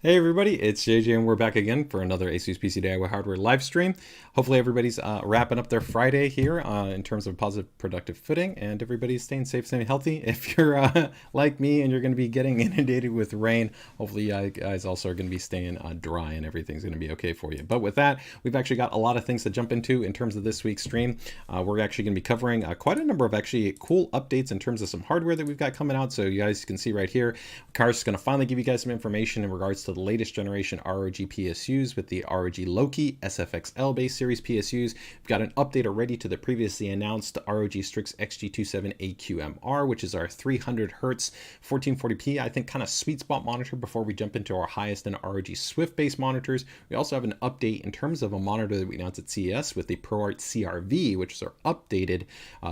Hey everybody, it's JJ and we're back again for another ASUS PCDIY hardware live stream. Hopefully everybody's wrapping up their Friday here in terms of positive productive footing, and everybody's staying safe, staying healthy. If you're like me and you're going to be getting inundated with rain, hopefully you guys also are going to be staying dry and everything's going to be okay for you. But with that, we've actually got a lot of things to jump into in terms of this week's stream. We're actually going to be covering quite a number of actually cool updates in terms of some hardware that we've got coming out. So you guys can see right here, Kar's is going to finally give you guys some information in regards to the latest generation ROG PSUs with the ROG Loki SFXL base series PSUs. We've got an update already to the previously announced ROG STRIX XG27AQMR, which is our 300 Hertz 1440p, I think kind of sweet spot monitor before we jump into our highest end ROG Swift based monitors. We also have an update in terms of a monitor that we announced at CES with the ProArt CRV, which is our updated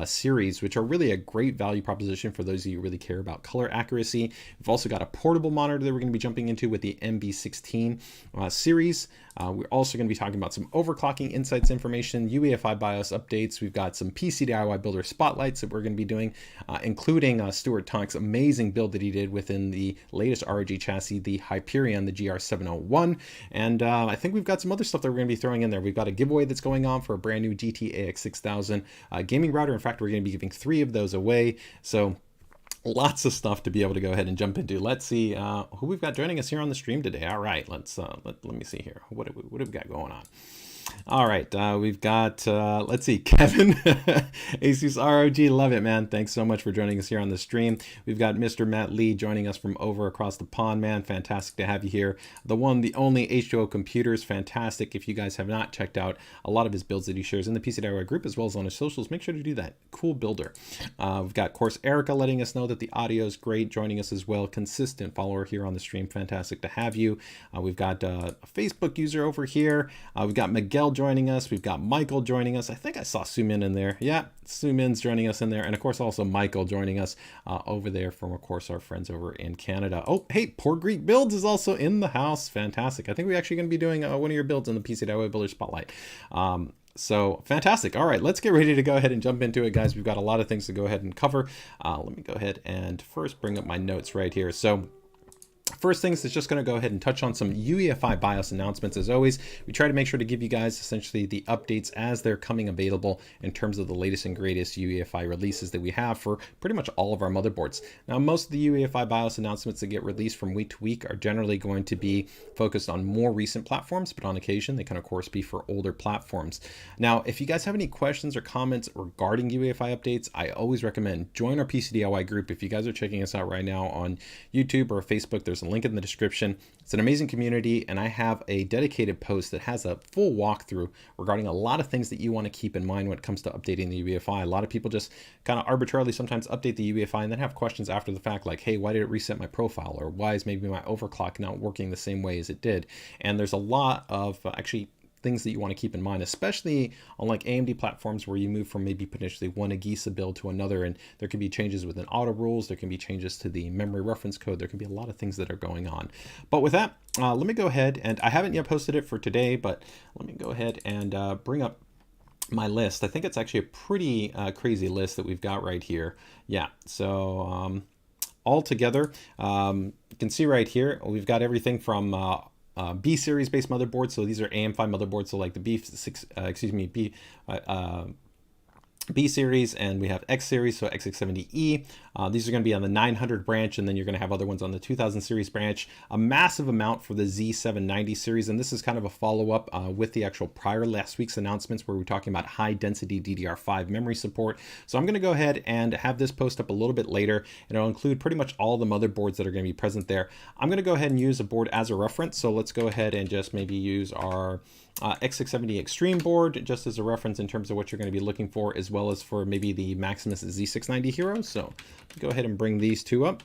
series, which are really a great value proposition for those of you who really care about color accuracy. We've also got a portable monitor that we're going to be jumping into with the MB16 series. We're also going to be talking about some overclocking insights information, UEFI BIOS updates. We've got some PCDIY builder spotlights that we're going to be doing, including Stuart Tonk's amazing build that he did within the latest ROG chassis, the Hyperion, the GR701. And I think we've got some other stuff that we're going to be throwing in there. We've got a giveaway that's going on for a brand new GT AX6000 gaming router. In fact, we're going to be giving 3 of those away. So lots of stuff to be able to go ahead and jump into. Let's see who we've got joining us here on the stream today. All right, let me see here. What have we got going on? All right, we've got, let's see, Kevin, Asus ROG, love it, man. Thanks so much for joining us here on the stream. We've got Mr. Matt Lee joining us from over across the pond, man. Fantastic to have you here. The one, the only H2O Computers, fantastic. If you guys have not checked out a lot of his builds that he shares in the PCDIY group as well as on his socials, make sure to do that. Cool builder. We've got, of course, Erica letting us know that the audio is great, joining us as well. Consistent follower here on the stream. Fantastic to have you. We've got a Facebook user over here. We've got Miguel joining us. We've got Michael joining us. I think I saw Sumin in there. Yeah, Sumin's joining us in there. And of course, also Michael joining us over there from, of course, our friends over in Canada. Oh, hey, Poor Greek Builds is also in the house. Fantastic. I think we're actually going to be doing one of your builds in the PCDIY Builder Spotlight. So fantastic. All right, let's get ready to go ahead and jump into it, guys. We've got a lot of things to go ahead and cover. Let me go ahead and first bring up my notes right here. So first things is just going to go ahead and touch on some UEFI BIOS announcements. As always, we try to make sure to give you guys essentially the updates as they're coming available in terms of the latest and greatest UEFI releases that we have for pretty much all of our motherboards. Now, most of the UEFI BIOS announcements that get released from week to week are generally going to be focused on more recent platforms, but on occasion they can of course be for older platforms. Now, if you guys have any questions or comments regarding UEFI updates, I always recommend join our PCDIY group. If you guys are checking us out right now on YouTube or Facebook, there's a link in the description. It's an amazing community, and I have a dedicated post that has a full walkthrough regarding a lot of things that you want to keep in mind when it comes to updating the UEFI. A lot of people just kind of arbitrarily sometimes update the UEFI and then have questions after the fact like, hey, why did it reset my profile? Or why is maybe my overclock not working the same way as it did? And there's a lot of actually things that you want to keep in mind, especially on like AMD platforms where you move from maybe potentially one Agisa build to another, and there can be changes within auto rules, there can be changes to the memory reference code, there can be a lot of things that are going on. But with that, let me go ahead, and I haven't yet posted it for today, but let me go ahead and bring up my list. I think it's actually a pretty crazy list that we've got right here. Yeah, so all together, you can see right here, we've got everything from B series based motherboards. So these are AM5 motherboards. So like the B series, and we have X series, so X670E. These are going to be on the 900 branch, and then you're going to have other ones on the 2000 series branch. A massive amount for the Z790 series, and this is kind of a follow-up with the actual prior last week's announcements where we're talking about high-density DDR5 memory support. So I'm going to go ahead and have this post up a little bit later, and it'll include pretty much all the motherboards that are going to be present there. I'm going to go ahead and use a board as a reference, so let's go ahead and just maybe use our X670 Extreme board just as a reference in terms of what you're going to be looking for, as well as for maybe the Maximus Z690 Hero. So go ahead and bring these two up,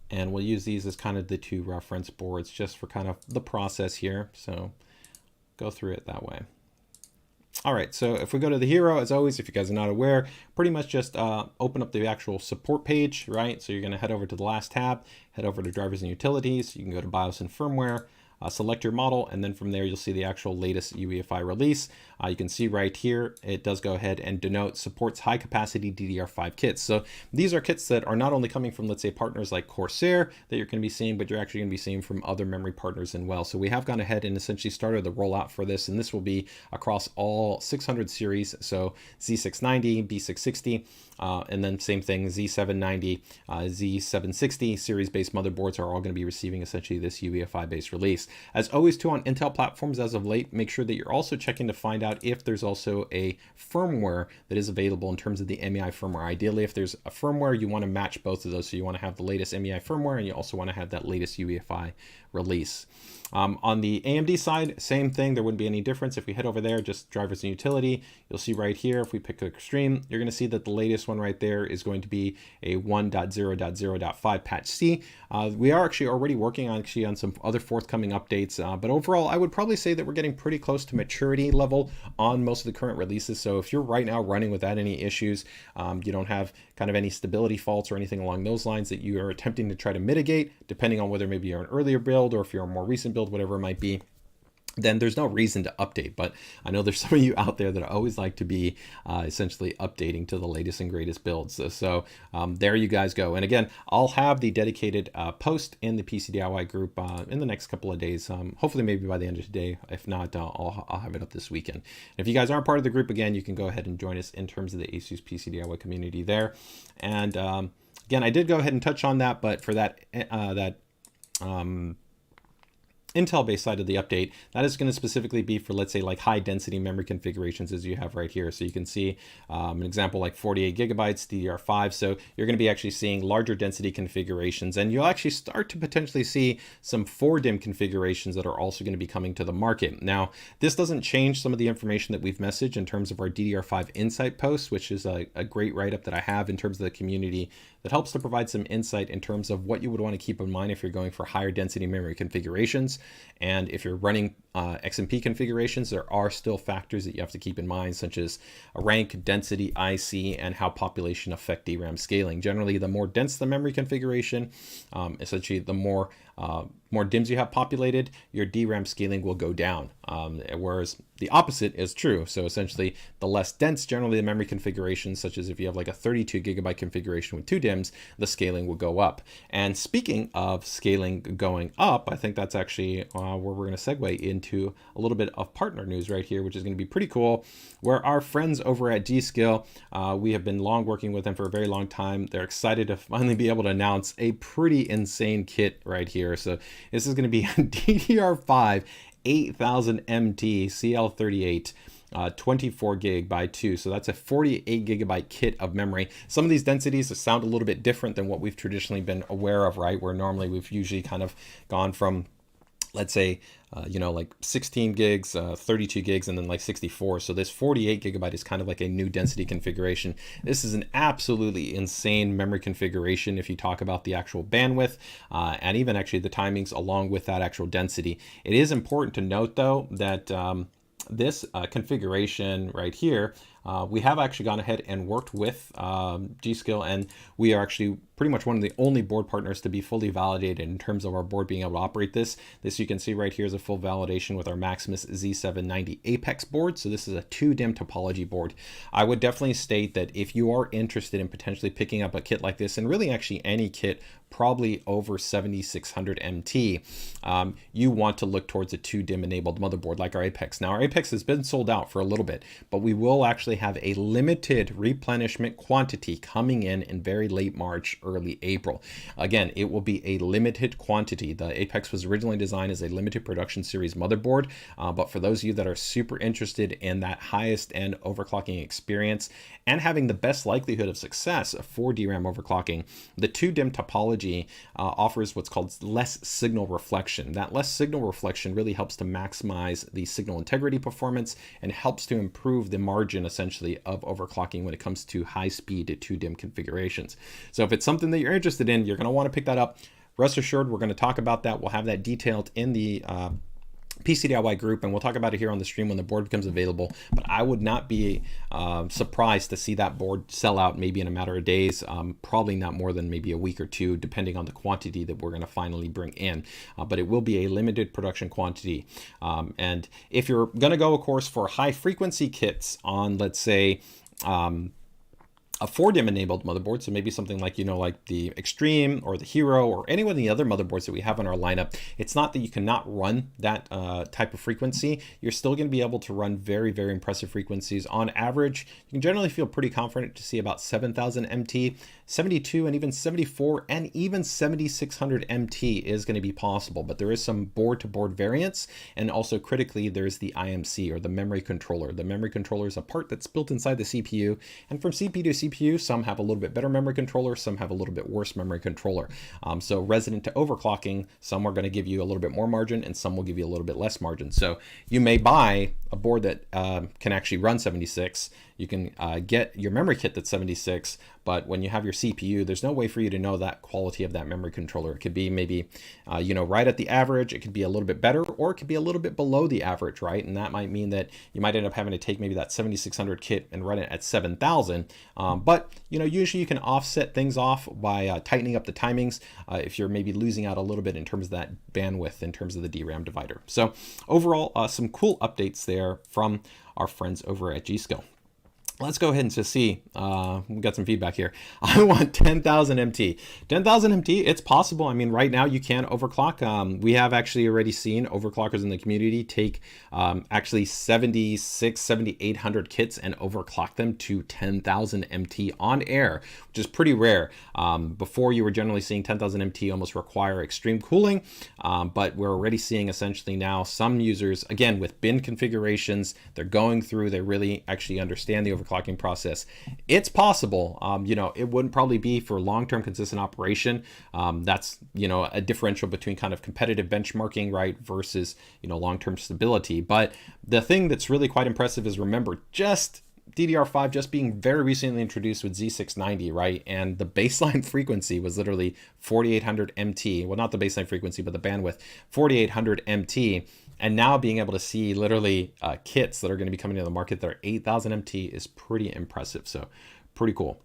and we'll use these as kind of the two reference boards just for kind of the process here. So go through it that way. All right, so if we go to the Hero, as always, if you guys are not aware, pretty much just open up the actual support page, right? So you're going to head over to the last tab, head over to drivers and utilities. You can go to BIOS and firmware. select your model, and then from there you'll see the actual latest UEFI release. You can see right here, it does go ahead and denote supports high capacity DDR5 kits. So these are kits that are not only coming from, let's say, partners like Corsair that you're going to be seeing, but you're actually going to be seeing from other memory partners as well. So we have gone ahead and essentially started the rollout for this, and this will be across all 600 series. So Z690, B660, and then same thing, Z790, Z760 series-based motherboards are all going to be receiving essentially this UEFI-based release. As always, too, on Intel platforms as of late, make sure that you're also checking to find out if there's also a firmware that is available in terms of the MEI firmware. Ideally, if there's a firmware, you want to match both of those. So you want to have the latest MEI firmware, and you also want to have that latest UEFI release. On the AMD side, same thing. There wouldn't be any difference. If we head over there, just drivers and utility, you'll see right here, if we pick Extreme, you're going to see that the latest one right there is going to be a 1.0.0.5 patch C. We are actually already working on some other forthcoming updates, but overall, I would probably say that we're getting pretty close to maturity level on most of the current releases. So if you're right now running without any issues, you don't have kind of any stability faults or anything along those lines that you are attempting to try to mitigate, depending on whether maybe you're an earlier build or if you're a more recent build, whatever it might be, then there's no reason to update. But I know there's some of you out there that always like to be essentially updating to the latest and greatest builds. So there you guys go. And again, I'll have the dedicated post in the PCDIY group in the next couple of days. Hopefully maybe by the end of today. If not, I'll have it up this weekend. If you guys aren't part of the group, again, you can go ahead and join us in terms of the ASUS PCDIY community there. And again, I did go ahead and touch on that, but for that Intel-based side of the update, that is going to specifically be for, let's say, like high density memory configurations as you have right here. So you can see an example like 48 gigabytes DDR5. So you're going to be actually seeing larger density configurations, and you'll actually start to potentially see some 4DIMM configurations that are also going to be coming to the market. Now, this doesn't change some of the information that we've messaged in terms of our DDR5 Insight post, which is a great write-up that I have in terms of the community that helps to provide some insight in terms of what you would want to keep in mind if you're going for higher density memory configurations. And if you're running XMP configurations, there are still factors that you have to keep in mind, such as rank, density, IC, and how population affect DRAM scaling. Generally, the more dense the memory configuration, essentially the more DIMMs you have populated, your DRAM scaling will go down, whereas the opposite is true. So essentially, the less dense generally the memory configuration, such as if you have like a 32 gigabyte configuration with 2 DIMMs, the scaling will go up. And speaking of scaling going up, I think that's actually where we're going to segue into a little bit of partner news right here, which is going to be pretty cool, where our friends over at G.Skill, we have been long working with them for a very long time. They're excited to finally be able to announce a pretty insane kit right here. So this is going to be a DDR5 8000 MT CL38 24 gig by 2. So that's a 48 gigabyte kit of memory. Some of these densities sound a little bit different than what we've traditionally been aware of, right? Where normally we've usually kind of gone from, let's say, like 16 gigs, 32 gigs, and then like 64. So this 48 gigabyte is kind of like a new density configuration. This is an absolutely insane memory configuration if you talk about the actual bandwidth and even actually the timings along with that actual density. It is important to note, though, that this configuration right here, we have actually gone ahead and worked with G.Skill, and we are actually pretty much one of the only board partners to be fully validated in terms of our board being able to operate this. This you can see right here is a full validation with our Maximus Z790 Apex board. So this is a 2DIMM topology board. I would definitely state that if you are interested in potentially picking up a kit like this, and really actually any kit probably over 7600 MT, you want to look towards a 2DIMM enabled motherboard like our Apex. Now our Apex has been sold out for a little bit, but we will actually have a limited replenishment quantity coming in very late March, early April. Again, it will be a limited quantity. The Apex was originally designed as a limited production series motherboard, but for those of you that are super interested in that highest end overclocking experience and having the best likelihood of success for DRAM overclocking, the 2DIMM topology offers what's called less signal reflection. That less signal reflection really helps to maximize the signal integrity performance and helps to improve the margin essentially of overclocking when it comes to high speed 2DIMM configurations. So if it's something that you're interested in, you're going to want to pick that up. Rest assured, we're going to talk about that. We'll have that detailed in the PCDIY group, and we'll talk about it here on the stream when the board becomes available. But I would not be surprised to see that board sell out maybe in a matter of days, probably not more than maybe a week or two, depending on the quantity that we're going to finally bring in. But it will be a limited production quantity. And if you're going to go, of course, for high frequency kits on, let's say, a 4DIMM enabled motherboard, so maybe something like, you know, like the Extreme or the Hero or any one of the other motherboards that we have in our lineup, it's not that you cannot run that type of frequency. You're still going to be able to run very, very impressive frequencies. On average, you can generally feel pretty confident to see about 7,000 MT, 72 and even 74 and even 7,600 MT is going to be possible, but there is some board-to-board variance, and also critically, there's the IMC, or the memory controller. The memory controller is a part that's built inside the CPU, and from CPU to CPU, some have a little bit better memory controller, some have a little bit worse memory controller. So resident to overclocking, some are going to give you a little bit more margin, and some will give you a little bit less margin. So you may buy a board that can actually run 76. You can get your memory kit that's 76, but when you have your CPU, there's no way for you to know that quality of that memory controller. It could be maybe, you know, right at the average. It could be a little bit better, or it could be a little bit below the average, right? And that might mean that you might end up having to take maybe that 7600 kit and run it at 7000. But, you know, usually you can offset things off by tightening up the timings if you're maybe losing out a little bit in terms of that bandwidth, in terms of the DRAM divider. So overall, some cool updates there from our friends over at G-Skill. Let's go ahead and just see. We got some feedback here. I want 10,000 MT. 10,000 MT, it's possible. I mean, right now you can overclock. We have actually already seen overclockers in the community take actually 7,800 kits and overclock them to 10,000 MT on air, which is pretty rare. Before, you were generally seeing 10,000 MT almost require extreme cooling, but we're already seeing essentially now some users, again, with bin configurations, they're going through, they really actually understand the overclocking process. It's possible. You know, it wouldn't probably be for long-term consistent operation. That's, you know, a differential between kind of competitive benchmarking, right, versus, you know, long-term stability. But the thing that's really quite impressive is, remember, just DDR5 just being very recently introduced with Z690, right? And the baseline frequency was literally 4,800 MT. Well, not the baseline frequency, but the bandwidth, 4,800 MT. And now being able to see literally kits that are going to be coming to the market that are 8,000 MT is pretty impressive. So pretty cool.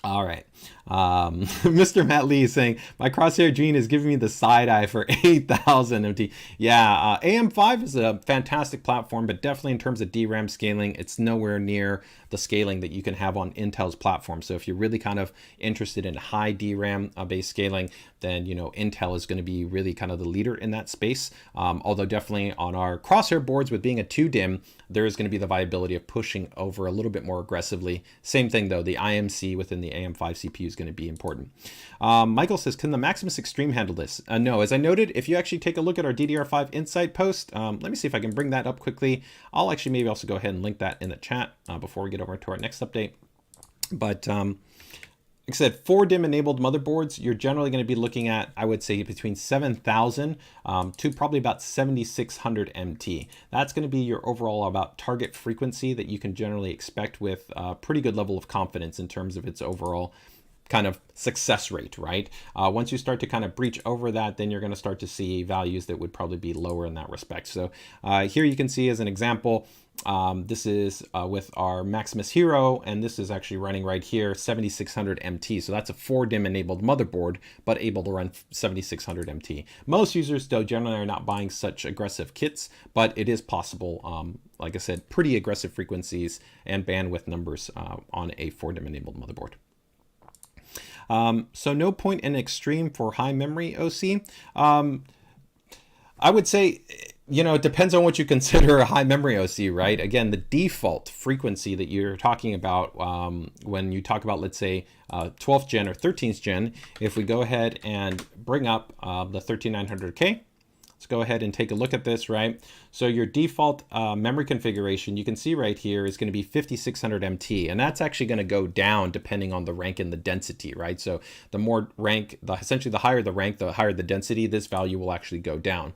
All right. Mr. Matt Lee is saying, my Crosshair Gene is giving me the side eye for 8,000 MT. Yeah, AM5 is a fantastic platform, but definitely in terms of DRAM scaling, it's nowhere near the scaling that you can have on Intel's platform. So if you're really kind of interested in high DRAM based scaling, then, you know, Intel is going to be really kind of the leader in that space. Although definitely on our Crosshair boards, with being a 2DIMM, there is going to be the viability of pushing over a little bit more aggressively. Same thing though, the IMC within the AM5 CPU is going to be important. Michael says, can the Maximus Extreme handle this? No, as I noted, if you actually take a look at our DDR5 Insight post, let me see if I can bring that up quickly. I'll actually maybe also go ahead and link that in the chat before we get over to our next update. But like I said, 4DIMM enabled motherboards, you're generally going to be looking at, I would say, between 7,000 to probably about 7,600 MT. That's going to be your overall about target frequency that you can generally expect with a pretty good level of confidence in terms of its overall kind of success rate, right? Once you start to kind of breach over that, then you're going to start to see values that would probably be lower in that respect. So here you can see as an example, this is with our Maximus Hero, and this is actually running right here, 7,600 MT. So that's a 4DIMM enabled motherboard, but able to run 7,600 MT. Most users, though, generally are not buying such aggressive kits, but it is possible, like I said, pretty aggressive frequencies and bandwidth numbers on a 4DIMM enabled motherboard. So no point in extreme for high memory OC. I would say, you know, it depends on what you consider a high memory OC, right? Again, the default frequency that you're talking about when you talk about, let's say, 12th gen or 13th gen, if we go ahead and bring up the 13900K, let's go ahead and take a look at this, right? So your default memory configuration, you can see right here, is going to be 5600 MT, and that's actually going to go down depending on the rank and the density, right? So the more rank, essentially the higher the rank, the higher the density, this value will actually go down.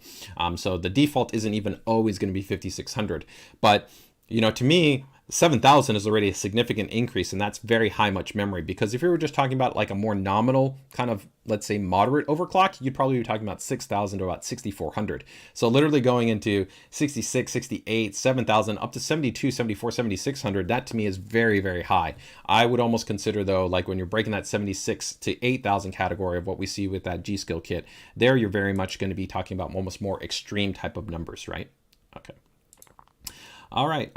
So the default isn't even always going to be 5600, but you know, to me, 7,000 is already a significant increase, and that's very high much memory, because if you were just talking about like a more nominal kind of, let's say, moderate overclock, you'd probably be talking about 6,000 to about 6,400. So literally going into 66, 68, 7,000 up to 72, 74, 7,600, that to me is very, very high. I would almost consider, though, like when you're breaking that 76 to 8,000 category of what we see with that G-Skill kit, there you're very much going to be talking about almost more extreme type of numbers, right? Okay. All right.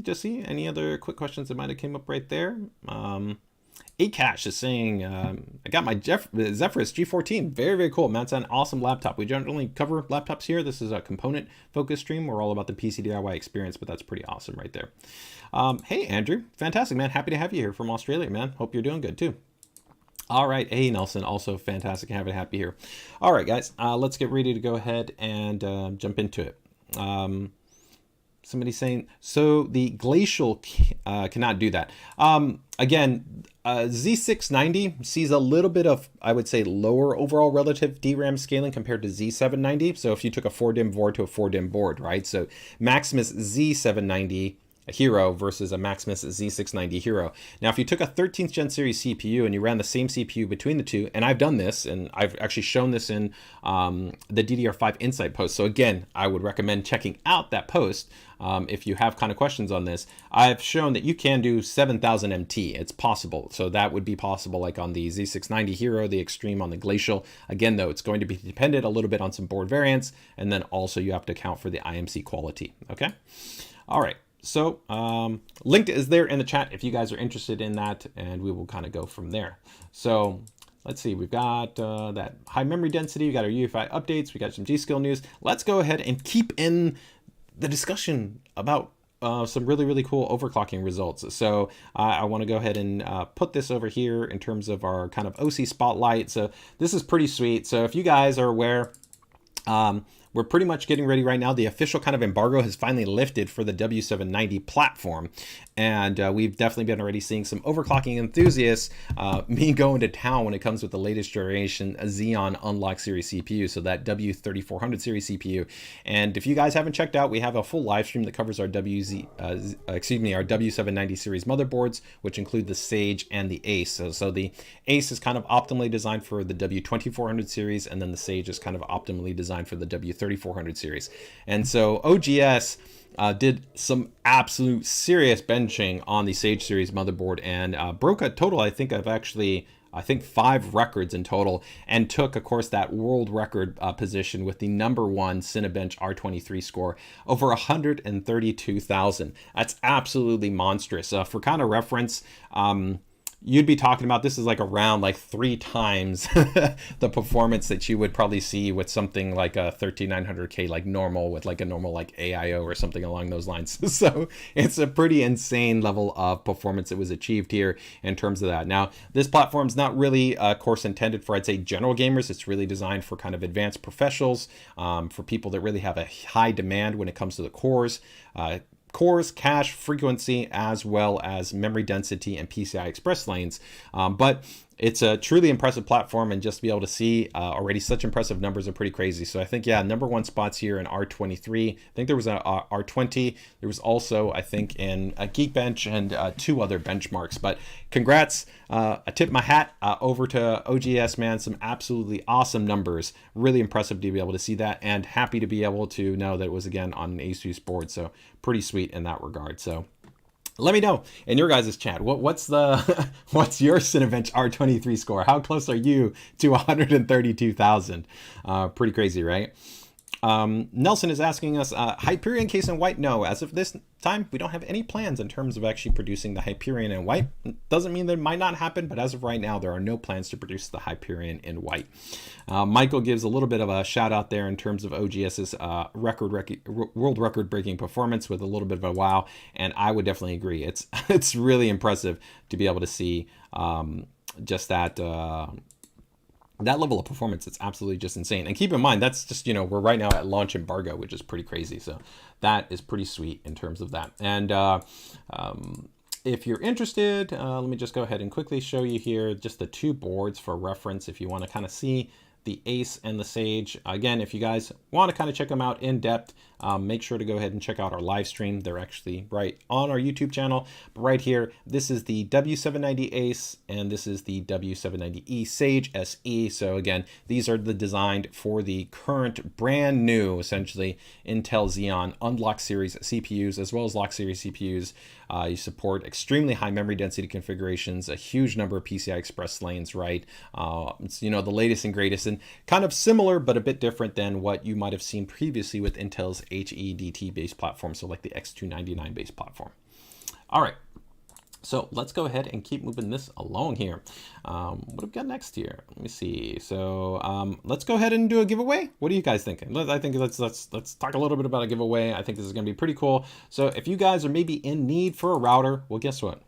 Just see any other quick questions that might have came up right there. Acash is saying, I got my Zephyrus G14. Very, very cool. Mounts an awesome laptop. We generally cover laptops here. This is a component focused stream. We're all about the PCDIY experience, but that's pretty awesome right there. Hey, Andrew. Fantastic, man. Happy to have you here from Australia, man. Hope you're doing good too. All right. Hey, Nelson. Also fantastic. Happy here. All right, guys. Let's get ready to go ahead and jump into it. Somebody saying, so the Glacial cannot do that. Again, Z690 sees a little bit of, I would say, lower overall relative DRAM scaling compared to Z790. So if you took a 4-DIMM board to a 4-DIMM board, right? So Maximus Z790 Hero versus a Maximus Z690 Hero. Now, if you took a 13th gen series CPU and you ran the same CPU between the two, and I've done this, and I've actually shown this in the DDR5 Insight post. So again, I would recommend checking out that post if you have kind of questions on this. I've shown that you can do 7,000 MT. It's possible. So that would be possible like on the Z690 Hero, the Extreme on the Glacial. Again, though, it's going to be dependent a little bit on some board variants, and then also you have to account for the IMC quality. Okay. All right. So link is there in the chat if you guys are interested in that, and we will kind of go from there. So let's see, we've got that high memory density, we got our UEFI updates, we got some G-Skill news. Let's go ahead and keep in the discussion about some really, really cool overclocking results. So I want to go ahead and put this over here in terms of our kind of OC spotlight. So this is pretty sweet. So if you guys are aware, we're pretty much getting ready right now. The official kind of embargo has finally lifted for the W790 platform. And we've definitely been already seeing some overclocking enthusiasts, me going to town when it comes with the latest generation Xeon Unlock series CPU. So that W3400 series CPU. And if you guys haven't checked out, we have a full live stream that covers our W790 series motherboards, which include the Sage and the Ace. So the Ace is kind of optimally designed for the W2400 series, and then the Sage is kind of optimally designed for the W3400 series. And so OGS did some absolute serious benching on the Sage series motherboard and broke a total, I think 5 records in total, and took, of course, that world record position with the #1 Cinebench R23 score over 132,000. That's absolutely monstrous. For kind of reference, you'd be talking about, this is like around like 3 times the performance that you would probably see with something like a 13900K like normal, with like a normal like AIO or something along those lines. So it's a pretty insane level of performance that was achieved here in terms of that. Now, this platform's not really, of course, intended for, I'd say, general gamers. It's really designed for kind of advanced professionals, for people that really have a high demand when it comes to the cores, cache, frequency, as well as memory density and PCI Express lanes. But it's a truly impressive platform, and just to be able to see already such impressive numbers are pretty crazy. So I think, yeah, #1 spots here in R23. I think there was a R20. There was also, I think, in a Geekbench and 2 other benchmarks. But congrats. I tip my hat over to OGS, man. Some absolutely awesome numbers. Really impressive to be able to see that, and happy to be able to know that it was, again, on an ASUS board. So pretty sweet in that regard. So let me know in your guys' chat, what's your Cinebench R23 score? How close are you to 132,000? Pretty crazy, right? Nelson is asking us, Hyperion case in white? No, as of this time, we don't have any plans in terms of actually producing the Hyperion in white. Doesn't mean that it might not happen, but as of right now, there are no plans to produce the Hyperion in white. Michael gives a little bit of a shout out there in terms of OGS's world record breaking performance with a little bit of a wow, and I would definitely agree. It's really impressive to be able to see just that level of performance. It's absolutely just insane. And keep in mind, that's just, we're right now at launch embargo, which is pretty crazy. So that is pretty sweet in terms of that. And if you're interested, let me just go ahead and quickly show you here just the 2 boards for reference if you want to kind of see the Ace and the Sage. Again, if you guys want to kind of check them out in depth, make sure to go ahead and check out our live stream. They're actually right on our YouTube channel. But right here, this is the W790 Ace, and this is the W790E Sage SE. So again, these are the designed for the current brand new, essentially, Intel Xeon Unlock Series CPUs, as well as Lock Series CPUs. You support extremely high memory density configurations, a huge number of PCI Express lanes, right? It's, you know, the latest and greatest, and kind of similar, but a bit different than what you might have seen previously with Intel's HEDT based platform, so like the X299 based platform. All right, so let's go ahead and keep moving this along here. What have we got next here? Let me see. So let's go ahead and do a giveaway. What are you guys thinking? I think let's talk a little bit about a giveaway. I think this is going to be pretty cool. So if you guys are maybe in need for a router, well, guess what?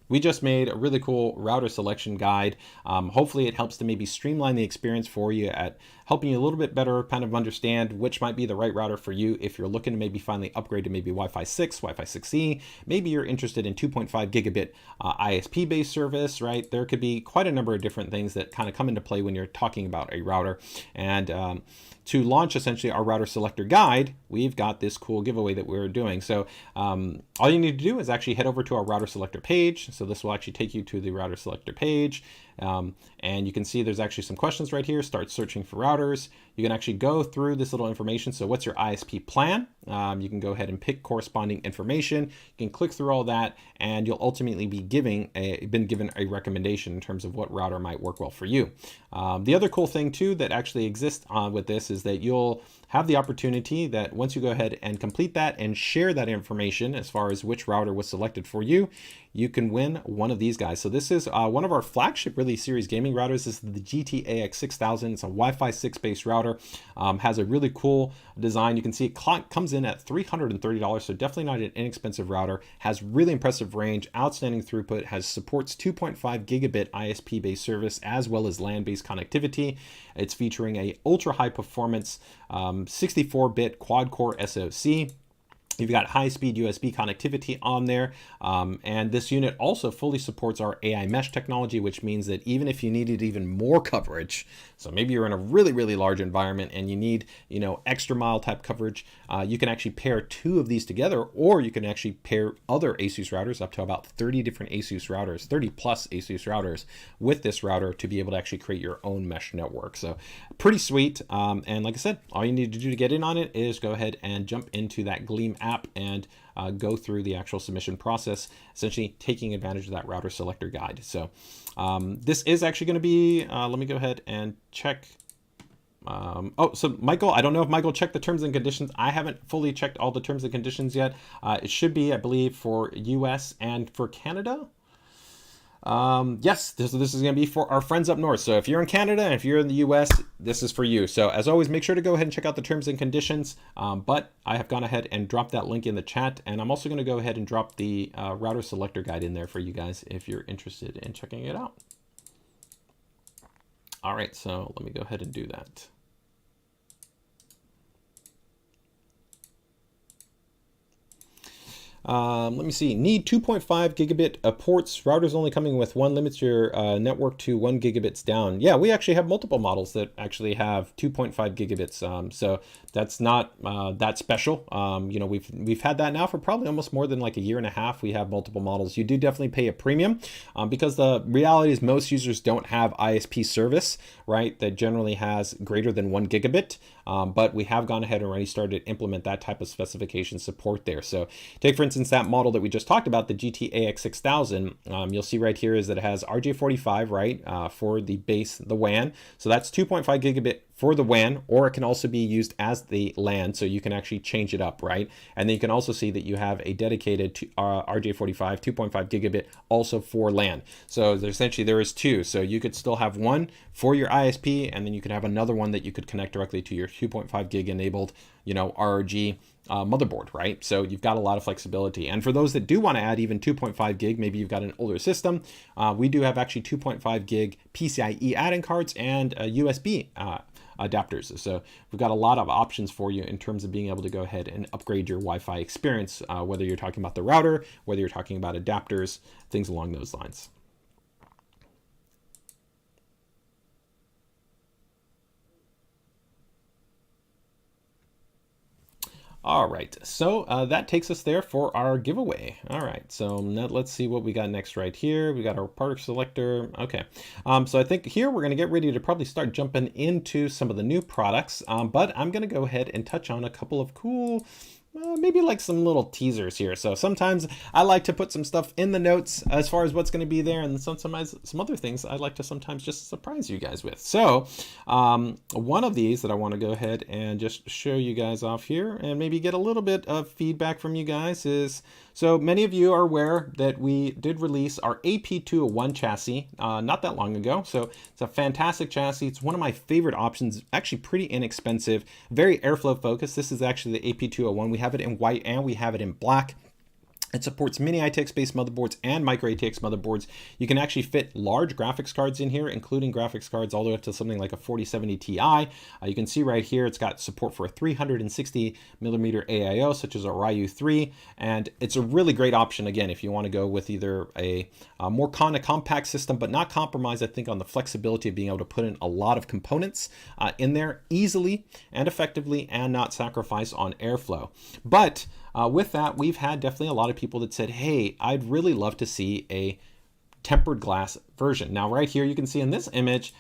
We just made a really cool router selection guide. Hopefully it helps to maybe streamline the experience for you, at helping you a little bit better kind of understand which might be the right router for you if you're looking to maybe finally upgrade to maybe Wi-Fi 6, Wi-Fi 6E. Maybe you're interested in 2.5 gigabit ISP-based service, right? There could be quite a number of different things that kind of come into play when you're talking about a router. And to launch essentially our router selector guide, we've got this cool giveaway that we're doing. So all you need to do is actually head over to our router selector page. So this will actually take you to the router selector page. And you can see there's actually some questions right here. Start searching for routers. You can actually go through this little information. So what's your ISP plan? You can go ahead and pick corresponding information. You can click through all that, and you'll ultimately be given a recommendation in terms of what router might work well for you. The other cool thing too that actually exists with this is that you'll have the opportunity that once you go ahead and complete that and share that information as far as which router was selected for you, you can win one of these guys. So this is one of our flagship really series gaming routers. This is the GTAX 6000. It's a Wi-Fi 6 based router. Has a really cool design. You can see it comes in at $330, so definitely not an inexpensive router. Has really impressive range, outstanding throughput, supports 2.5 gigabit ISP based service as well as LAN based connectivity. It's featuring a ultra high performance 64-bit quad core SoC. You've got high-speed USB connectivity on there, and this unit also fully supports our AI mesh technology, which means that even if you needed even more coverage, so maybe you're in a really, really large environment and you need, you know, extra mile type coverage, you can actually pair two of these together, or you can actually pair other ASUS routers, up to about 30 different ASUS routers, 30 plus ASUS routers with this router to be able to actually create your own mesh network. So pretty sweet. And like I said, all you need to do to get in on it is go ahead and jump into that Gleam app and go through the actual submission process, essentially taking advantage of that router selector guide. So this is actually going to be, let me go ahead and check. So Michael, I don't know if Michael checked the terms and conditions. I haven't fully checked all the terms and conditions yet. It should be, I believe, for US and for Canada. Yes, this is going to be for our friends up north. So if you're in Canada and if you're in the US, this is for you. So as always, make sure to go ahead and check out the terms and conditions. But I have gone ahead and dropped that link in the chat, and I'm also going to go ahead and drop the router selector guide in there for you guys if you're interested in checking it out. All right, so let me go ahead and do that. Let me see. Need 2.5 gigabit ports. Routers only coming with one, limits your network to 1 gigabits down. Yeah, we actually have multiple models that actually have 2.5 gigabits. So that's not that special. You know, we've had that now for probably almost more than like a year and a half. We have multiple models. You do definitely pay a premium because the reality is most users don't have ISP service, right? That generally has greater than 1 gigabit. But we have gone ahead and already started to implement that type of specification support there. So take, for instance, that model that we just talked about, the GTAX 6000, you'll see right here is that it has RJ45, right, for the base, the WAN. So that's 2.5 gigabit for the WAN, or it can also be used as the LAN, so you can actually change it up, right? And then you can also see that you have a dedicated RJ45 2.5 gigabit also for LAN. So essentially there is two. So you could still have one for your ISP, and then you could have another one that you could connect directly to your 2.5 gig enabled, you know, ROG motherboard, right? So you've got a lot of flexibility. And for those that do want to add even 2.5 gig, maybe you've got an older system, we do have actually 2.5 gig PCIe add-in cards and USB adapters. So we've got a lot of options for you in terms of being able to go ahead and upgrade your Wi-Fi experience, whether you're talking about the router, whether you're talking about adapters, things along those lines. All right, so that takes us there for our giveaway. All right, so now let's see what we got next right here. We got our part selector. Okay, so I think here we're going to get ready to probably start jumping into some of the new products, but I'm going to go ahead and touch on a couple of cool maybe like some little teasers here. So sometimes I like to put some stuff in the notes as far as what's going to be there, and sometimes some other things I'd like to sometimes just surprise you guys with. So one of these that I want to go ahead and just show you guys off here and maybe get a little bit of feedback from you guys is, so many of you are aware that we did release our AP201 chassis not that long ago. So it's a fantastic chassis. It's one of my favorite options, actually pretty inexpensive, very airflow focused. This is actually the AP201. We have it in white and we have it in black. It supports mini ITX based motherboards and micro ATX motherboards. You can actually fit large graphics cards in here, including graphics cards all the way up to something like a 4070 Ti. You can see right here, it's got support for a 360 millimeter AIO, such as a Ryu 3. And it's a really great option, again, if you want to go with either a more kind of compact system, but not compromise, I think, on the flexibility of being able to put in a lot of components in there easily and effectively and not sacrifice on airflow. But with that, we've had definitely a lot of people that said, hey, I'd really love to see a tempered glass version. Now, right here, you can see in this image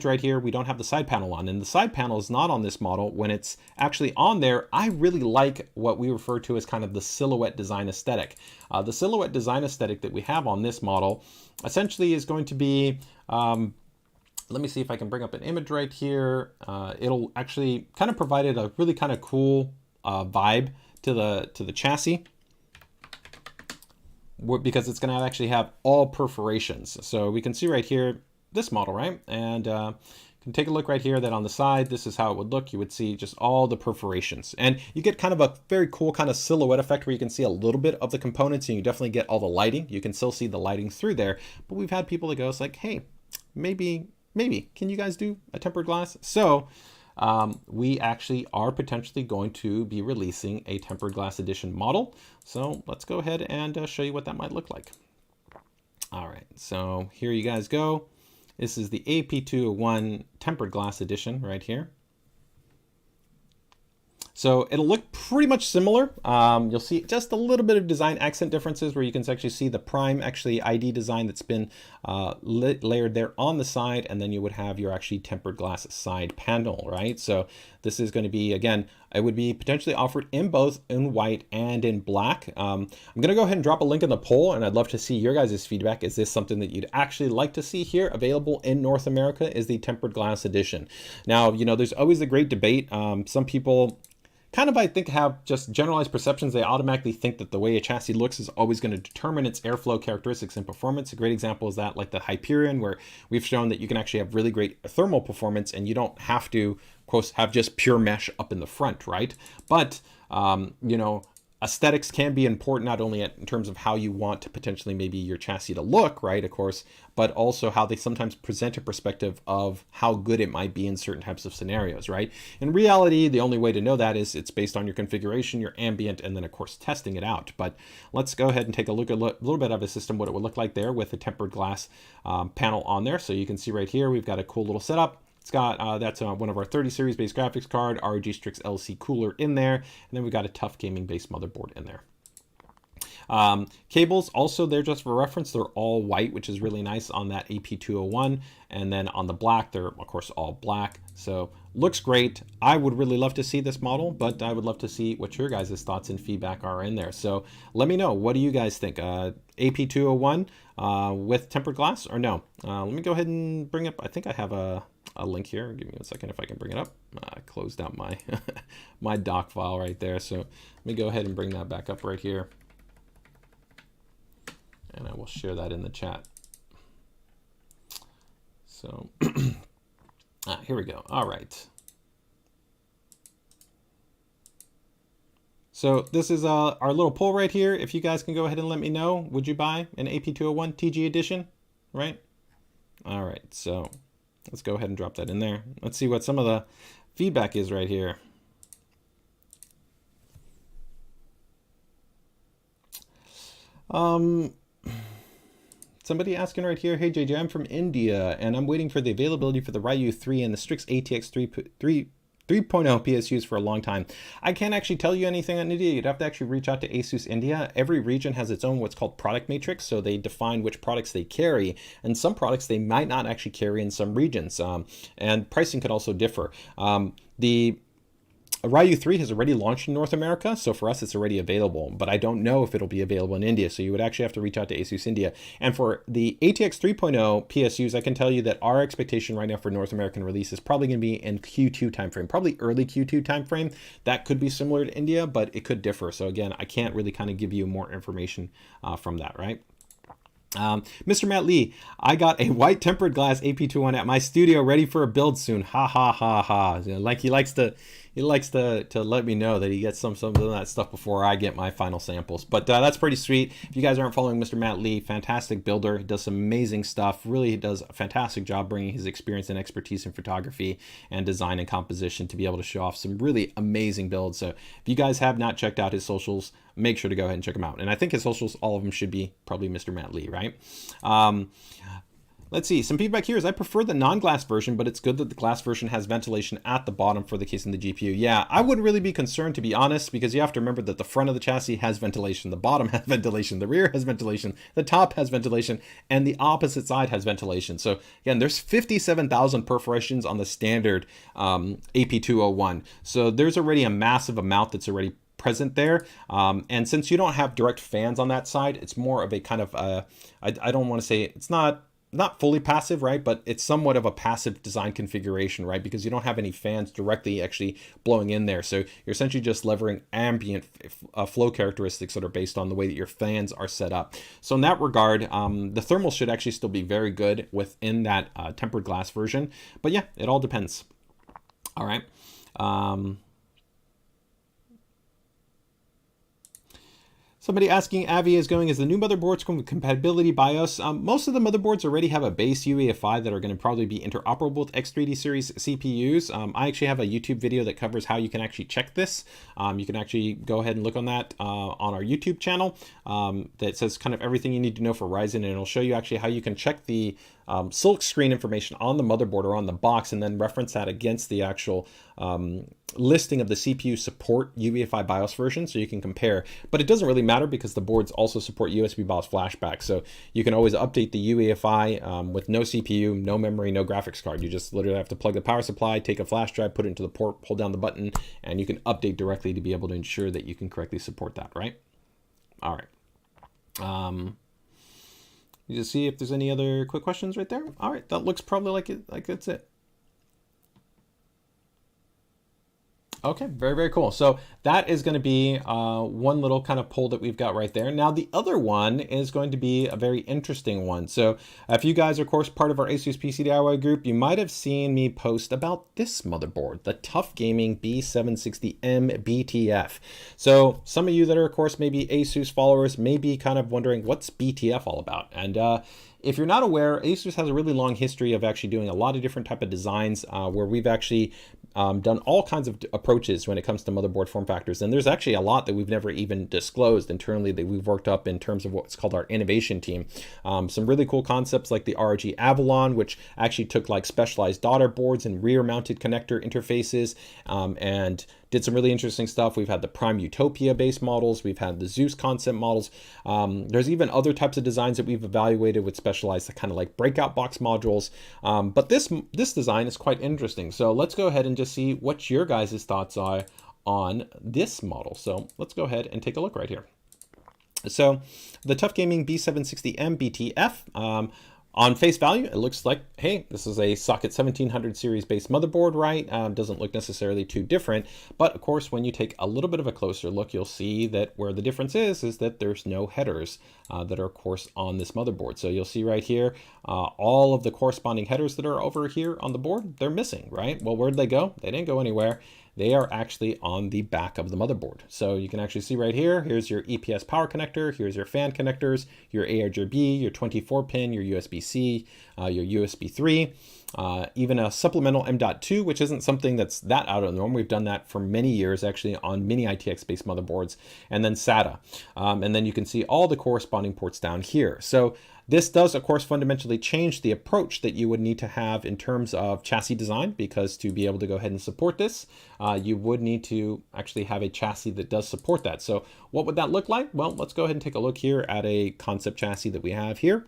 right here, we don't have the side panel on, and the side panel is not on this model. When it's actually on there, I really like what we refer to as kind of the silhouette design aesthetic. The silhouette design aesthetic that we have on this model essentially is going to be, let me see if I can bring up an image right here. It'll actually kind of provide a really kind of cool vibe to the chassis, because it's going to actually have all perforations. So we can see right here this model, right? And you can take a look right here that on the side, this is how it would look. You would see just all the perforations, and you get kind of a very cool kind of silhouette effect where you can see a little bit of the components, and you definitely get all the lighting. You can still see the lighting through there, but we've had people that go, it's like, hey, maybe can you guys do a tempered glass? So we actually are potentially going to be releasing a tempered glass edition model. So let's go ahead and show you what that might look like. All right, so here you guys go. This is the AP201 tempered glass edition right here. So it'll look pretty much similar. You'll see just a little bit of design accent differences where you can actually see the prime ID design that's been layered there on the side, and then you would have your actually tempered glass side panel, right? So this is going to be, again, it would be potentially offered in both in white and in black. I'm going to go ahead and drop a link in the poll, and I'd love to see your guys' feedback. Is this something that you'd actually like to see here available in North America? Is the tempered glass edition. Now, you know, there's always a great debate. Some people kind of, I think, have just generalized perceptions. They automatically think that the way a chassis looks is always going to determine its airflow characteristics and performance. A great example is that, like the Hyperion, where we've shown that you can actually have really great thermal performance, and you don't have to, of course, have just pure mesh up in the front, right? But, you know, aesthetics can be important, not only in terms of how you want to potentially maybe your chassis to look, right, of course, but also how they sometimes present a perspective of how good it might be in certain types of scenarios, right? In reality, the only way to know that is it's based on your configuration, your ambient, and then of course testing it out. But let's go ahead and take a look at a little bit of a system, what it would look like there with a tempered glass panel on there. So you can see right here, we've got a cool little setup. It's got, that's one of our 30 series based graphics card, ROG STRIX LC cooler in there, and then we've got a tough gaming based motherboard in there. Cables, also they're just for reference, they're all white, which is really nice on that AP201, and then on the black, they're of course all black. So looks great. I would really love to see this model, but I would love to see what your guys' thoughts and feedback are in there. So let me know, what do you guys think? AP201 with tempered glass or no? Let me go ahead and bring up, I think I have a link here. Give me a second if I can bring it up. I closed out my my doc file right there. So let me go ahead and bring that back up right here. And I will share that in the chat. So here we go. All right. So this is our little poll right here. If you guys can go ahead and let me know, would you buy an AP201 TG edition? Right? All right. So let's go ahead and drop that in there. Let's see what some of the feedback is right here. Somebody asking right here, hey JJ, I'm from India and I'm waiting for the availability for the Ryu 3 and the Strix ATX 3.0 PSUs for a long time. I can't actually tell you anything on India. You'd have to actually reach out to ASUS India. Every region has its own what's called product matrix, so they define which products they carry, and some products they might not actually carry in some regions, and pricing could also differ. The Ryu 3 has already launched in North America, so for us it's already available, but I don't know if it'll be available in India, so you would actually have to reach out to ASUS India. And for the ATX 3.0 PSUs, I can tell you that our expectation right now for North American release is probably going to be in Q2 timeframe, probably early Q2 timeframe. That could be similar to India, but it could differ. So again, I can't really kind of give you more information from that, right? Mr. Matt Lee, I got a white tempered glass AP21 at my studio ready for a build soon. Ha ha ha ha. Like he likes to let me know that he gets some of that stuff before I get my final samples. But that's pretty sweet. If you guys aren't following Mr. Matt Lee, fantastic builder. He does some amazing stuff. Really does a fantastic job bringing his experience and expertise in photography and design and composition to be able to show off some really amazing builds. So if you guys have not checked out his socials, make sure to go ahead and check him out. And I think his socials, all of them should be probably Mr. Matt Lee, right? Let's see, some feedback here is I prefer the non-glass version, but it's good that the glass version has ventilation at the bottom for the case in the GPU. Yeah, I wouldn't really be concerned, to be honest, because you have to remember that the front of the chassis has ventilation, the bottom has ventilation, the rear has ventilation, the top has ventilation, and the opposite side has ventilation. So again, there's 57,000 perforations on the standard AP201. So there's already a massive amount that's already present there, and since you don't have direct fans on that side, it's more of a kind of I don't want to say it's not fully passive, right? But it's somewhat of a passive design configuration, right? Because you don't have any fans directly actually blowing in there. So you're essentially just levering ambient flow characteristics that are based on the way that your fans are set up. So in that regard, the thermal should actually still be very good within that tempered glass version. But yeah, it all depends. All right. Somebody asking, Avi is going, is the new motherboards come with compatibility BIOS? Most of the motherboards already have a base UEFI that are going to probably be interoperable with X3D series CPUs. I actually have a YouTube video that covers how you can actually check this. You can actually go ahead and look on that on our YouTube channel that says kind of everything you need to know for Ryzen, and it'll show you actually how you can check the silk screen information on the motherboard or on the box and then reference that against the actual listing of the CPU support UEFI BIOS version, so you can compare. But it doesn't really matter because the boards also support USB BIOS flashback, so you can always update the UEFI with no CPU, no memory, no graphics card. You just literally have to plug the power supply, take a flash drive, put it into the port, hold down the button, and you can update directly to be able to ensure that you can correctly support that, right? All right. You just see if there's any other quick questions right there. All right, that looks probably like that's it. Okay, very, very cool. So that is going to be one little kind of poll that we've got right there. Now, the other one is going to be a very interesting one. So if you guys are, of course, part of our ASUS PC DIY group, you might have seen me post about this motherboard, the Tough Gaming B760M BTF. So some of you that are, of course, maybe ASUS followers may be kind of wondering what's BTF all about. And if you're not aware, ASUS has a really long history of actually doing a lot of different type of designs where we've actually done all kinds of approaches when it comes to motherboard form factors. And there's actually a lot that we've never even disclosed internally that we've worked up in terms of what's called our innovation team. Some really cool concepts like the ROG Avalon, which actually took like specialized daughter boards and rear mounted connector interfaces and did some really interesting stuff. We've had the Prime Utopia based models. We've had the Zeus concept models. There's even other types of designs that we've evaluated with specialized kind of like breakout box modules. But this design is quite interesting. So let's go ahead and just see what your guys' thoughts are on this model. So let's go ahead and take a look right here. So the Tough Gaming B760M BTF, on face value, it looks like, hey, this is a socket 1700 series based motherboard, right? Doesn't look necessarily too different. But of course, when you take a little bit of a closer look, you'll see that where the difference is that there's no headers that are, of course, on this motherboard. So you'll see right here, all of the corresponding headers that are over here on the board, they're missing, right? Well, where'd they go? They didn't go anywhere. They are actually on the back of the motherboard. So you can actually see right here, here's your EPS power connector, here's your fan connectors, your ARGB, your 24 pin, your USB-C, your USB 3. even a supplemental M.2, which isn't something that's that out of the norm. We've done that for many years, actually, on mini ITX-based motherboards, and then SATA. And then you can see all the corresponding ports down here. So this does, of course, fundamentally change the approach that you would need to have in terms of chassis design, because to be able to go ahead and support this, you would need to actually have a chassis that does support that. So what would that look like? Well, let's go ahead and take a look here at a concept chassis that we have here.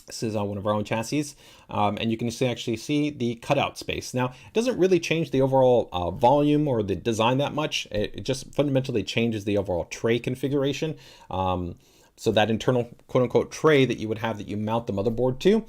This is one of our own chassis, and you can actually see the cutout space. Now, it doesn't really change the overall volume or the design that much. It just fundamentally changes the overall tray configuration. So that internal quote-unquote tray that you would have that you mount the motherboard to,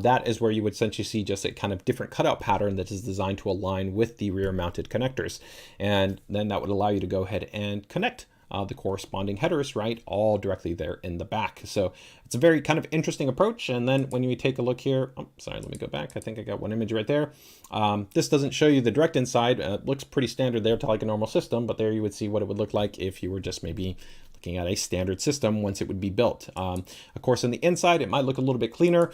that is where you would essentially see just a kind of different cutout pattern that is designed to align with the rear mounted connectors. And then that would allow you to go ahead and connect the corresponding headers, right, all directly there in the back. So it's a very kind of interesting approach. And then when you take a look here, oh, sorry, let me go back. I think I got one image right there. This doesn't show you the direct inside. It looks pretty standard there to like a normal system, but there you would see what it would look like if you were just maybe looking at a standard system once it would be built. Of course, on the inside, it might look a little bit cleaner.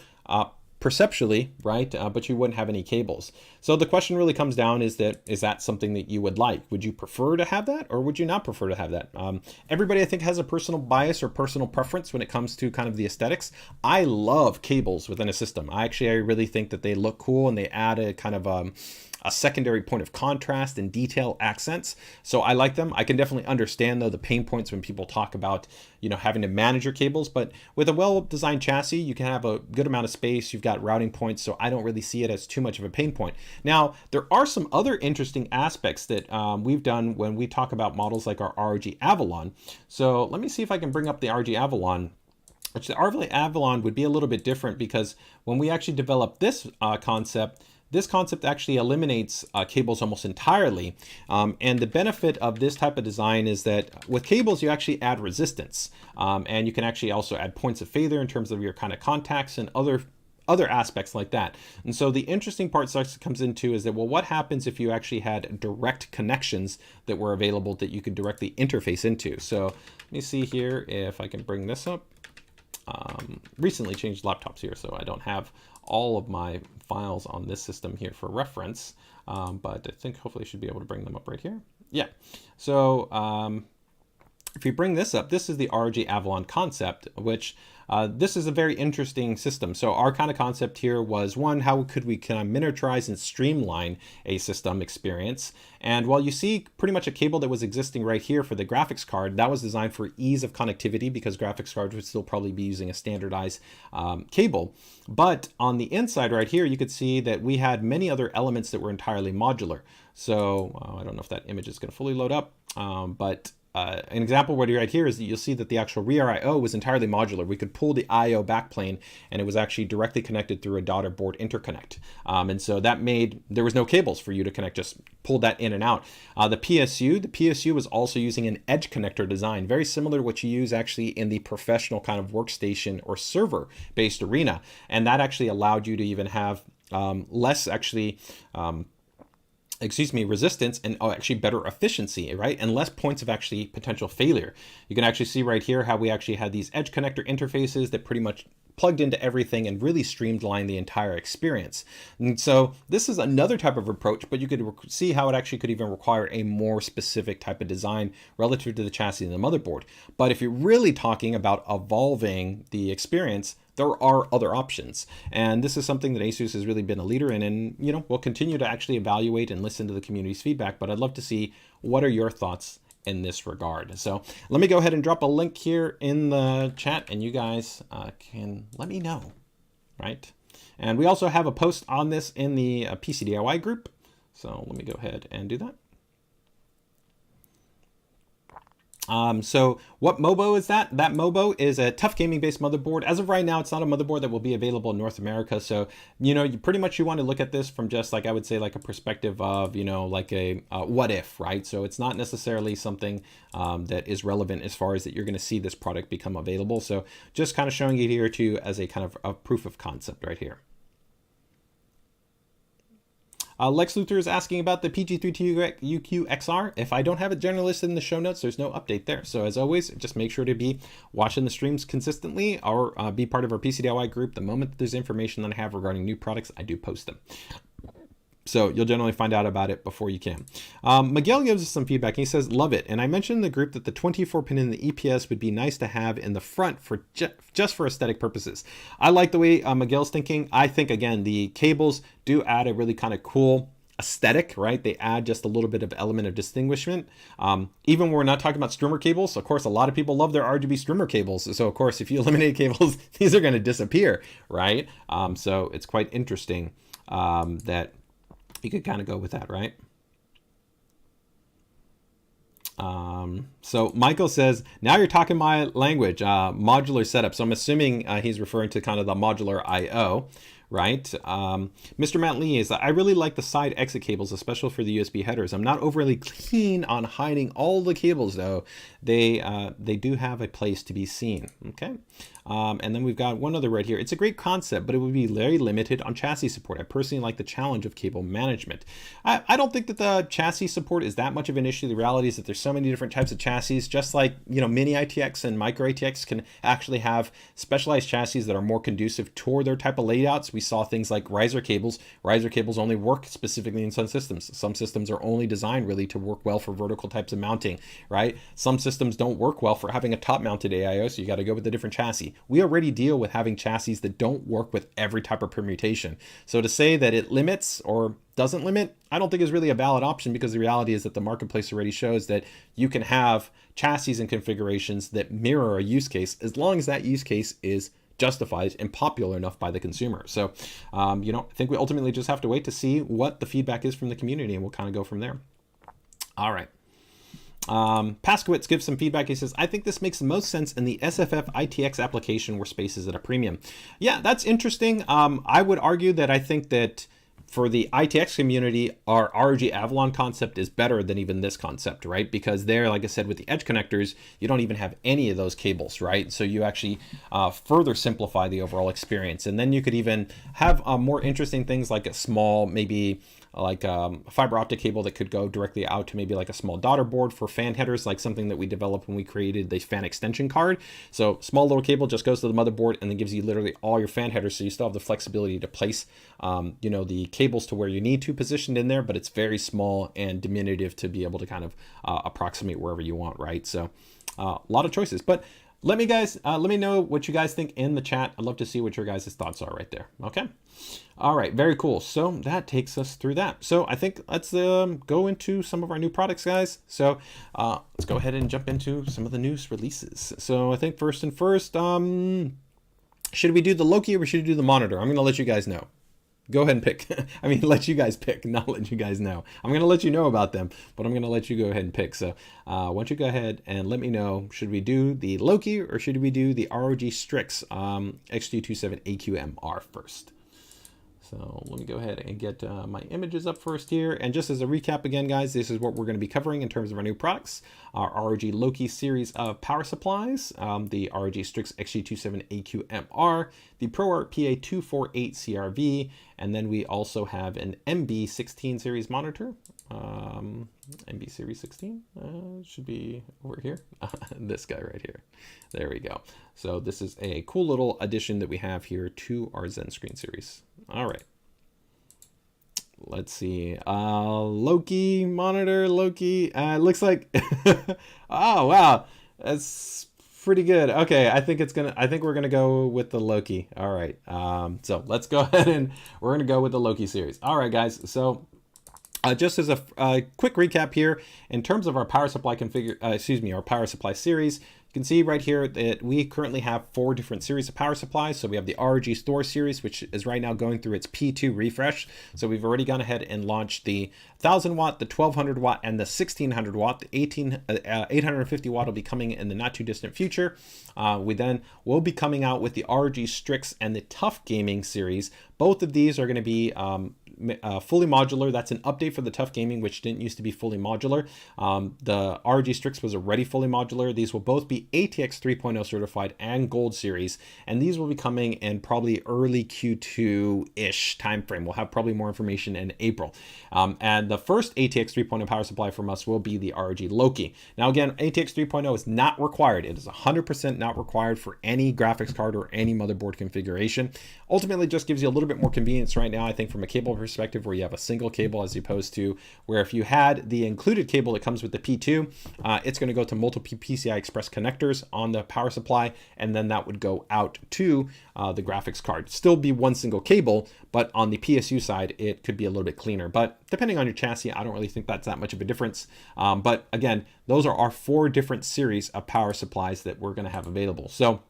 Perceptually, right? But you wouldn't have any cables. So the question really comes down is that something that you would like? Would you prefer to have that, or would you not prefer to have that? Everybody, I think, has a personal bias or personal preference when it comes to kind of the aesthetics. I love cables within a system. I really think that they look cool and they add a kind of a secondary point of contrast and detail accents. So I like them. I can definitely understand though the pain points when people talk about, having to manage your cables, but with a well-designed chassis, you can have a good amount of space. You've got routing points, so I don't really see it as too much of a pain point. Now, there are some other interesting aspects that we've done when we talk about models like our ROG Avalon. So let me see if I can bring up the ROG Avalon. Which the ROG Avalon would be a little bit different, because when we actually developed this concept actually eliminates cables almost entirely. And the benefit of this type of design is that with cables, you actually add resistance. And you can actually also add points of failure in terms of your kind of contacts and other aspects like that. And so the interesting part comes into is that, well, what happens if you actually had direct connections that were available that you could directly interface into? So let me see here if I can bring this up. Recently changed laptops here, so I don't have all of my files on this system here for reference, but I think hopefully I should be able to bring them up right here. Yeah, so if you bring this up, this is the ROG Avalon concept, which this is a very interesting system. So our kind of concept here was, one, how could we kind of miniaturize and streamline a system experience? And while you see pretty much a cable that was existing right here for the graphics card, that was designed for ease of connectivity because graphics cards would still probably be using a standardized cable. But on the inside right here, you could see that we had many other elements that were entirely modular. So I don't know if that image is going to fully load up, but an example right here is that you'll see that the actual rear I/O was entirely modular. We could pull the I/O backplane, and it was actually directly connected through a daughter board interconnect. And so that made, there was no cables for you to connect, just pull that in and out. The PSU was also using an edge connector design, very similar to what you use actually in the professional kind of workstation or server-based arena. And that actually allowed you to even have less actually resistance and actually better efficiency, right? And less points of actually potential failure. You can actually see right here how we actually had these edge connector interfaces that pretty much plugged into everything and really streamlined the entire experience. And so this is another type of approach, but you could see how it actually could even require a more specific type of design relative to the chassis and the motherboard. But if you're really talking about evolving the experience, there are other options. And this is something that ASUS has really been a leader in, and we'll continue to actually evaluate and listen to the community's feedback, but I'd love to see what are your thoughts in this regard. So let me go ahead and drop a link here in the chat, and you guys can let me know, right? And we also have a post on this in the PCDIY group. So let me go ahead and do that. So what MOBO is that? That MOBO is a tough gaming based motherboard. As of right now, it's not a motherboard that will be available in North America. So, you pretty much you want to look at this from just like, I would say like a perspective of, like a what if, right? So it's not necessarily something that is relevant as far as that you're going to see this product become available. So just kind of showing it here too as a kind of a proof of concept right here. Lex Luthor is asking about the PG32UQXR. If I don't have it generally listed in the show notes, there's no update there. So as always, just make sure to be watching the streams consistently, or be part of our PCDIY group. The moment that there's information that I have regarding new products, I do post them. So you'll generally find out about it before you can. Miguel gives us some feedback. He says, love it. And I mentioned in the group that the 24 pin in the EPS would be nice to have in the front for just for aesthetic purposes. I like the way Miguel's thinking. I think, again, the cables do add a really kind of cool aesthetic, right? They add just a little bit of element of distinguishment. Even when we're not talking about streamer cables, of course, a lot of people love their RGB streamer cables. So of course, if you eliminate cables, these are going to disappear, right? So it's quite interesting that you could kind of go with that, right? So Michael says, now you're talking my language, modular setup. So I'm assuming he's referring to kind of the modular IO, right? Mr. Matt Lee is, I really like the side exit cables, especially for the USB headers. I'm not overly keen on hiding all the cables though. They do have a place to be seen, okay? And then we've got one other right here. It's a great concept, but it would be very limited on chassis support. I personally like the challenge of cable management. I don't think that the chassis support is that much of an issue. The reality is that there's so many different types of chassis, just like, you know, mini ITX and micro ITX can actually have specialized chassis that are more conducive toward their type of layouts. We saw things like riser cables. Riser cables only work specifically in some systems. Some systems are only designed really to work well for vertical types of mounting, right? Some systems don't work well for having a top mounted AIO, so you got to go with a different chassis. We already deal with having chassis that don't work with every type of permutation. So to say that it limits or doesn't limit, I don't think is really a valid option, because the reality is that the marketplace already shows that you can have chassis and configurations that mirror a use case as long as that use case is justified and popular enough by the consumer. So, you know, I think we ultimately just have to wait to see what the feedback is from the community, and we'll kind of go from there. All right. Paskowitz gives some feedback. He says, I think this makes the most sense in the SFF ITX application where space is at a premium. Yeah, that's interesting. I would argue that I think that for the ITX community, our ROG Avalon concept is better than even this concept, right? Because there, like I said, with the edge connectors, you don't even have any of those cables, right? So you actually further simplify the overall experience. And then you could even have more interesting things like a small, maybe like a fiber optic cable that could go directly out to maybe like a small daughter board for fan headers, like something that we developed when we created the fan extension card. So small little cable just goes to the motherboard and then gives you literally all your fan headers. So you still have the flexibility to place, you know, the cables to where you need to positioned in there, but it's very small and diminutive to be able to kind of approximate wherever you want, right? So a lot of choices, but let me know what you guys think in the chat. I'd love to see what your guys' thoughts are right there. Okay. All right. Very cool. So that takes us through that. So I think let's go into some of our new products, guys. So let's go ahead and jump into some of the news releases. So I think first, should we do the Loki or should we do the monitor? I'm going to let you guys know. Go ahead and pick. I mean, let you guys pick, not let you guys know. I'm going to let you know about them, but I'm going to let you go ahead and pick. So why don't you go ahead and let me know, should we do the Loki or should we do the ROG STRIX XG27AQMR first? So let me go ahead and get my images up first here. And just as a recap again, guys, this is what we're going to be covering in terms of our new products. Our ROG Loki series of power supplies, the ROG STRIX XG27AQMR, the ProArt PA248CRV, and then we also have an MB16 series monitor. MB series 16 should be over here. This guy right here. There we go. So this is a cool little addition that we have here to our ZenScreen series. All right. Let's see. Loki monitor, Loki. Looks like oh wow. That's pretty good. Okay, I think we're gonna go with the Loki. All right. So let's go ahead and we're gonna go with the Loki series. All right, guys. So just as a quick recap here, in terms of our power supply our power supply series, you can see right here that we currently have 4 different series of power supplies. So we have the ROG Store series, which is right now going through its P2 refresh. So we've already gone ahead and launched the 1000 watt, the 1200 watt, and the 1600 watt. The 850 watt will be coming in the not too distant future. We then will be coming out with the ROG Strix and the Tough Gaming series. Both of these are going to be fully modular. That's an update for the Tough Gaming, which didn't used to be fully modular. The ROG Strix was already fully modular. These will both be ATX 3.0 certified and Gold Series, and these will be coming in probably early Q2-ish timeframe. We'll have probably more information in April. And the first ATX 3.0 power supply from us will be the ROG Loki. Now again, ATX 3.0 is not required. It is 100% not required for any graphics card or any motherboard configuration. Ultimately, just gives you a little bit more convenience right now, I think, from a cable perspective, where you have a single cable as opposed to where if you had the included cable that comes with the P2, it's going to go to multiple PCI Express connectors on the power supply, and then that would go out to the graphics card. Still be one single cable, but on the PSU side, it could be a little bit cleaner. But depending on your chassis, I don't really think that's that much of a difference. But again, those are our 4 different series of power supplies that we're going to have available. So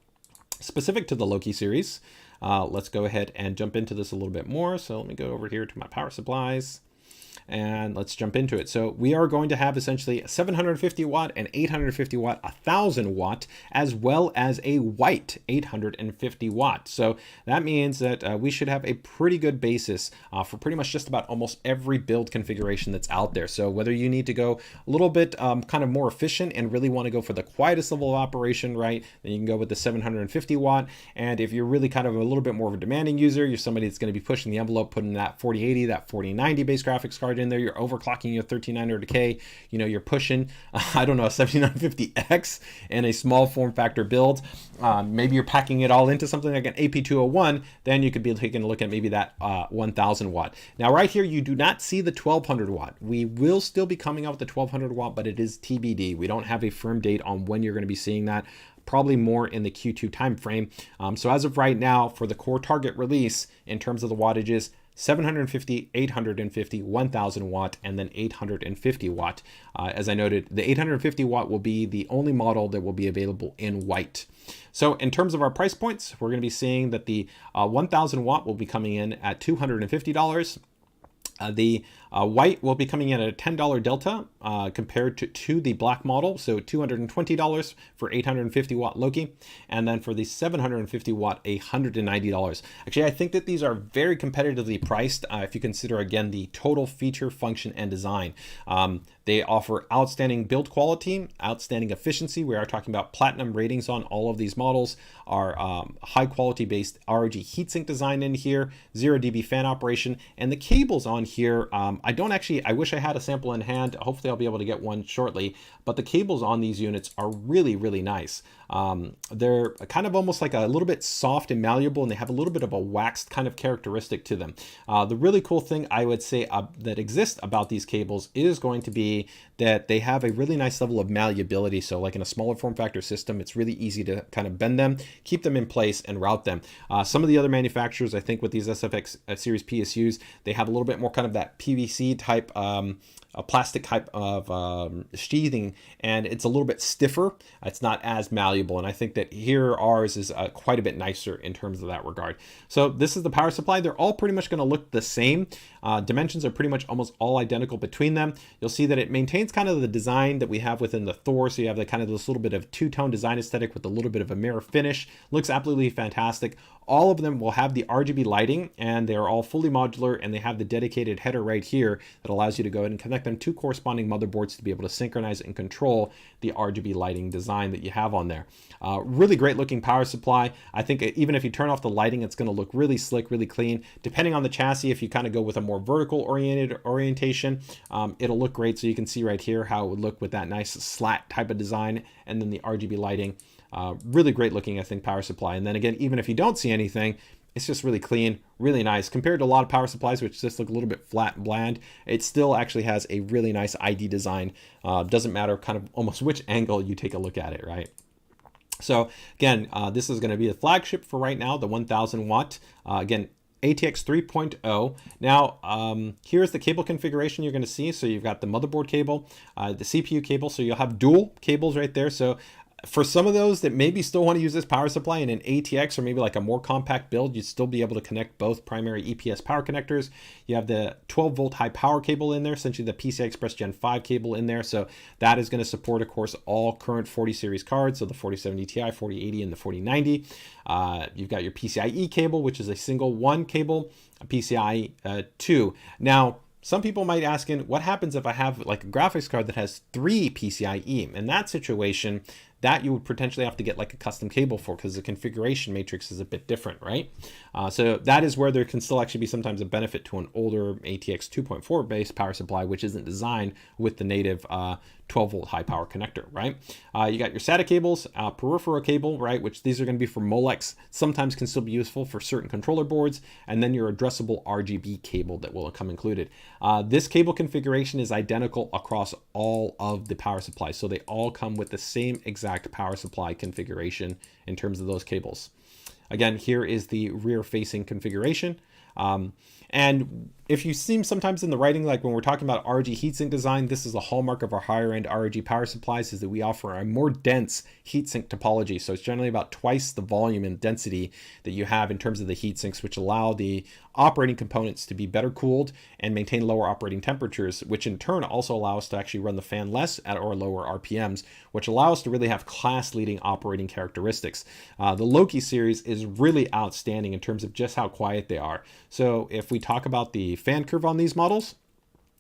specific to the Loki series, let's go ahead and jump into this a little bit more. So let me go over here to my power supplies, and let's jump into it. So we are going to have essentially a 750 watt, an 850 watt, 1000 watt, as well as a white 850 watt. So that means that we should have a pretty good basis for pretty much just about almost every build configuration that's out there. So whether you need to go a little bit kind of more efficient and really want to go for the quietest level of operation, right, then you can go with the 750 watt. And if you're really kind of a little bit more of a demanding user, you're somebody that's going to be pushing the envelope, putting that 4080, that 4090 base graphics card in there, you're overclocking your 1300K, you know, you're pushing, I don't know, a 7950X and a small form factor build. Maybe you're packing it all into something like an AP201, then you could be taking a look at maybe that 1000 watt. Now right here, you do not see the 1200 watt. We will still be coming out with the 1200 watt, but it is TBD. We don't have a firm date on when you're going to be seeing that. Probably more in the Q2 timeframe. So as of right now, for the core target release, in terms of the wattages, 750, 850, 1000 watt, and then 850 watt. As I noted, the 850 watt will be the only model that will be available in white. So in terms of our price points, we're going to be seeing that the 1000 watt will be coming in at $250. The white will be coming in at a $10 delta compared to the black model. So $220 for 850 watt Loki. And then for the 750 watt, $190. Actually, I think that these are very competitively priced if you consider, again, the total feature, function, and design. They offer outstanding build quality, outstanding efficiency. We are talking about platinum ratings on all of these models. Our high quality based ROG heatsink design in here, 0 dB fan operation, and the cables on here. I wish I had a sample in hand. Hopefully I'll be able to get one shortly, but the cables on these units are really, really nice. They're kind of almost like a little bit soft and malleable, and they have a little bit of a waxed kind of characteristic to them. The really cool thing I would say that exists about these cables is going to be that they have a really nice level of malleability. So like in a smaller form factor system, it's really easy to kind of bend them, keep them in place, and route them. Some of the other manufacturers, I think with these SFX series PSUs, they have a little bit more kind of that PVC type a plastic type of sheathing, and it's a little bit stiffer. It's not as malleable, and I think that here ours is quite a bit nicer in terms of that regard. So this is the power supply. They're all pretty much going to look the same. Dimensions are pretty much almost all identical between them. You'll see that it maintains kind of the design that we have within the Thor, so you have the kind of this little bit of two-tone design aesthetic with a little bit of a mirror finish. Looks absolutely fantastic. All of them will have the RGB lighting, and they're all fully modular, and they have the dedicated header right here that allows you to go ahead and connect them to corresponding motherboards to be able to synchronize and control the RGB lighting design that you have on there. Really great looking power supply. I think even if you turn off the lighting, it's going to look really slick, really clean. Depending on the chassis, if you kind of go with a more vertical orientation, it'll look great. So you can see right here how it would look with that nice slat type of design, and then the RGB lighting. Really great looking, I think, power supply. And then again, even if you don't see anything, it's just really clean, really nice. Compared to a lot of power supplies, which just look a little bit flat and bland, it still actually has a really nice ID design. Doesn't matter kind of almost which angle you take a look at it, right? So again, this is going to be the flagship for right now, the 1000 watt. Again, ATX 3.0. Now, here's the cable configuration you're going to see. So you've got the motherboard cable, the CPU cable. So you'll have dual cables right there. So For some of those that maybe still want to use this power supply in an ATX or maybe like a more compact build, you'd still be able to connect both primary EPS power connectors. You have the 12-volt high power cable in there, essentially the PCI Express Gen 5 cable in there. So that is going to support, of course, all current 40 series cards, so the 4070 Ti, 4080, and the 4090. You've got your PCIe cable, which is a single one cable, a PCIe 2. Now, some people might ask, what happens if I have like a graphics card that has 3 PCIe? In that situation, that you would potentially have to get like a custom cable for, because the configuration matrix is a bit different, right? So that is where there can still actually be sometimes a benefit to an older ATX 2.4 based power supply, which isn't designed with the native 12-volt high power connector, right? You got your SATA cables, peripheral cable, right? Which these are going to be for Molex, sometimes can still be useful for certain controller boards, and then your addressable RGB cable that will come included. This cable configuration is identical across all of the power supplies, so they all come with the same exact power supply configuration in terms of those cables. Again, here is the rear facing configuration. And if you see sometimes in the writing, like when we're talking about ROG heatsink design, this is a hallmark of our higher end ROG power supplies, is that we offer a more dense heatsink topology. So it's generally about twice the volume and density that you have in terms of the heatsinks, which allow the operating components to be better cooled and maintain lower operating temperatures, which in turn also allow us to actually run the fan less at or lower RPMs, which allow us to really have class leading operating characteristics. The Loki series is really outstanding in terms of just how quiet they are. So if we talk about the fan curve on these models,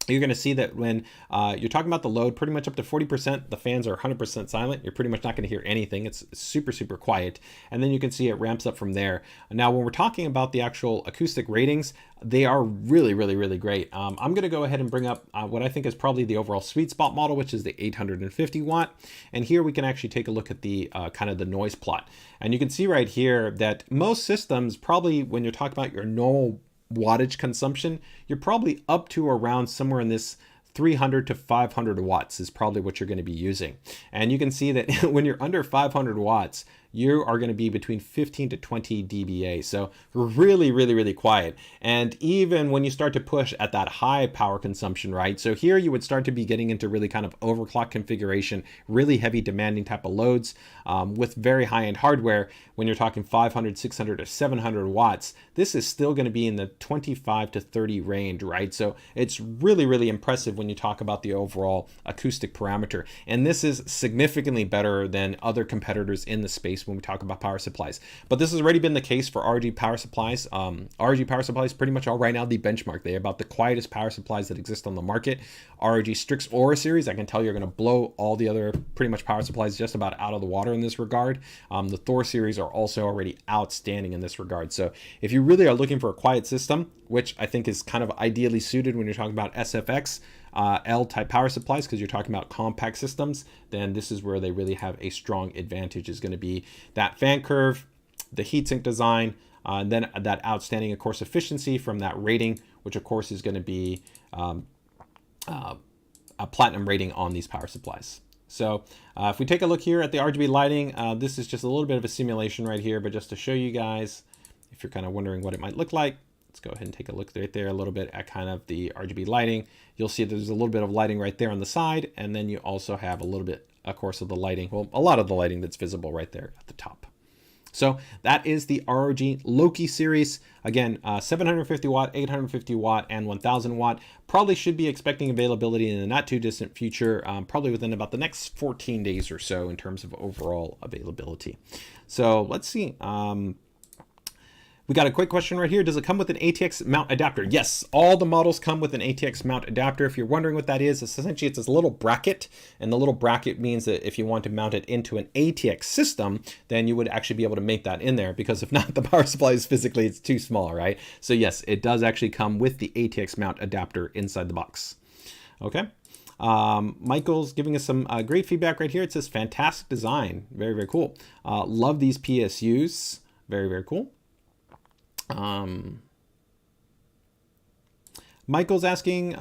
you're going to see that when you're talking about the load, pretty much up to 40%, the fans are 100% silent. You're pretty much not going to hear anything. It's super, super quiet. And then you can see it ramps up from there. Now, when we're talking about the actual acoustic ratings, they are really, really, really great. I'm going to go ahead and bring up what I think is probably the overall sweet spot model, which is the 850 watt. And here we can actually take a look at the kind of the noise plot. And you can see right here that most systems, probably when you're talking about your normal wattage consumption, you're probably up to around somewhere in this 300 to 500 watts is probably what you're going to be using. And you can see that when you're under 500 watts, you are going to be between 15 to 20 dBA. So really, really, really quiet. And even when you start to push at that high power consumption, right? So here you would start to be getting into really kind of overclock configuration, really heavy demanding type of loads with very high end hardware. When you're talking 500, 600 or 700 watts, this is still going to be in the 25 to 30 range, right? So it's really, really impressive when you talk about the overall acoustic parameter. And this is significantly better than other competitors in the space when we talk about power supplies. But this has already been the case for ROG power supplies. ROG power supplies pretty much are right now the benchmark. They're about the quietest power supplies that exist on the market. ROG STRIX Aura series, I can tell you're going to blow all the other pretty much power supplies just about out of the water in this regard. The Thor series are also already outstanding in this regard. So if you really are looking for a quiet system, which I think is kind of ideally suited when you're talking about SFX, L type power supplies, because you're talking about compact systems, then this is where they really have a strong advantage, is going to be that fan curve, the heatsink design, and then that outstanding, of course, efficiency from that rating, which of course is going to be a platinum rating on these power supplies. So if we take a look here at the RGB lighting, this is just a little bit of a simulation right here, but just to show you guys, if you're kind of wondering what it might look like, let's go ahead and take a look right there a little bit at kind of the RGB lighting. You'll see there's a little bit of lighting right there on the side, and then you also have a little bit, of course, of the lighting, well, a lot of the lighting that's visible right there at the top. So that is the ROG Loki series. Again, 750 watt, 850 watt, and 1000 watt. Probably should be expecting availability in the not too distant future, probably within about the next 14 days or so in terms of overall availability. So let's see. We got a quick question right here. Does it come with an ATX mount adapter? Yes, all the models come with an ATX mount adapter. If you're wondering what that is, essentially it's this little bracket, and the little bracket means that if you want to mount it into an ATX system, then you would actually be able to make that in there, because if not, the power supply is physically, it's too small, right? So yes, it does actually come with the ATX mount adapter inside the box. Okay. Michael's giving us some great feedback right here. It says fantastic design. Very, very cool. Love these PSUs. Very, very cool. Michael's asking,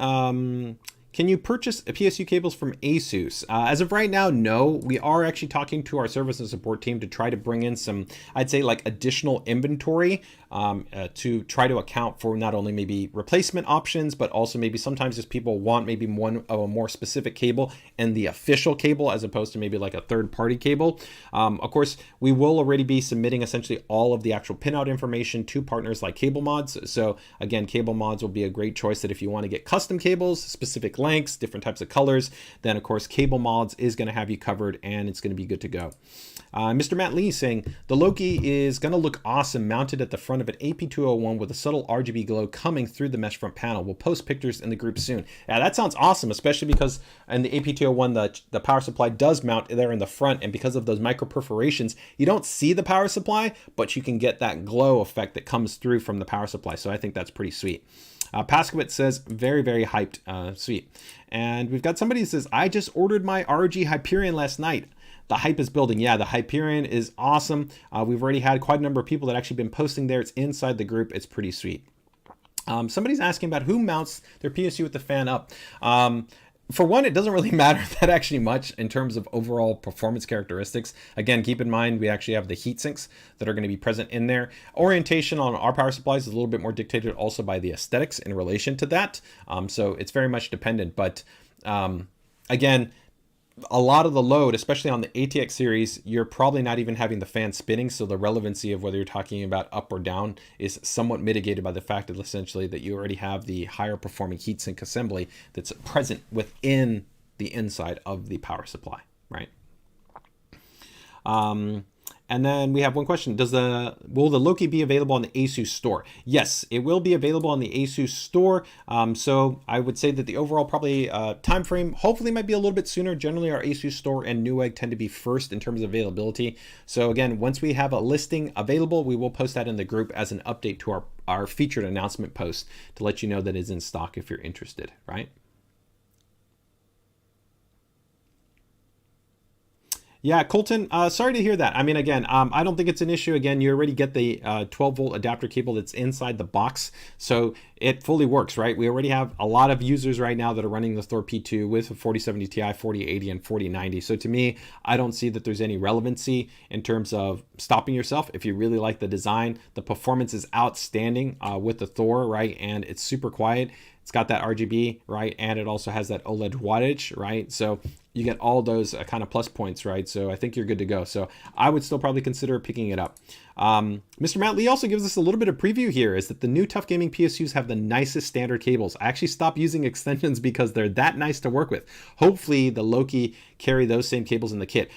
can you purchase PSU cables from ASUS? As of right now, no. We are actually talking to our service and support team to try to bring in some, I'd say, like additional inventory to try to account for not only maybe replacement options, but also maybe sometimes just people want maybe one of a more specific cable and the official cable as opposed to maybe like a third-party cable. Of course, we will already be submitting essentially all of the actual pinout information to partners like Cable Mods. So again, Cable Mods will be a great choice that if you want to get custom cables, specific lengths, different types of colors, then of course Cable Mods is going to have you covered and it's going to be good to go. Mr. Matt Lee saying the Loki is going to look awesome mounted at the front of an AP201 with a subtle RGB glow coming through the mesh front panel. We'll post pictures in the group soon. Yeah, that sounds awesome, especially because in the AP201 the power supply does mount there in the front, and because of those micro perforations you don't see the power supply, but you can get that glow effect that comes through from the power supply. So I think that's pretty sweet. Paskowitz says, very, very hyped. Sweet. And we've got somebody who says, I just ordered my ROG Hyperion last night. The hype is building. Yeah, the Hyperion is awesome. We've already had quite a number of people that actually been posting there. It's inside the group. It's pretty sweet. Somebody's asking about who mounts their PSU with the fan up. For one, it doesn't really matter that actually much in terms of overall performance characteristics. Again, keep in mind, we actually have the heat sinks that are going to be present in there. Orientation on our power supplies is a little bit more dictated also by the aesthetics in relation to that. So it's very much dependent. But again, a lot of the load, especially on the ATX series, you're probably not even having the fan spinning. So the relevancy of whether you're talking about up or down is somewhat mitigated by the fact that essentially that you already have the higher performing heatsink assembly that's present within the inside of the power supply, right? And then we have one question. Will the Loki be available on the ASUS store? Yes, it will be available on the ASUS store. So I would say that the overall probably time frame hopefully might be a little bit sooner. Generally, our ASUS store and Newegg tend to be first in terms of availability. So again, once we have a listing available, we will post that in the group as an update to our featured announcement post to let you know that it's in stock if you're interested, right? Yeah, Colton, sorry to hear that. I mean, again, I don't think it's an issue. Again, you already get the 12-volt adapter cable that's inside the box, so it fully works, right? We already have a lot of users right now that are running the Thor P2 with a 4070 Ti, 4080, and 4090. So to me, I don't see that there's any relevancy in terms of stopping yourself. If you really like the design, the performance is outstanding with the Thor, right? And it's super quiet. It's got that RGB, right? And it also has that OLED wattage, right? So you get all those kind of plus points, right? So I think you're good to go. So I would still probably consider picking it up. Mr. Matt Lee also gives us a little bit of preview here, is that the new Tough Gaming PSUs have the nicest standard cables. I actually stopped using extensions because they're that nice to work with. Hopefully the Loki carry those same cables in the kit.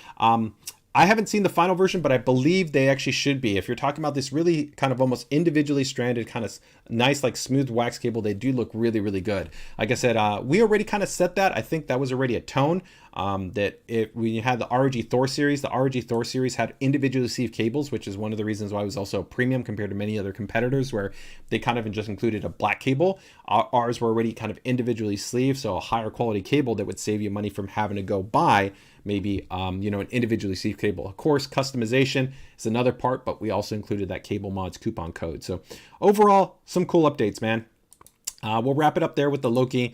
I haven't seen the final version, but I believe they actually should be. If you're talking about this really kind of almost individually stranded, kind of nice, like smooth wax cable, they do look really, really good. Like I said, we already kind of set that. I think that was already a tone that when you had the ROG Thor series, the ROG Thor series had individually sleeved cables, which is one of the reasons why it was also premium compared to many other competitors where they kind of just included a black cable. Ours were already kind of individually sleeved, so a higher quality cable that would save you money from having to go buy maybe an individually sleeved cable. Of course, customization is another part, but we also included that Cable Mods coupon code. So overall, some cool updates, man. We'll wrap it up there with the Loki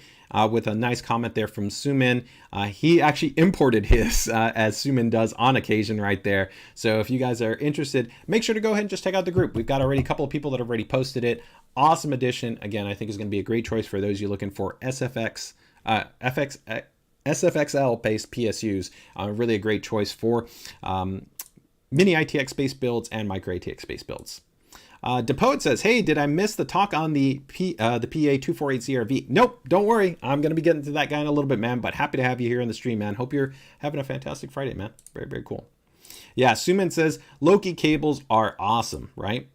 with a nice comment there from Sumin. He actually imported his, as Sumin does on occasion right there. So if you guys are interested, make sure to go ahead and just check out the group. We've got already a couple of people that have already posted it. Awesome addition. Again, I think is going to be a great choice for those of you looking for SFXL based PSUs. Really a great choice for mini ITX based builds and micro ATX based builds. DePoet says, hey, did I miss the talk on the PA248CRV? Nope, don't worry. I'm going to be getting to that guy in a little bit, man, but happy to have you here in the stream, man. Hope you're having a fantastic Friday, man. Very, very cool. Yeah, Suman says, Loki cables are awesome, right?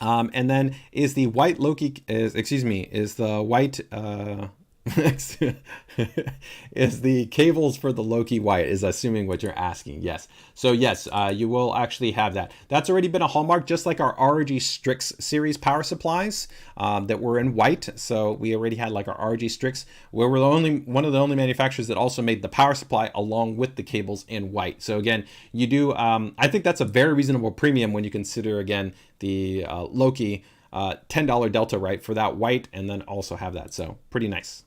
And then is the white Loki, is the white, is the cables for the Loki white, is assuming what you're asking. Yes. So yes, you will actually have that. That's already been a hallmark, just like our ROG STRIX series power supplies that were in white. So we already had like our ROG STRIX, where we're one of the only manufacturers that also made the power supply along with the cables in white. So again, you do, I think that's a very reasonable premium when you consider, again, the Loki $10 delta, right, for that white, and then also have that. So pretty nice.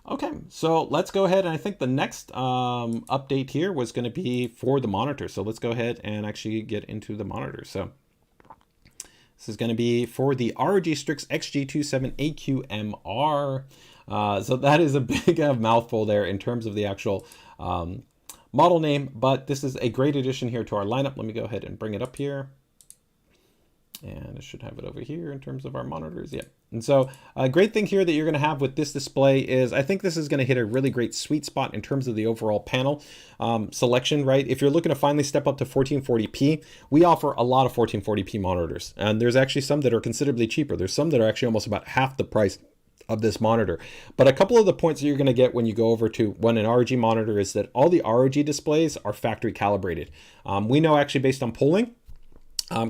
Okay, so let's go ahead, and I think the next update here was going to be for the monitor. So let's go ahead and actually get into the monitor. So this is going to be for the ROG STRIX XG27AQMR. So that is a big mouthful there in terms of the actual model name, but this is a great addition here to our lineup. Let me go ahead and bring it up here. And I should have it over here in terms of our monitors. Yeah. And so a great thing here that you're going to have with this display is I think this is going to hit a really great sweet spot in terms of the overall panel selection, right? If you're looking to finally step up to 1440p, we offer a lot of 1440p monitors. And there's actually some that are considerably cheaper. There's some that are actually almost about half the price of this monitor. But a couple of the points that you're going to get when you go over to an ROG monitor is that all the ROG displays are factory calibrated. We know actually based on polling,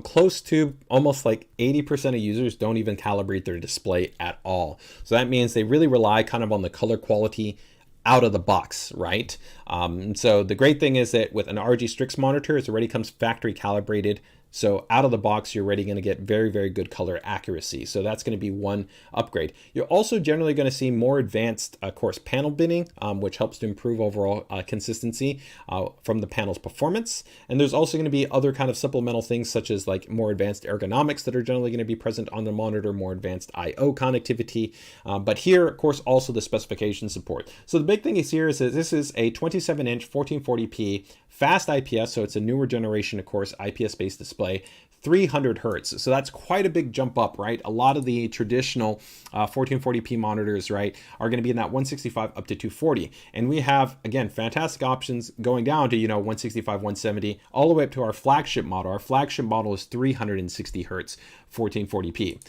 close to almost like 80% of users don't even calibrate their display at all. So that means they really rely kind of on the color quality out of the box, right? So the great thing is that with an ROG Strix monitor, it already comes factory calibrated. So out of the box, you're already going to get very, very good color accuracy. So that's going to be one upgrade. You're also generally going to see more advanced, of course, panel binning, which helps to improve overall consistency from the panel's performance. And there's also going to be other kind of supplemental things such as like more advanced ergonomics that are generally going to be present on the monitor, more advanced I/O connectivity. But here, of course, also the specification support. So the big thing is here is that this is a 27-inch 1440p fast IPS. So it's a newer generation, of course, IPS-based display. 300 hertz. So that's quite a big jump up, right? A lot of the traditional 1440p monitors, right, are going to be in that 165 up to 240. And we have, again, fantastic options going down to, 165, 170, all the way up to our flagship model. Our flagship model is 360 hertz, 1440p.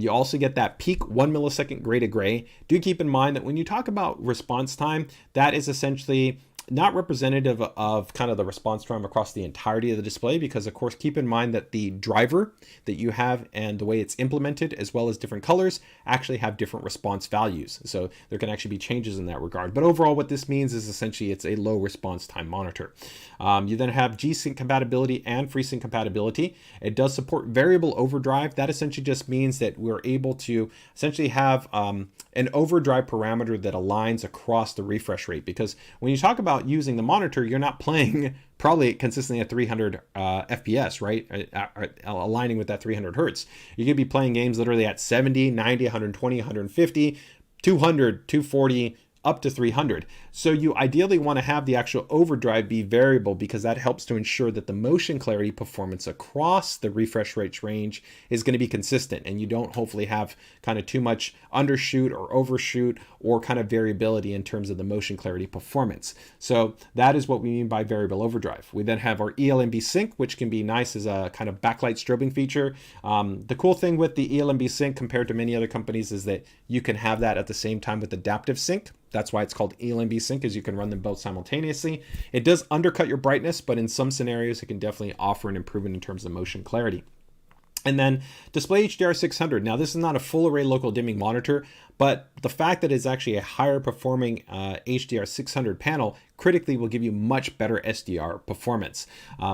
You also get that peak 1 millisecond gray to gray. Do keep in mind that when you talk about response time, that is essentially not representative of kind of the response time across the entirety of the display, because of course keep in mind that the driver that you have and the way it's implemented, as well as different colors, actually have different response values. So there can actually be changes in that regard. But overall, what this means is essentially it's a low response time monitor. You then have G-Sync compatibility and FreeSync compatibility. It does support variable overdrive. That essentially just means that we're able to essentially have an overdrive parameter that aligns across the refresh rate, because when you talk about using the monitor, you're not playing probably consistently at 300 FPS, right? Aligning with that 300 hertz. You could be playing games literally at 70, 90, 120, 150, 200, 240, up to 300. So you ideally want to have the actual overdrive be variable, because that helps to ensure that the motion clarity performance across the refresh rate range is going to be consistent, and you don't hopefully have kind of too much undershoot or overshoot or kind of variability in terms of the motion clarity performance. So that is what we mean by variable overdrive. We then have our ELMB sync, which can be nice as a kind of backlight strobing feature. The cool thing with the ELMB sync compared to many other companies is that you can have that at the same time with adaptive sync. That's why it's called ELMB sync, as you can run them both simultaneously. It does undercut your brightness, but in some scenarios, it can definitely offer an improvement in terms of motion clarity. And then Display HDR 600. Now, this is not a full array local dimming monitor, but the fact that it's actually a higher performing HDR 600 panel critically will give you much better SDR performance.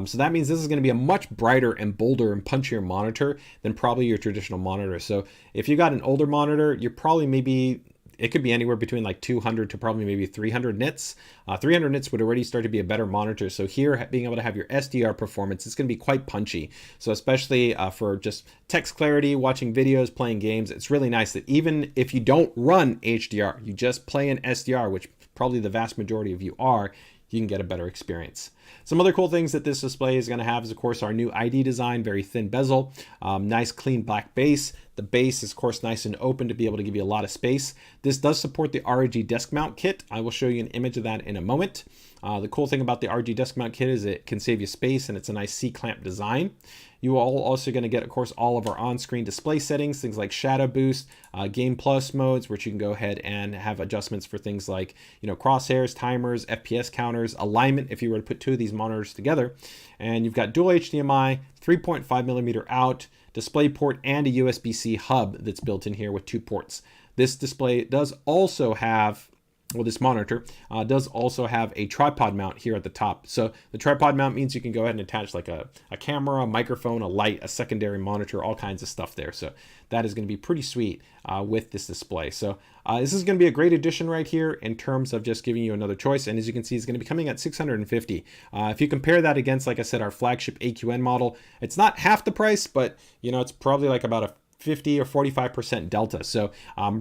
So that means this is going to be a much brighter and bolder and punchier monitor than probably your traditional monitor. So if you got an older monitor, you're probably it could be anywhere between like 200 to probably maybe 300 nits. 300 nits would already start to be a better monitor. So here, being able to have your SDR performance, it's going to be quite punchy. So especially for just text clarity, watching videos, playing games, it's really nice that even if you don't run HDR, you just play in SDR, which probably the vast majority of you are, you can get a better experience. Some other cool things that this display is going to have is, of course, our new ID design, very thin bezel, nice clean black base. The base is, of course, nice and open to be able to give you a lot of space. This does support the ROG desk mount kit. I will show you an image of that in a moment. The cool thing about the ROG desk mount kit is it can save you space, and it's a nice C-clamp design. You are also going to get, of course, all of our on-screen display settings, things like shadow boost, game plus modes, which you can go ahead and have adjustments for things like, crosshairs, timers, FPS counters, alignment if you were to put two of these monitors together. And you've got dual HDMI, 3.5 millimeter out, display port, and a USB-C hub that's built in here with 2 ports. This display does also have well, this monitor does also have a tripod mount here at the top. So the tripod mount means you can go ahead and attach like a camera, a microphone, a light, a secondary monitor, all kinds of stuff there. So that is going to be pretty sweet with this display. So this is going to be a great addition right here in terms of just giving you another choice. And as you can see, it's going to be coming at $650. If you compare that against, like I said, our flagship AQN model, it's not half the price, but you know, it's probably like about a 50 or 45% delta. So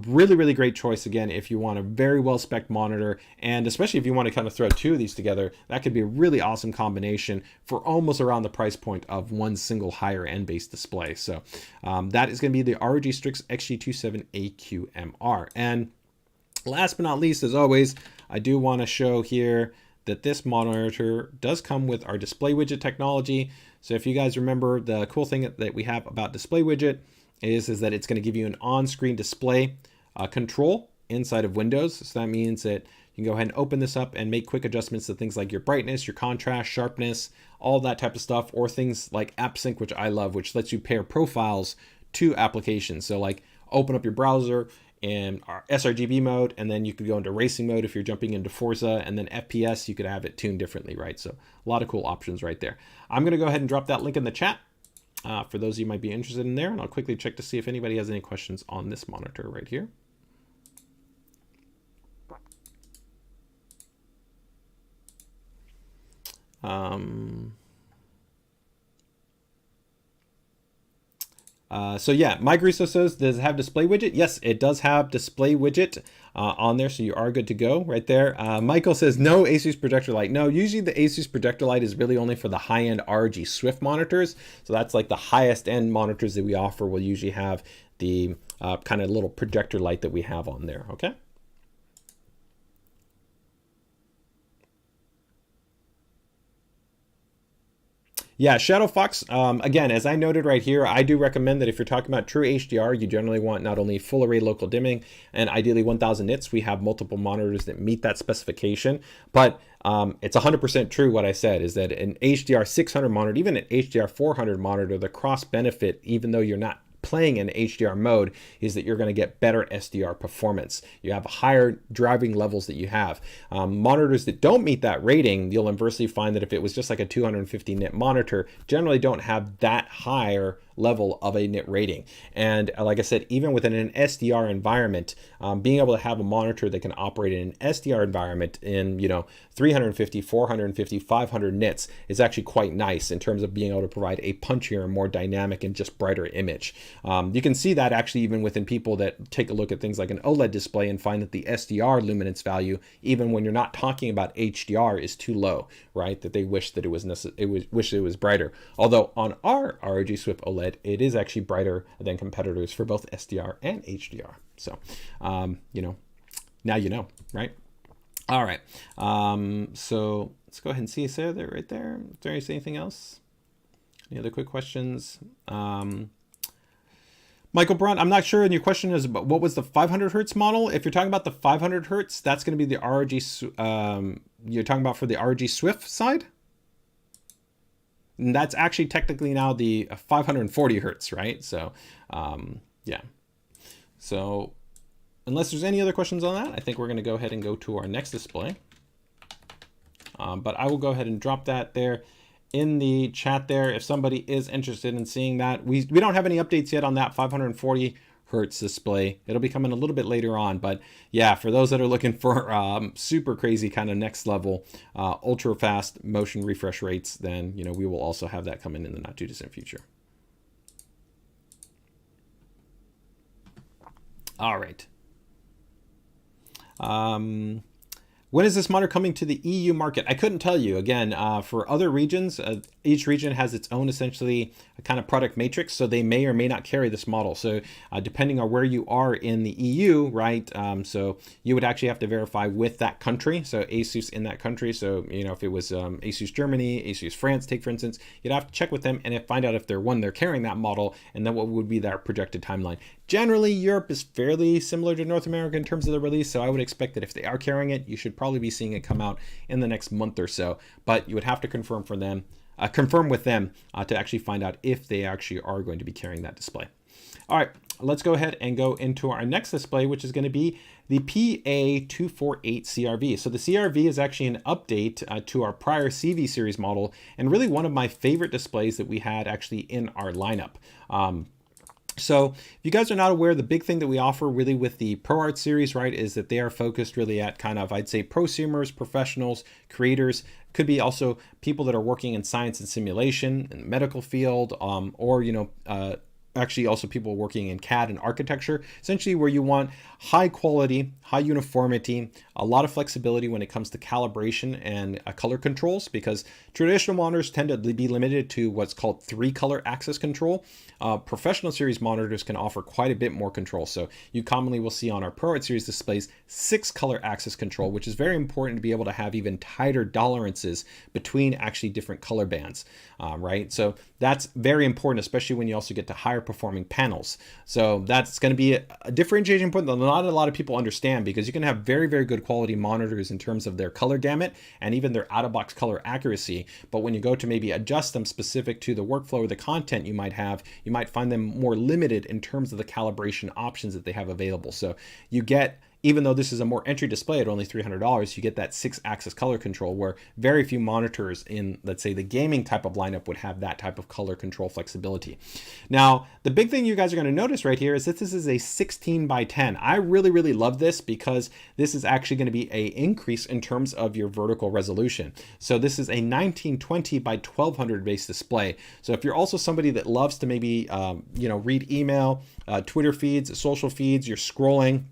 really, really great choice again if you want a very well spec monitor, and especially if you want to kind of throw two of these together, that could be a really awesome combination for almost around the price point of one single higher end based display. So that is going to be the ROG STRIX XG27AQMR. And last but not least, as always, I do want to show here that this monitor does come with our display widget technology. So if you guys remember, the cool thing that we have about display widget is that it's going to give you an on-screen display control inside of Windows. So that means that you can go ahead and open this up and make quick adjustments to things like your brightness, your contrast, sharpness, all that type of stuff, or things like App Sync, which I love, which lets you pair profiles to applications. So like open up your browser in our sRGB mode, and then you could go into racing mode if you're jumping into Forza, and then FPS, you could have it tuned differently, right? So a lot of cool options right there. I'm going to go ahead and drop that link in the chat for those of you who might be interested in there, and I'll quickly check to see if anybody has any questions on this monitor right here. So yeah, Migriso says, does it have display widget? Yes, it does have display widget on there, so you are good to go right there. Michael says, no ASUS projector light. No, usually the ASUS projector light is really only for the high-end ROG Swift monitors. So that's like the highest end monitors that we offer will usually have the kind of little projector light that we have on there, okay? Yeah, Shadow Fox, again, as I noted right here, I do recommend that if you're talking about true HDR, you generally want not only full array local dimming and ideally 1000 nits. We have multiple monitors that meet that specification, but it's 100% true what I said is that an HDR 600 monitor, even an HDR 400 monitor, the cross benefit, even though you're not playing in HDR mode, is that you're going to get better SDR performance. You have higher driving levels that you have. Monitors that don't meet that rating, you'll inversely find that if it was just like a 250 nit monitor, generally don't have that higher level of a nit rating. And like I said, even within an SDR environment, being able to have a monitor that can operate in an SDR environment in 350, 450, 500 nits is actually quite nice in terms of being able to provide a punchier, more dynamic, and just brighter image. You can see that actually even within people that take a look at things like an OLED display and find that the SDR luminance value, even when you're not talking about HDR, is too low, right? That they wish that wish it was brighter. Although on our ROG Swift OLED, it is actually brighter than competitors for both SDR and HDR. So, now you know, right? All right. So let's go ahead and see a there right there. Is there anything else? Any other quick questions? Michael Brunt, I'm not sure. And your question is, what was the 500 hertz model? If you're talking about the 500 hertz, that's going to be the ROG. You're talking about for the ROG Swift side. And that's actually technically now the 540 hertz, right? So, yeah. So, unless there's any other questions on that, I think we're going to go ahead and go to our next display. But I will go ahead and drop that there in the chat there if somebody is interested in seeing that. We don't have any updates yet on that 540 hertz display. It'll be coming a little bit later on, but yeah, for those that are looking for super crazy kind of next level ultra fast motion refresh rates, then we will also have that coming in the not too distant future. All right. When is this monitor coming to the EU market? I couldn't tell you. Again, for other regions, each region has its own essentially a kind of product matrix, so they may or may not carry this model. So depending on where you are in the EU, right? So you would actually have to verify with that country. So ASUS in that country. So if it was ASUS Germany, ASUS France, take for instance, you'd have to check with them and find out if they're carrying that model, and then what would be their projected timeline. Generally, Europe is fairly similar to North America in terms of the release, so I would expect that if they are carrying it, you should probably be seeing it come out in the next month or so. But you would have to confirm with them to actually find out if they actually are going to be carrying that display. All right, let's go ahead and go into our next display, which is going to be the PA248CRV. So the CRV is actually an update to our prior CV series model, and really one of my favorite displays that we had actually in our lineup. So if you guys are not aware, the big thing that we offer really with the ProArt series, right, is that they are focused really at kind of, I'd say, prosumers, professionals, creators, could be also people that are working in science and simulation in the medical field, or, actually also people working in CAD and architecture, essentially where you want high quality, high uniformity, a lot of flexibility when it comes to calibration and color controls, because traditional monitors tend to be limited to what's called 3-color axis control. Professional series monitors can offer quite a bit more control. So you commonly will see on our ProArt series displays 6-color axis control, which is very important to be able to have even tighter tolerances between actually different color bands, right? So that's very important, especially when you also get to higher performing panels. So that's going to be a differentiation point that not a lot of people understand, because you can have very, very good quality monitors in terms of their color gamut and even their out-of-box color accuracy. But when you go to maybe adjust them specific to the workflow or the content you might have, you might find them more limited in terms of the calibration options that they have available. So you get, even though this is a more entry display at only $300, you get that 6-axis color control, where very few monitors in, let's say, the gaming type of lineup would have that type of color control flexibility. Now, the big thing you guys are going to notice right here is that this is a 16:10. I really, really love this because this is actually going to be an increase in terms of your vertical resolution. So this is a 1920 by 1200 base display. So if you're also somebody that loves to maybe, read email, Twitter feeds, social feeds, you're scrolling,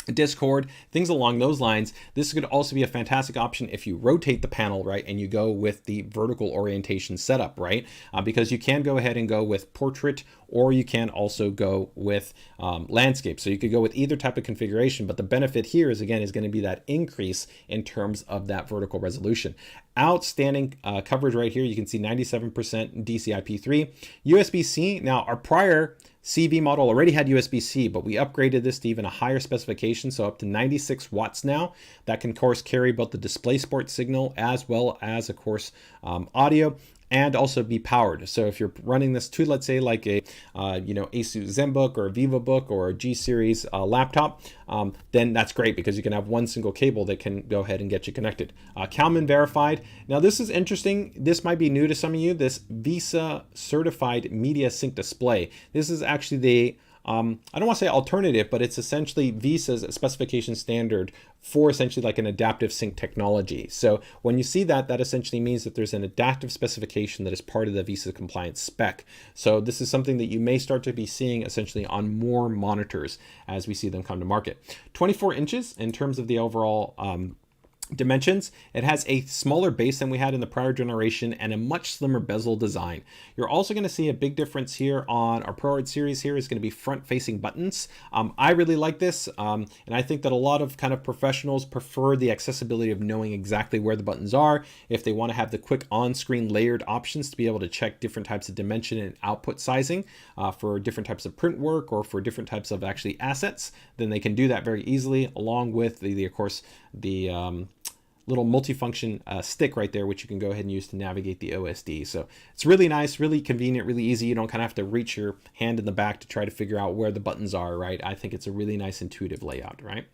Discord, things along those lines, this could also be a fantastic option if you rotate the panel, right, and you go with the vertical orientation setup, right, because you can go ahead and go with portrait, or you can also go with landscape. So you could go with either type of configuration, but the benefit here is, again, is going to be that increase in terms of that vertical resolution. Outstanding coverage right here. You can see 97% DCI-P3, USB-C. Now, our prior CV model already had USB-C, but we upgraded this to even a higher specification, so up to 96 watts now. That can, of course, carry both the DisplayPort signal as well as, of course, audio, and also be powered. So if you're running this to, let's say, like a Asus ZenBook or a VivaBook or a G series laptop, then that's great, because you can have one single cable that can go ahead and get you connected. Kalman verified. Now this is interesting. This might be new to some of you. This VESA certified media sync display. This is actually the I don't want to say alternative, but it's essentially VESA's specification standard for essentially like an adaptive sync technology. So when you see that, that essentially means that there's an adaptive specification that is part of the VESA compliance spec. So this is something that you may start to be seeing essentially on more monitors as we see them come to market. 24 inches in terms of the overall dimensions. It has a smaller base than we had in the prior generation and a much slimmer bezel design. You're also going to see a big difference here on our ProArt series. Here is going to be front-facing buttons. I really like this, and I think that a lot of kind of professionals prefer the accessibility of knowing exactly where the buttons are. If they want to have the quick on-screen layered options to be able to check different types of dimension and output sizing for different types of print work or for different types of actually assets, then they can do that very easily, along with of course, the little multifunction stick right there, which you can go ahead and use to navigate the OSD. So it's really nice, really convenient, really easy. You don't kind of have to reach your hand in the back to try to figure out where the buttons are, right? I think it's a really nice intuitive layout, right?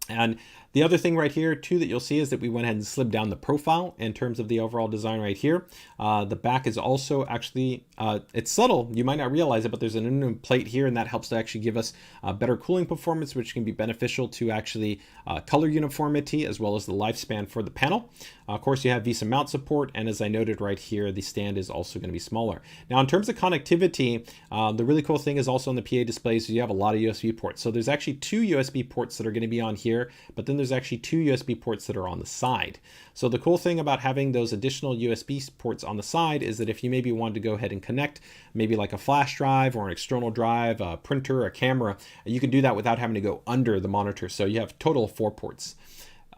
And the other thing right here too that you'll see is that we went ahead and slimmed down the profile in terms of the overall design right here. The back is also actually, it's subtle, you might not realize it, but there's an aluminum plate here, and that helps to actually give us better cooling performance, which can be beneficial to actually color uniformity as well as the lifespan for the panel. Of course, you have VESA mount support, and as I noted right here, the stand is also going to be smaller. Now, in terms of connectivity, the really cool thing is also on the PA displays, you have a lot of USB ports. So there's actually 2 USB ports that are going to be on here, but then there's actually 2 USB ports that are on the side. So the cool thing about having those additional USB ports on the side is that if you maybe wanted to go ahead and connect maybe like a flash drive or an external drive, a printer, a camera, you can do that without having to go under the monitor. So you have a total of 4 ports.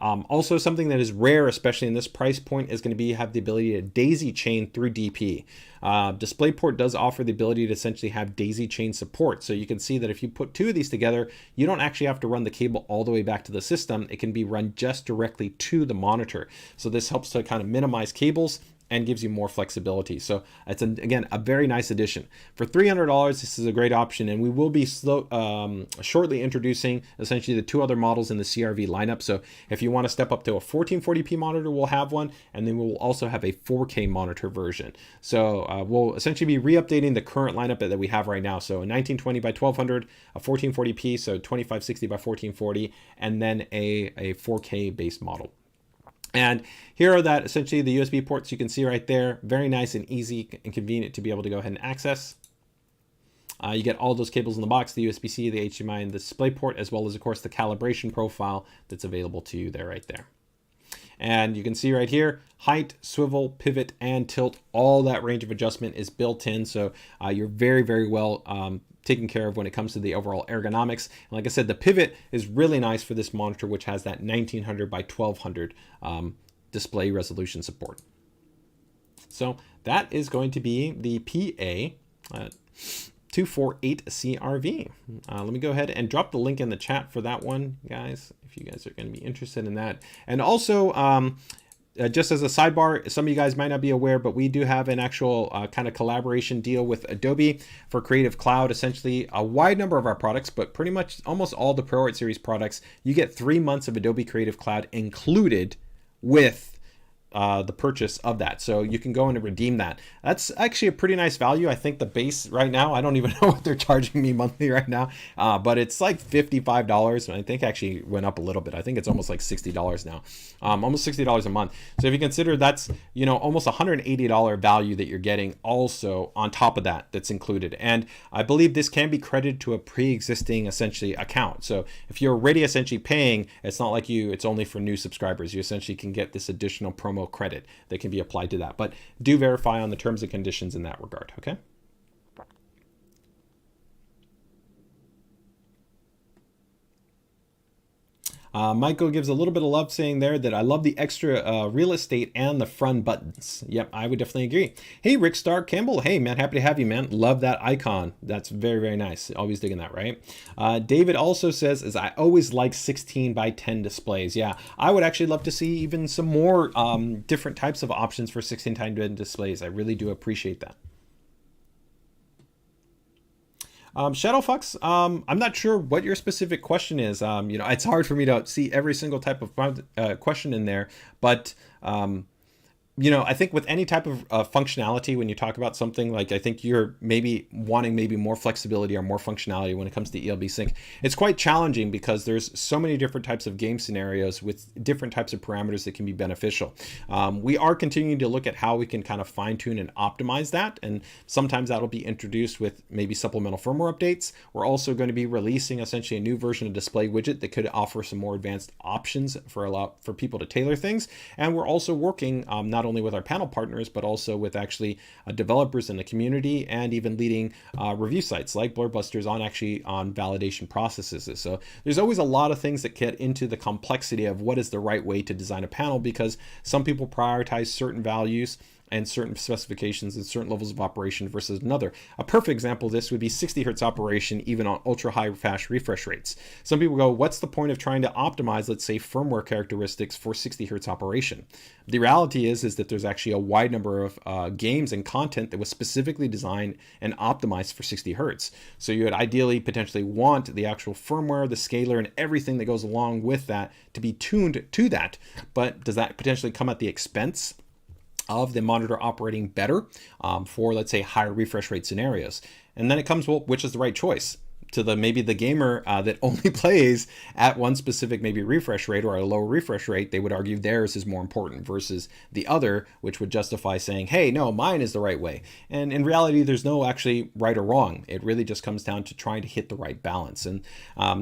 Also, something that is rare, especially in this price point, is going to have the ability to daisy chain through DP. DisplayPort does offer the ability to essentially have daisy chain support. So you can see that if you put 2 of these together, you don't actually have to run the cable all the way back to the system. It can be run just directly to the monitor. So this helps to kind of minimize cables and gives you more flexibility. So it's, again, a very nice addition. For $300, this is a great option, and we will be shortly introducing essentially the 2 other models in the CRV lineup. So if you want to step up to a 1440p monitor, we'll have one, and then we'll also have a 4K monitor version. So we'll essentially be re-updating the current lineup that we have right now. So a 1920 by 1200, a 1440p, so 2560 by 1440, and then a 4K base model. And here are that essentially the USB ports you can see right there. Very nice and easy and convenient to be able to go ahead and access. You get all those cables in the box, the USB-C, the HDMI, and the display port, as well as, of course, the calibration profile that's available to you there right there. And you can see right here, height, swivel, pivot, and tilt, all that range of adjustment is built in. So you're very, very well taken care of when it comes to the overall ergonomics. And like I said, the pivot is really nice for this monitor, which has that 1900 by 1200 display resolution support. So that is going to be the PA248CRV. Let me go ahead and drop the link in the chat for that one, guys, if you guys are going to be interested in that. And also, just as a sidebar, some of you guys might not be aware, but we do have an actual kind of collaboration deal with Adobe for Creative Cloud. Essentially, a wide number of our products, but pretty much almost all the ProArt series products, you get 3 months of Adobe Creative Cloud included with the purchase of that. So you can go in and redeem that. That's actually a pretty nice value. I think the base right now, I don't even know what they're charging me monthly right now, but it's like $55. And I think actually went up a little bit. I think it's almost like $60 now, almost $60 a month. So if you consider that's, you know, almost $180 value that you're getting also on top of that, that's included. And I believe this can be credited to a pre-existing essentially account. So if you're already essentially paying, it's not like it's only for new subscribers. You essentially can get this additional promo credit that can be applied to that, but do verify on the terms and conditions in that regard. Okay. Michael gives a little bit of love saying there that I love the extra real estate and the front buttons. Yep, I would definitely agree. Hey, Rick Stark Campbell. Hey, man, happy to have you, man. Love that icon. That's very, very nice. Always digging that, right? David also says, I always like 16 by 10 displays. Yeah, I would actually love to see even some more different types of options for 16 by 10 displays. I really do appreciate that. Shadow Fox, I'm not sure what your specific question is. You know, it's hard for me to see every single type of question in there, but you know, I think with any type of functionality, when you talk about something like, I think you're maybe wanting more flexibility or more functionality when it comes to ELB sync. It's quite challenging because there's so many different types of game scenarios with different types of parameters that can be beneficial. We are continuing to look at how we can kind of fine tune and optimize that. And sometimes that'll be introduced with maybe supplemental firmware updates. We're also going to be releasing essentially a new version of display widget that could offer some more advanced options for people to tailor things. And we're also working not only with our panel partners, but also with actually developers in the community and even leading review sites like Blurbusters on validation processes. So there's always a lot of things that get into the complexity of what is the right way to design a panel, because some people prioritize certain values and certain specifications and certain levels of operation versus another. A perfect example of this would be 60 hertz operation, even on ultra high fast refresh rates. Some people go, what's the point of trying to optimize, let's say, firmware characteristics for 60 hertz operation? The reality is that there's actually a wide number of games and content that was specifically designed and optimized for 60 hertz. So you would ideally potentially want the actual firmware, the scaler, and everything that goes along with that to be tuned to that. But does that potentially come at the expense of the monitor operating better for, let's say, higher refresh rate scenarios? And then it comes, well, which is the right choice? To maybe the gamer that only plays at one specific maybe refresh rate or a lower refresh rate, they would argue theirs is more important versus the other, which would justify saying, hey, no, mine is the right way. And in reality, there's no actually right or wrong. It really just comes down to trying to hit the right balance. And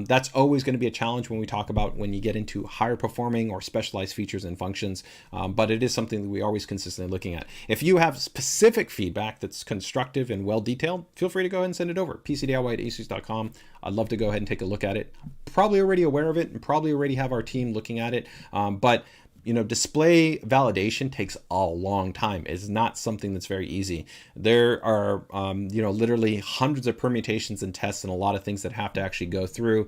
that's always going to be a challenge when we talk about when you get into higher performing or specialized features and functions. But it is something that we always consistently looking at. If you have specific feedback that's constructive and well detailed, feel free to go ahead and send it over. PCDIY@asus.com. I'd love to go ahead and take a look at it. Probably already aware of it and probably already have our team looking at it. But display validation takes a long time. It's not something that's very easy. There are, literally hundreds of permutations and tests and a lot of things that have to actually go through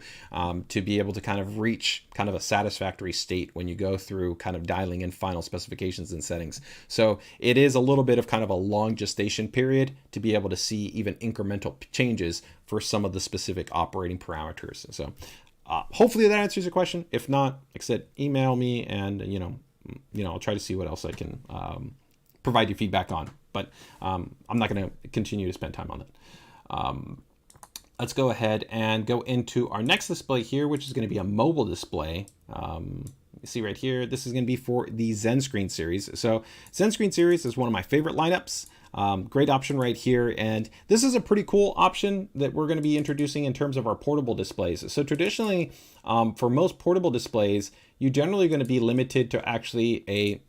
to be able to kind of reach kind of a satisfactory state when you go through kind of dialing in final specifications and settings. So it is a little bit of kind of a long gestation period to be able to see even incremental changes for some of the specific operating parameters. So hopefully that answers your question. If not, like I said, email me and, I'll try to see what else I can provide you feedback on. But I'm not going to continue to spend time on that. Let's go ahead and go into our next display here, which is going to be a mobile display. You see right here, this is going to be for the ZenScreen series. So ZenScreen series is one of my favorite lineups. Great option right here. And this is a pretty cool option that we're going to be introducing in terms of our portable displays. So traditionally, for most portable displays, you're generally going to be limited to actually a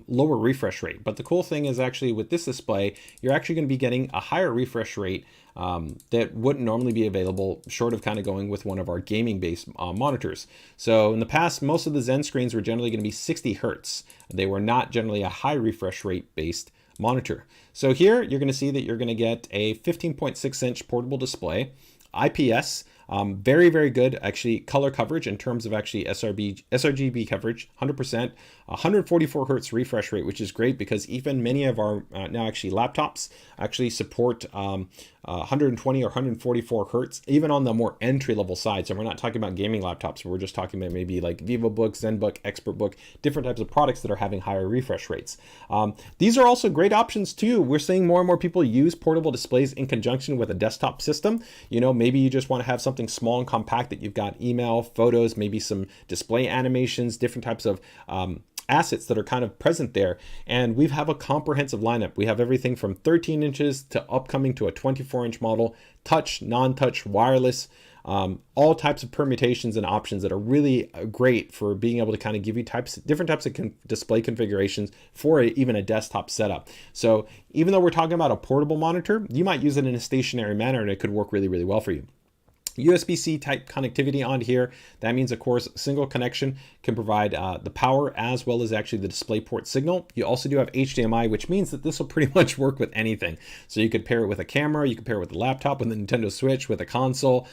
lower refresh rate. But the cool thing is actually with this display, you're actually going to be getting a higher refresh rate that wouldn't normally be available, short of kind of going with one of our gaming-based monitors. So in the past, most of the Zen screens were generally going to be 60 Hertz. They were not generally a high refresh rate based monitor. So here you're going to see that you're going to get a 15.6-inch portable display, IPS, very, very good actually color coverage in terms of actually sRGB coverage, 100%, 144 Hertz refresh rate, which is great because even many of our now actually laptops actually support 120 or 144 Hertz, even on the more entry level side. So we're not talking about gaming laptops, we're just talking about maybe like VivoBook, ZenBook, ExpertBook, different types of products that are having higher refresh rates. These are also great options too. We're seeing more and more people use portable displays in conjunction with a desktop system. Maybe you just want to have something small and compact that you've got email, photos, maybe some display animations, different types of assets that are kind of present there. And we have a comprehensive lineup. We have everything from 13 inches to upcoming to a 24-inch model, touch, non-touch, wireless, all types of permutations and options that are really great for being able to kind of give you different types of display configurations for even a desktop setup. So even though we're talking about a portable monitor, you might use it in a stationary manner and it could work really, really well for you. USB-C type connectivity on here. That means, of course, single connection can provide the power as well as actually the display port signal. You also do have HDMI, which means that this will pretty much work with anything. So you could pair it with a camera, you could pair it with a laptop, with a Nintendo Switch, with a console.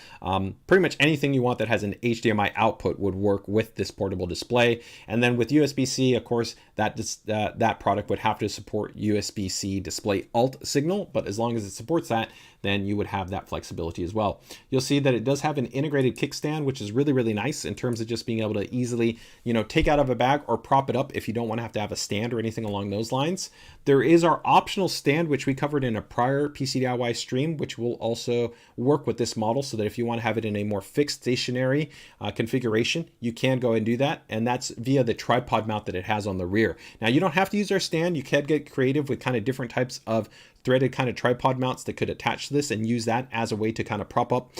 Pretty much anything you want that has an HDMI output would work with this portable display. And then with USB-C, of course, that product would have to support USB-C display alt signal, but as long as it supports that, then you would have that flexibility as well. You'll see that it does have an integrated kickstand, which is really, really nice in terms of just being able to easily, take out of a bag or prop it up if you don't want to have a stand or anything along those lines. There is our optional stand, which we covered in a prior PCDIY stream, which will also work with this model so that if you want to have it in a more fixed stationary configuration, you can go and do that. And that's via the tripod mount that it has on the rear. Now, you don't have to use our stand. You can get creative with kind of different types of threaded kind of tripod mounts that could attach to this and use that as a way to kind of prop up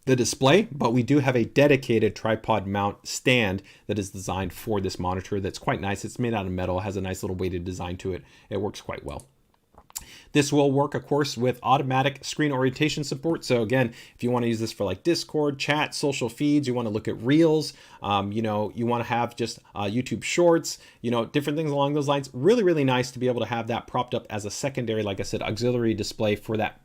the display, but we do have a dedicated tripod mount stand that is designed for this monitor that's quite nice. It's made out of metal, has a nice little weighted design to it. It works quite well. This will work, of course, with automatic screen orientation support. So again, if you want to use this for like Discord, chat, social feeds, you want to look at Reels, you want to have just YouTube Shorts, different things along those lines. Really, really nice to be able to have that propped up as a secondary, like I said, auxiliary display for that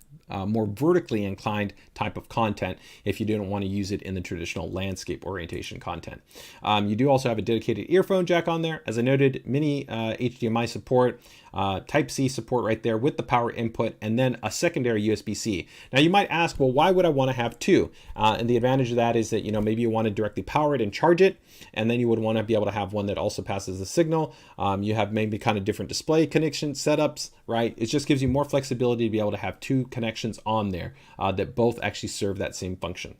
more vertically inclined type of content if you didn't want to use it in the traditional landscape orientation content. You do also have a dedicated earphone jack on there. As I noted, mini HDMI support, Type-C support right there with the power input, and then a secondary USB-C. Now you might ask, well, why would I want to have two? And the advantage of that is that, maybe you want to directly power it and charge it, and then you would want to be able to have one that also passes the signal. You have maybe kind of different display connection setups, right? It just gives you more flexibility to be able to have two connections on there that both actually serve that same function.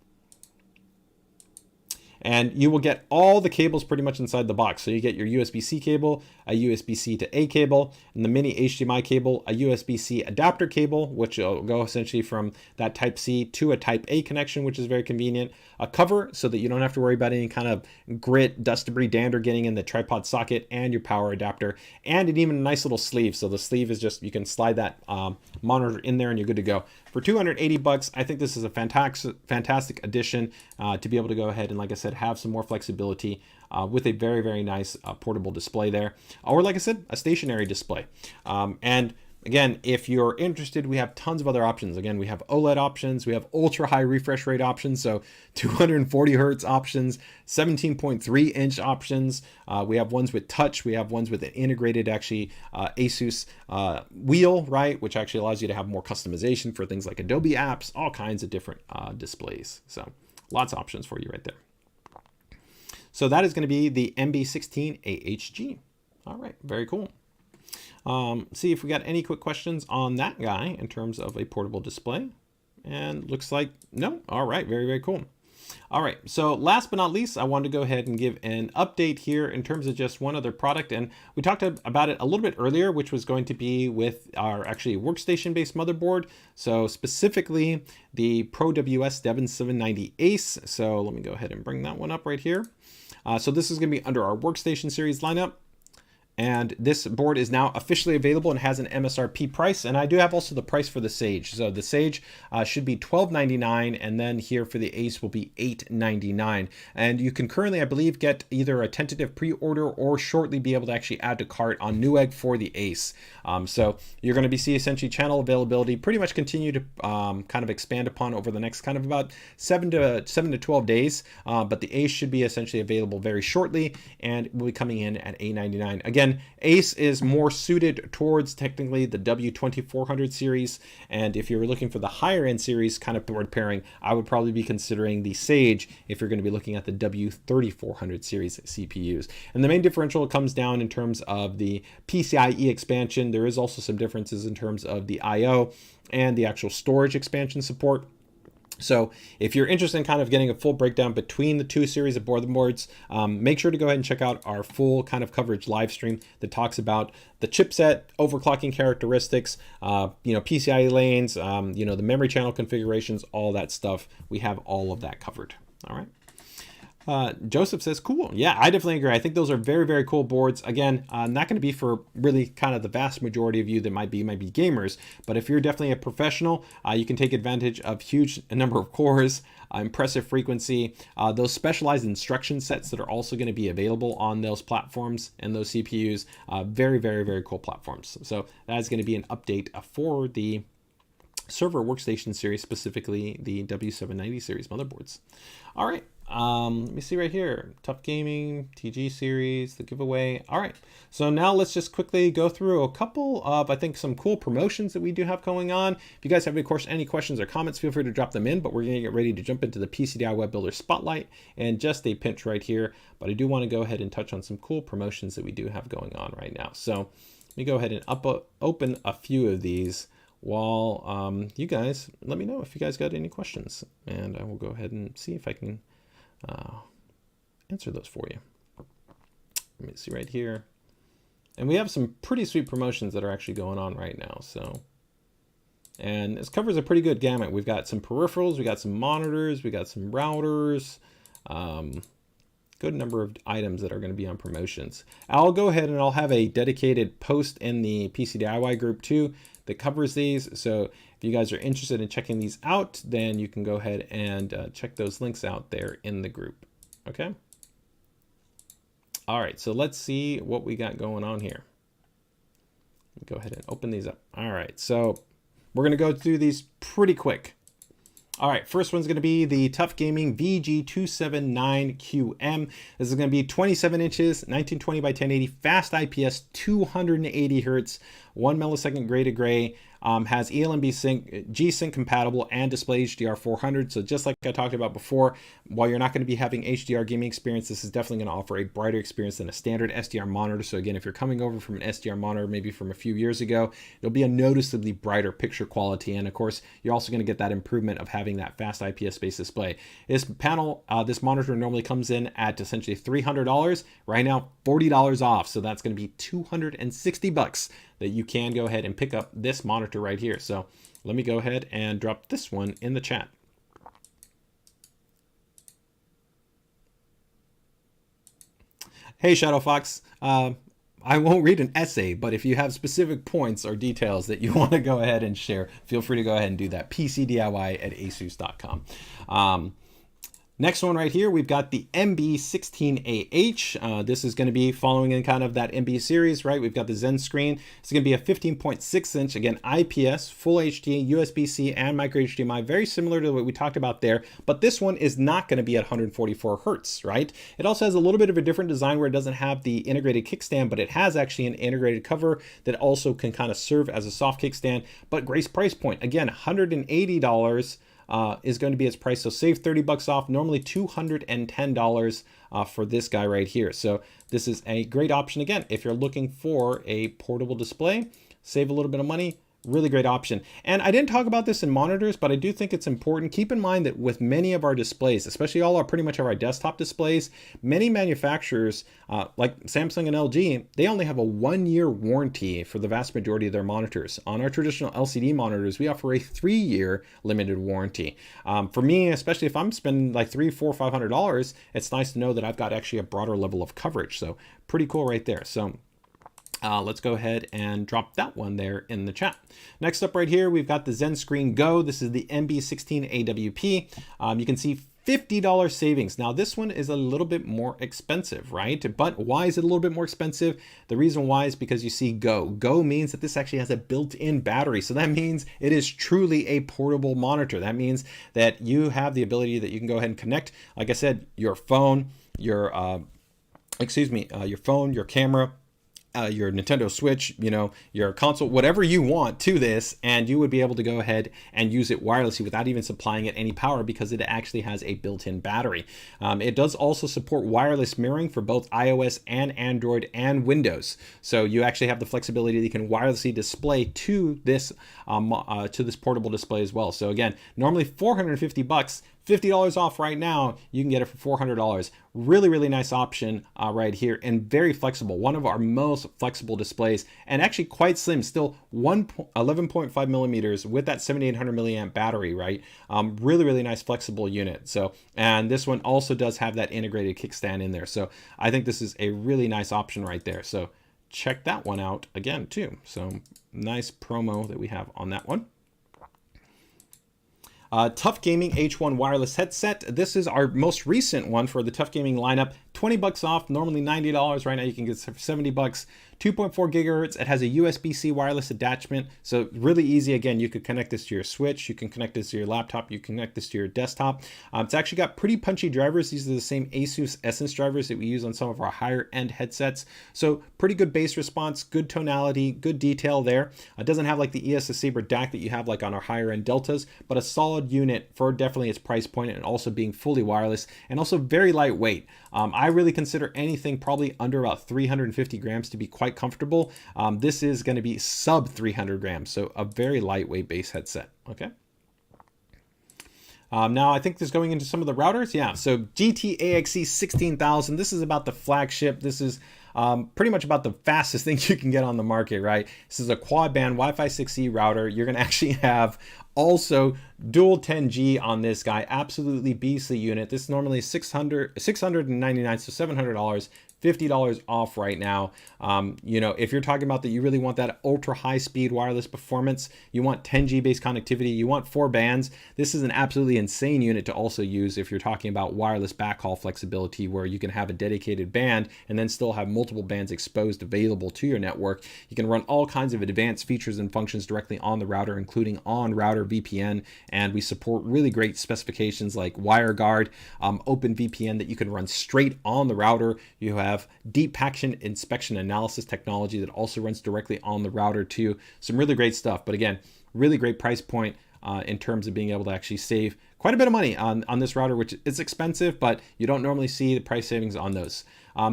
And you will get all the cables pretty much inside the box. So you get your USB-C cable, a USB-C to A cable, and the mini HDMI cable, a USB-C adapter cable, which will go essentially from that Type-C to a Type-A connection, which is very convenient. A cover so that you don't have to worry about any kind of grit, dust, debris, dander getting in the tripod socket, and your power adapter, and even a nice little sleeve. So the sleeve is just, you can slide that monitor in there and you're good to go. for 280 bucks, I think this is a fantastic addition to be able to go ahead and, like I said, have some more flexibility with a very, very nice portable display there. Or like I said, a stationary display. And again, if you're interested, we have tons of other options. Again, we have OLED options, we have ultra high refresh rate options, so 240 hertz options, 17.3 inch options. We have ones with touch, we have ones with an integrated ASUS wheel, right, which actually allows you to have more customization for things like Adobe apps, all kinds of different displays. So lots of options for you right there. So that is going to be the MB16AHG. All right, very cool. See if we got any quick questions on that guy in terms of a portable display. And looks like no. All right, very, very cool. All right, so last but not least, I wanted to go ahead and give an update here in terms of just one other product. And we talked about it a little bit earlier, which was going to be with our actually workstation-based motherboard. So specifically the ProWS Devon 790 Ace. So let me go ahead and bring that one up right here. So this is going to be under our workstation series lineup. And this board is now officially available and has an MSRP price. And I do have also the price for the Sage. So the Sage should be $12.99, and then here for the Ace will be $8.99. And you can currently, I believe, get either a tentative pre-order or shortly be able to actually add to cart on Newegg for the Ace. So you're going to see essentially channel availability pretty much continue to kind of expand upon over the next kind of about 7 to 12 days. But the Ace should be essentially available very shortly and will be coming in at $8.99. Again, Ace is more suited towards technically the W2400 series, and if you're looking for the higher end series kind of board pairing, I would probably be considering the Sage if you're going to be looking at the W3400 series CPUs. And the main differential comes down in terms of the PCIe expansion. There is also some differences in terms of the I/O and the actual storage expansion support. So if you're interested in kind of getting a full breakdown between the two series of motherboards, make sure to go ahead and check out our full kind of coverage live stream that talks about the chipset, overclocking characteristics, PCIe lanes, the memory channel configurations, all that stuff. We have all of that covered. All right. Joseph says, cool. Yeah, I definitely agree. I think those are very, very cool boards. Again, not going to be for really kind of the vast majority of you that might be gamers, but if you're definitely a professional, you can take advantage of huge number of cores, impressive frequency, those specialized instruction sets that are also going to be available on those platforms and those CPUs. Very, very, very cool platforms. So that is going to be an update for the server workstation series, specifically the W790 series motherboards. All right. Let me see right here, Tough Gaming, TG series, the giveaway. All right, so now let's just quickly go through a couple of, I think, some cool promotions that we do have going on. If you guys have any questions or comments, feel free to drop them in, but we're gonna get ready to jump into the PCDIY Web Builder Spotlight and just a pinch right here. But I do wanna go ahead and touch on some cool promotions that we do have going on right now. So let me go ahead and open a few of these while you guys let me know if you guys got any questions, and I will go ahead and see if I can answer those for you. Let me see right here. And we have some pretty sweet promotions that are actually going on right now. So, and this covers a pretty good gamut. We've got some peripherals, we got some monitors, we got some routers, good number of items that are going to be on promotions. I'll go ahead and I'll have a dedicated post in the PCDIY group too that covers these. So if you guys are interested in checking these out, then you can go ahead and check those links out there in the group. Okay. All right, so let's see what we got going on here. Let me go ahead and open these up. All right, so we're going to go through these pretty quick. All right, first one's going to be the Tough Gaming VG279QM. This is going to be 27 inches, 1920 by 1080, fast IPS, 280 hertz, 1 millisecond gray to gray, has eLMB sync, G-Sync compatible, and display HDR 400. So just like I talked about before, while you're not going to be having HDR gaming experience, this is definitely going to offer a brighter experience than a standard SDR monitor. So again, if you're coming over from an SDR monitor, maybe from a few years ago, it'll be a noticeably brighter picture quality. And of course, you're also going to get that improvement of having that fast IPS-based display. This panel, this monitor normally comes in at essentially $300. Right now, $40 off. So that's going to be $260 that you can go ahead and pick up this monitor right here. So let me go ahead and drop this one in the chat. Hey, Shadow Fox. I won't read an essay, but if you have specific points or details that you want to go ahead and share, feel free to go ahead and do that. PCDIY@asus.com. Next one right here, we've got the MB16AH. This is going to be following in kind of that MB series, right? We've got the ZenScreen. It's going to be a 15.6 inch, again, IPS, full HD, USB-C, and micro HDMI, very similar to what we talked about there, but this one is not going to be at 144 Hertz, right? It also has a little bit of a different design where it doesn't have the integrated kickstand, but it has actually an integrated cover that also can kind of serve as a soft kickstand, but great price point. Again, $180. Is going to be its price. So save 30 bucks off, normally $210 for this guy right here. So this is a great option. Again, if you're looking for a portable display, save a little bit of money. Really great option. And I didn't talk about this in monitors, but I do think it's important. Keep in mind that with many of our displays, especially pretty much our desktop displays, many manufacturers like Samsung and LG, they only have a 1-year warranty for the vast majority of their monitors. On our traditional LCD monitors, we offer a 3-year limited warranty. For me, especially if I'm spending like $300, $400, $500, it's nice to know that I've got actually a broader level of coverage. So pretty cool right there. So let's go ahead and drop that one there in the chat. Next up right here, we've got the ZenScreen Go. This is the MB16AWP. You can see $50 savings. Now this one is a little bit more expensive, right? But why is it a little bit more expensive? The reason why is because you see Go. Go means that this actually has a built-in battery. So that means it is truly a portable monitor. That means that you have the ability that you can go ahead and connect, like I said, your phone, your phone, your camera, your Nintendo Switch, your console, whatever you want to this, and you would be able to go ahead and use it wirelessly without even supplying it any power because it actually has a built-in battery. It does also support wireless mirroring for both iOS and Android and Windows. So you actually have the flexibility that you can wirelessly display to this portable display as well. So again, normally $450, $50 off right now, you can get it for $400. Really, really nice option right here, and very flexible. One of our most flexible displays, and actually quite slim, still 11.5 millimeters with that 7800 milliamp battery, right? Really, really nice flexible unit. So, and this one also does have that integrated kickstand in there. So I think this is a really nice option right there. So check that one out again too. So nice promo that we have on that one. Tough Gaming H1 wireless headset. This is our most recent one for the Tough Gaming lineup. 20 bucks off, normally $90. Right now you can get it for 70 bucks. 2.4 gigahertz. It has a USB-C wireless attachment. So really easy. Again, you could connect this to your Switch. You can connect this to your laptop. You can connect this to your desktop. It's actually got pretty punchy drivers. These are the same Asus Essence drivers that we use on some of our higher end headsets. So pretty good bass response, good tonality, good detail there. It doesn't have like the ESS Saber DAC that you have like on our higher end Deltas, but a solid unit for definitely its price point, and also being fully wireless and also very lightweight. I really consider anything probably under about 350 grams to be quite comfortable. This is going to be sub 300 grams, so a very lightweight base headset. Okay. Now I think this going into some of the routers. Yeah, so GT-AXE 16000. This is about the flagship. This is pretty much about the fastest thing you can get on the market, right? This is a quad band Wi-Fi 6E router. You're going to actually have also dual 10G on this guy. Absolutely beastly unit. This is normally $699, so $700. $50 off right now. If you're talking about that, you really want that ultra high speed wireless performance, you want 10G based connectivity, you want 4 bands. This is an absolutely insane unit to also use if you're talking about wireless backhaul flexibility, where you can have a dedicated band and then still have multiple bands exposed available to your network. You can run all kinds of advanced features and functions directly on the router, including on router VPN. And we support really great specifications like WireGuard, Open VPN that you can run straight on the router. You have deep packet inspection analysis technology that also runs directly on the router too. Some really great stuff, but again, really great price point in terms of being able to actually save quite a bit of money on this router, which is expensive, but you don't normally see the price savings on those.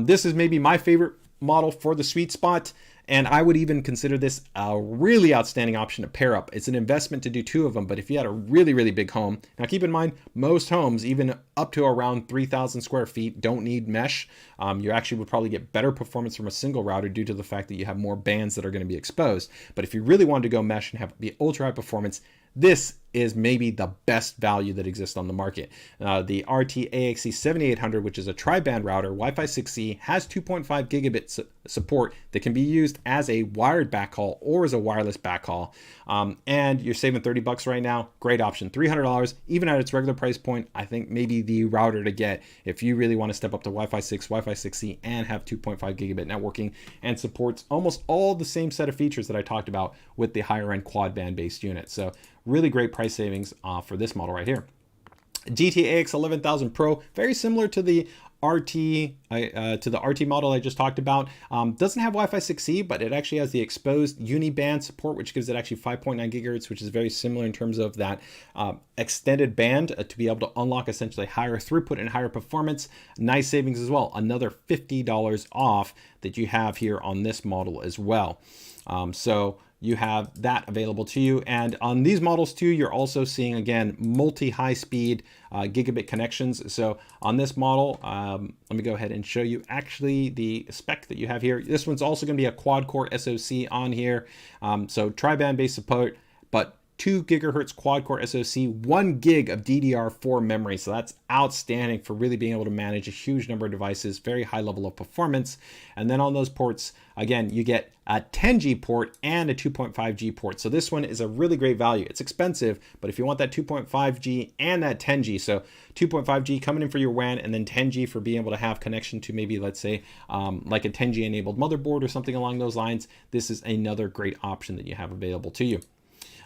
This is maybe my favorite model for the sweet spot, and I would even consider this a really outstanding option to pair up. It's an investment to do 2 of them, but if you had a really, really big home, now keep in mind, most homes, even up to around 3,000 square feet, don't need mesh. You actually would probably get better performance from a single router due to the fact that you have more bands that are going to be exposed. But if you really wanted to go mesh and have the ultra high performance, this is maybe the best value that exists on the market. The RT-AXE7800, which is a tri-band router, Wi-Fi 6E, has 2.5 gigabit support that can be used as a wired backhaul or as a wireless backhaul. And you're saving $30 right now. Great option, $300, even at its regular price point. I think maybe the router to get if you really want to step up to Wi-Fi 6, Wi-Fi 6E, and have 2.5 gigabit networking, and supports almost all the same set of features that I talked about with the higher end quad band based unit. So really great price savings for this model right here. GTAX 11000 Pro, very similar to the RT model I just talked about. Doesn't have Wi-Fi 6E, but it actually has the exposed uniband support, which gives it actually 5.9 gigahertz, which is very similar in terms of that extended band to be able to unlock essentially higher throughput and higher performance. Nice savings as well. Another $50 off that you have here on this model as well. So you have that available to you. And on these models too, you're also seeing, again, multi-high speed gigabit connections. So on this model, let me go ahead and show you actually the spec that you have here. This one's also going to be a quad core SoC on here. So tri-band based support, but 2 gigahertz quad core SoC, 1 gig of DDR4 memory. So that's outstanding for really being able to manage a huge number of devices, very high level of performance. And then on those ports, again, you get a 10G port and a 2.5G port. So this one is a really great value. It's expensive, but if you want that 2.5G and that 10G, so 2.5G coming in for your WAN, and then 10G for being able to have connection to maybe, let's say, like a 10G enabled motherboard or something along those lines, this is another great option that you have available to you.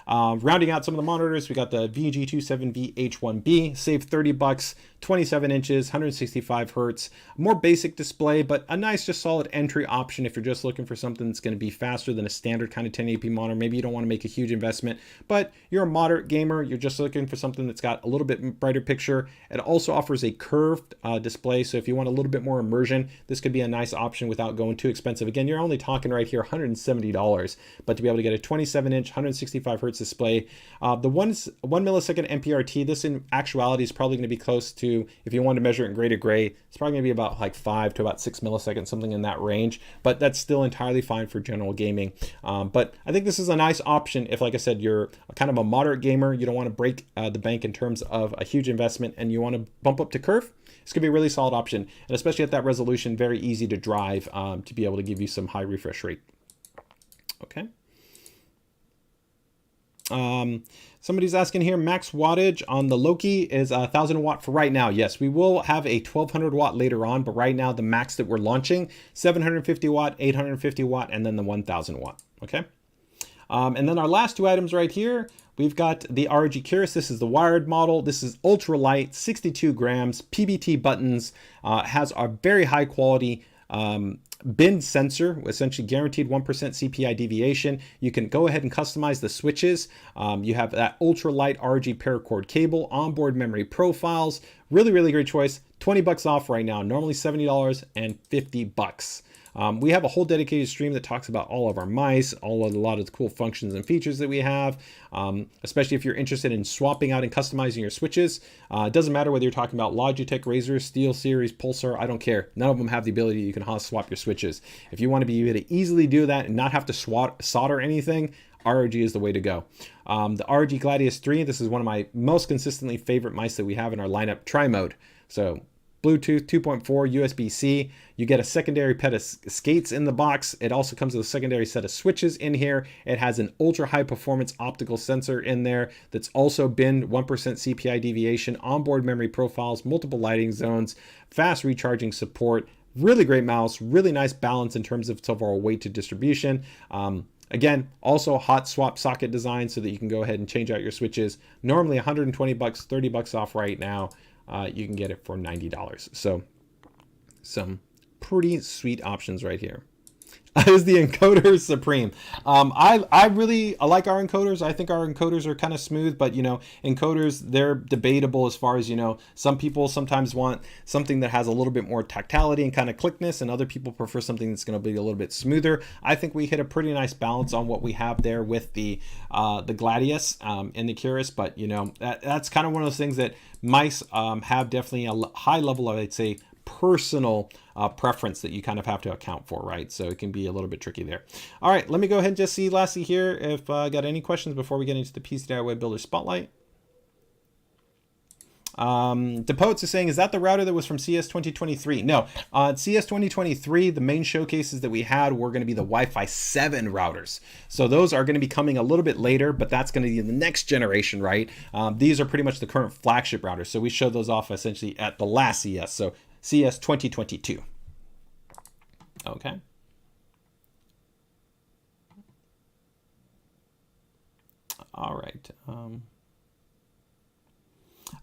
Rounding out some of the monitors, we got the VG27V-H1B, save $30, 27 inches, 165 hertz, more basic display, but a nice, just solid entry option if you're just looking for something that's going to be faster than a standard kind of 1080p monitor. Maybe you don't want to make a huge investment, but you're a moderate gamer. You're just looking for something that's got a little bit brighter picture. It also offers a curved display, so if you want a little bit more immersion, this could be a nice option without going too expensive. Again, you're only talking right here $170, but to be able to get a 27-inch, 165 hertz display, the 1 millisecond MPRT, this in actuality is probably going to be close to, if you want to measure it in gray to gray, it's probably going to be about like 5 to about 6 milliseconds, something in that range, but that's still entirely fine for general gaming. But I think this is a nice option if, like I said, you're kind of a moderate gamer, you don't want to break the bank in terms of a huge investment, and you want to bump up to curve. It's going to be a really solid option, and especially at that resolution, very easy to drive to be able to give you some high refresh rate. Okay. Somebody's asking here, max wattage on the Loki is 1,000 watt for right now. Yes, we will have a 1,200 watt later on, but right now the max that we're launching, 750 watt, 850 watt, and then the 1,000 watt. Okay. And then our last two items right here, we've got the ROG Curious. This is the wired model. This is ultra light, 62 grams, PBT buttons, has a very high quality bin sensor, essentially guaranteed 1% CPI deviation. You can go ahead and customize the switches. You have that ultra light ROG paracord cable, onboard memory profiles. Really, really great choice. $20 off right now. Normally $70 and $50. We have a whole dedicated stream that talks about all of our mice, a lot of the cool functions and features that we have, especially if you're interested in swapping out and customizing your switches. It doesn't matter whether you're talking about Logitech, Razer, SteelSeries, Pulsar, I don't care. None of them have the ability you can hot swap your switches. If you want to be able to easily do that and not have to solder anything, ROG is the way to go. The ROG Gladius 3, this is one of my most consistently favorite mice that we have in our lineup, tri-mode. So Bluetooth 2.4, USB-C. You get a secondary pet of skates in the box. It also comes with a secondary set of switches in here. It has an ultra high performance optical sensor in there that's also bin 1% CPI deviation, onboard memory profiles, multiple lighting zones, fast recharging support, really great mouse, really nice balance in terms of its overall weight to distribution. Again, also hot swap socket design so that you can go ahead and change out your switches. Normally $120, $30 off right now. You can get it for $90. So some pretty sweet options right here. Is the encoder supreme? I like our encoders. I think our encoders are kind of smooth, but you know, encoders, they're debatable as far as, you know, some people sometimes want something that has a little bit more tactility and kind of clickness, and other people prefer something that's going to be a little bit smoother. I think we hit a pretty nice balance on what we have there with the Gladius and the Curious, but you know, that's kind of one of those things that mice have definitely a high level of, I'd say, personal preference that you kind of have to account for, right? So it can be a little bit tricky there. All right, let me go ahead and just see lastly here if I got any questions before we get into the PCDIY Builder Spotlight. DePotes is saying, is that the router that was from CS 2023? No, CS 2023, the main showcases that we had were going to be the Wi-Fi 7 routers. So those are going to be coming a little bit later, but that's going to be the next generation, right? These are pretty much the current flagship routers. So we showed those off essentially at the last CS, so CS 2022. Okay. All right.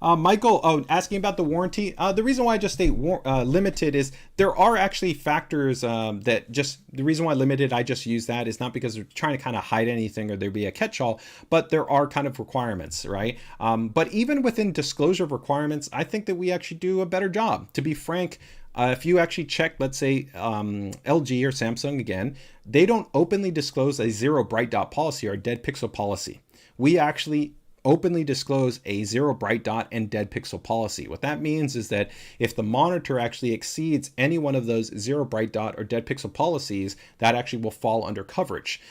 Michael, asking about the warranty. The reason why I just state limited is there are actually factors that just, the reason why limited, I just use that is not because they're trying to kind of hide anything or there be a catch-all, but there are kind of requirements, right? But even within disclosure of requirements, I think that we actually do a better job. To be frank, if you actually check, let's say LG or Samsung again, they don't openly disclose a zero bright dot policy or dead pixel policy. We actually openly disclose a zero bright dot and dead pixel policy. What that means is that if the monitor actually exceeds any one of those zero bright dot or dead pixel policies, that actually will fall under coverage.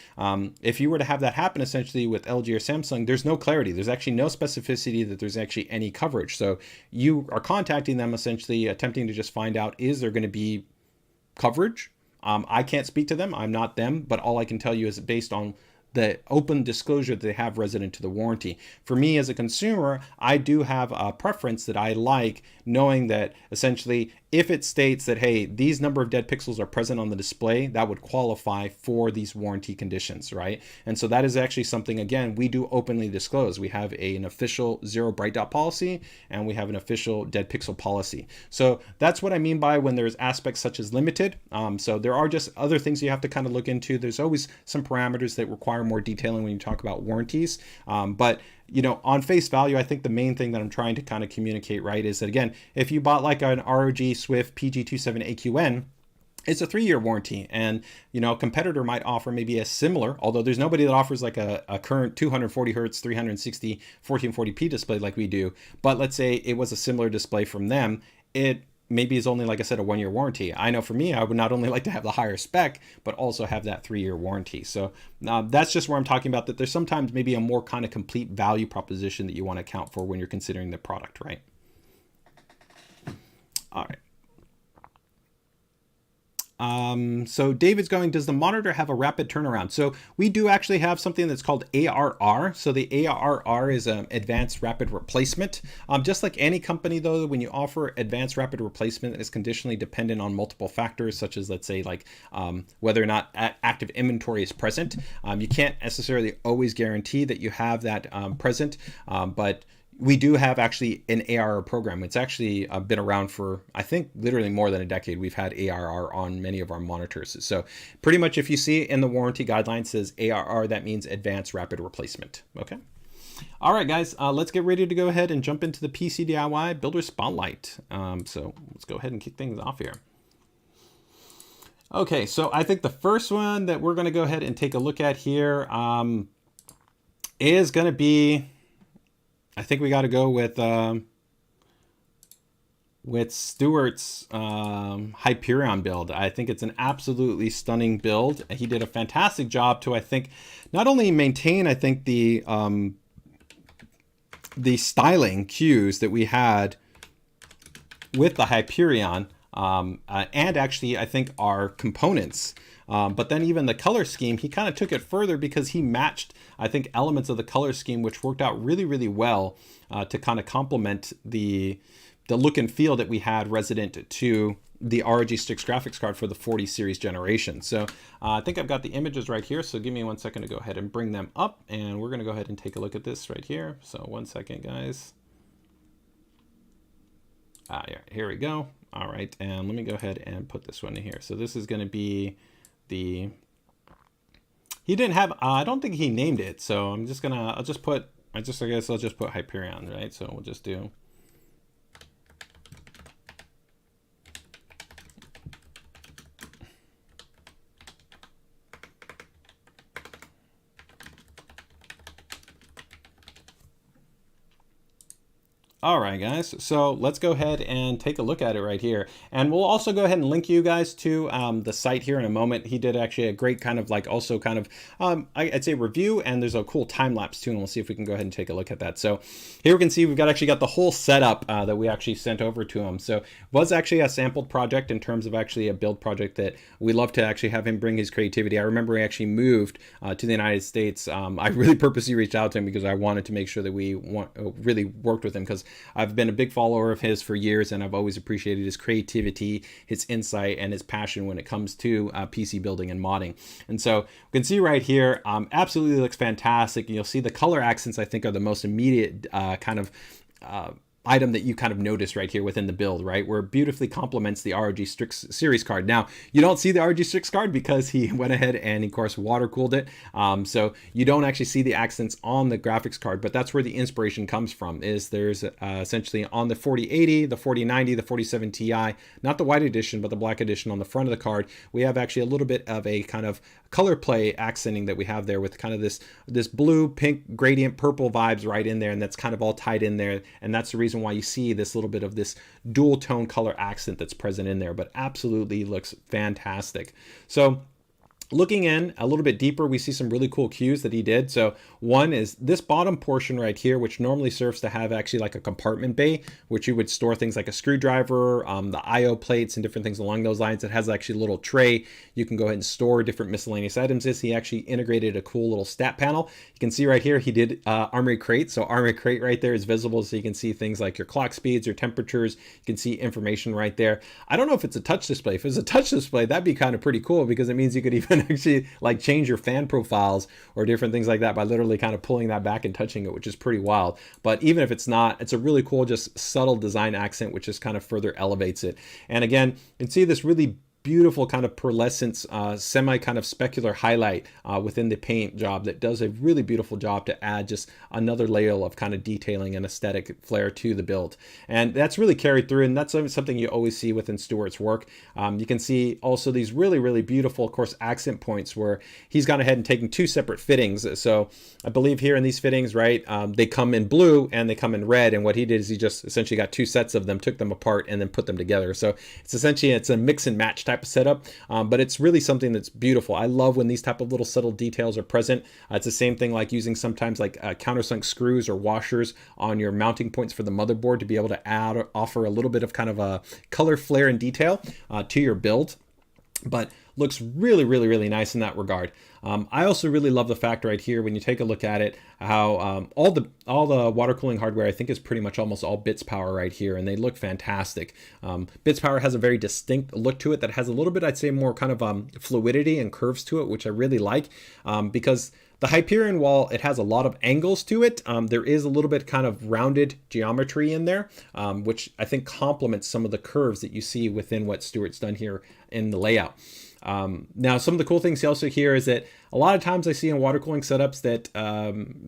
If you were to have that happen essentially with LG or Samsung, there's no clarity. There's actually no specificity that there's actually any coverage. So you are contacting them essentially attempting to just find out, is there going to be coverage? I can't speak to them. I'm not them, but all I can tell you is based on the open disclosure that they have resident to the warranty. For me as a consumer, I do have a preference that I like, knowing that essentially if it states that, hey, these number of dead pixels are present on the display, that would qualify for these warranty conditions, right? And so that is actually something, again, we do openly disclose. We have an official zero bright dot policy and we have an official dead pixel policy. So that's what I mean by when there's aspects such as limited. So there are just other things you have to kind of look into. There's always some parameters that require more detailing when you talk about warranties. But you know, on face value, I think the main thing that I'm trying to kind of communicate, right, is that again, if you bought like an ROG Swift PG27AQN, it's a 3-year warranty, and you know, a competitor might offer maybe a similar, although there's nobody that offers like a current 240 hertz 360 1440p display like we do. But let's say it was a similar display from them, it maybe is only, like I said, a 1-year warranty. I know for me, I would not only like to have the higher spec, but also have that 3-year warranty. So that's just where I'm talking about that there's sometimes maybe a more kind of complete value proposition that you want to account for when you're considering the product, right? All right. So David's going, does the monitor have a rapid turnaround? So we do actually have something that's called ARR. So the ARR is an advanced rapid replacement. Just like any company though, when you offer advanced rapid replacement, it's conditionally dependent on multiple factors, such as let's say like whether or not active inventory is present. You can't necessarily always guarantee that you have that present, but we do have actually an ARR program. It's actually been around for, I think, literally more than a decade. We've had ARR on many of our monitors. So pretty much if you see in the warranty guidelines says ARR, that means advanced rapid replacement. Okay. All right, guys, let's get ready to go ahead and jump into the PC DIY Builder Spotlight. So let's go ahead and kick things off here. Okay, so I think the first one that we're going to go ahead and take a look at here is going to be, I think we got to go with Stuart's Hyperion build. I think it's an absolutely stunning build. He did a fantastic job to, I think, not only maintain, I think, the styling cues that we had with the Hyperion, and actually, I think, our components. But then even the color scheme, he kind of took it further because he matched, I think, elements of the color scheme, which worked out really, really well to kind of complement the look and feel that we had resident to the ROG STRIX graphics card for the 40 series generation. So I think I've got the images right here. So give me 1 second to go ahead and bring them up. And we're going to go ahead and take a look at this right here. So 1 second, guys. Yeah, here we go. All right. And let me go ahead and put this one in here. So this is going to be he didn't have, I don't think he named it. So I'm just gonna, I guess I'll just put Hyperion, right? So we'll just do. All right, guys, so let's go ahead and take a look at it right here. And we'll also go ahead and link you guys to the site here in a moment. He did actually a great kind of like also kind of, I'd say review, and there's a cool time lapse too. And we'll see if we can go ahead and take a look at that. So here we can see we've actually got the whole setup that we actually sent over to him. So it was actually a sampled project in terms of actually a build project that we love to actually have him bring his creativity. I remember he actually moved to the United States. I really purposely reached out to him because I wanted to make sure that we really worked with him, because I've been a big follower of his for years, and I've always appreciated his creativity, his insight, and his passion when it comes to PC building and modding. And so we can see right here, absolutely looks fantastic. And you'll see the color accents, I think, are the most immediate kind of item that you kind of notice right here within the build, right, where it beautifully complements the ROG STRIX series card. Now, you don't see the ROG STRIX card because he went ahead and, of course, water cooled it. So you don't actually see the accents on the graphics card, but that's where the inspiration comes from. Is there's essentially on the 4080, the 4090, the 47 Ti, not the white edition, but the black edition on the front of the card, we have actually a little bit of a kind of color play accenting that we have there with kind of this blue, pink, gradient, purple vibes right in there, and that's kind of all tied in there, and that's the reason why you see this little bit of this dual tone color accent that's present in there, but absolutely looks fantastic. So looking in a little bit deeper, we see some really cool cues that he did. So one is this bottom portion right here, which normally serves to have actually like a compartment bay, which you would store things like a screwdriver, the IO plates, and different things along those lines. It has actually a little tray. You can go ahead and store different miscellaneous items. He actually integrated a cool little stat panel. You can see right here, he did Armory Crate. So Armory Crate right there is visible, so you can see things like your clock speeds, your temperatures. You can see information right there. I don't know if it's a touch display. If it's a touch display, that'd be kind of pretty cool, because it means you could even actually like change your fan profiles or different things like that by literally kind of pulling that back and touching it, which is pretty wild. But even if it's not, it's a really cool, just subtle design accent, which just kind of further elevates it. And again, you can see this really beautiful kind of pearlescence, semi kind of specular highlight within the paint job that does a really beautiful job to add just another layer of kind of detailing and aesthetic flair to the build. And that's really carried through, and that's something you always see within Stuart's work. You can see also these really, really beautiful, of course, accent points where he's gone ahead and taken two separate fittings. So I believe here in these fittings, right, they come in blue and they come in red. And what he did is he just essentially got two sets of them, took them apart, and then put them together. So it's essentially, it's a mix and match type of setup, but it's really something that's beautiful. I love when these type of little subtle details are present. It's the same thing like using sometimes like countersunk screws or washers on your mounting points for the motherboard to be able to add or offer a little bit of kind of a color, flair, and detail to your build. But looks really, really, really nice in that regard. I also really love the fact right here when you take a look at it, how all the water cooling hardware I think is pretty much almost all Bits Power right here, and they look fantastic. Bits Power has a very distinct look to it that has a little bit, I'd say, more kind of fluidity and curves to it, which I really like, because the Hyperion, while it has a lot of angles to it, there is a little bit kind of rounded geometry in there, which I think complements some of the curves that you see within what Stuart's done here in the layout. Now, some of the cool things also here is that a lot of times I see in water cooling setups that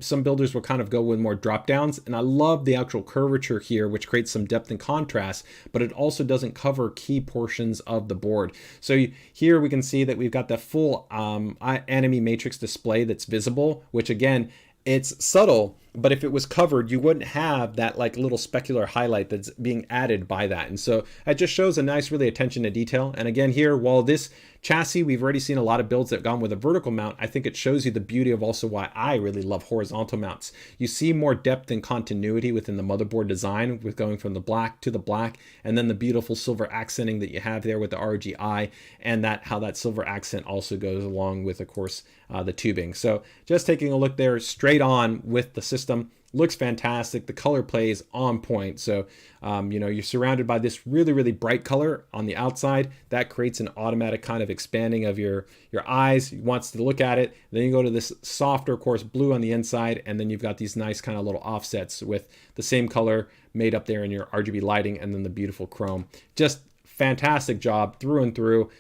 some builders will kind of go with more drop downs, and I love the actual curvature here, which creates some depth and contrast, but it also doesn't cover key portions of the board. So here we can see that we've got the full enemy matrix display that's visible, which again, it's subtle, but if it was covered, you wouldn't have that like little specular highlight that's being added by that. And so it just shows a nice really attention to detail. And again here, while this chassis, we've already seen a lot of builds that have gone with a vertical mount, I think it shows you the beauty of also why I really love horizontal mounts. You see more depth and continuity within the motherboard design with going from the black to the black, and then the beautiful silver accenting that you have there with the ROG I, and that how that silver accent also goes along with, of course, the tubing. So just taking a look there straight on with the system. Looks fantastic. The color play is on point. So, you're surrounded by this really, really bright color on the outside. That creates an automatic kind of expanding of your eyes. You wants to look at it. Then you go to this softer, of course, blue on the inside. And then you've got these nice kind of little offsets with the same color made up there in your RGB lighting, and then the beautiful chrome. Just fantastic job through and through.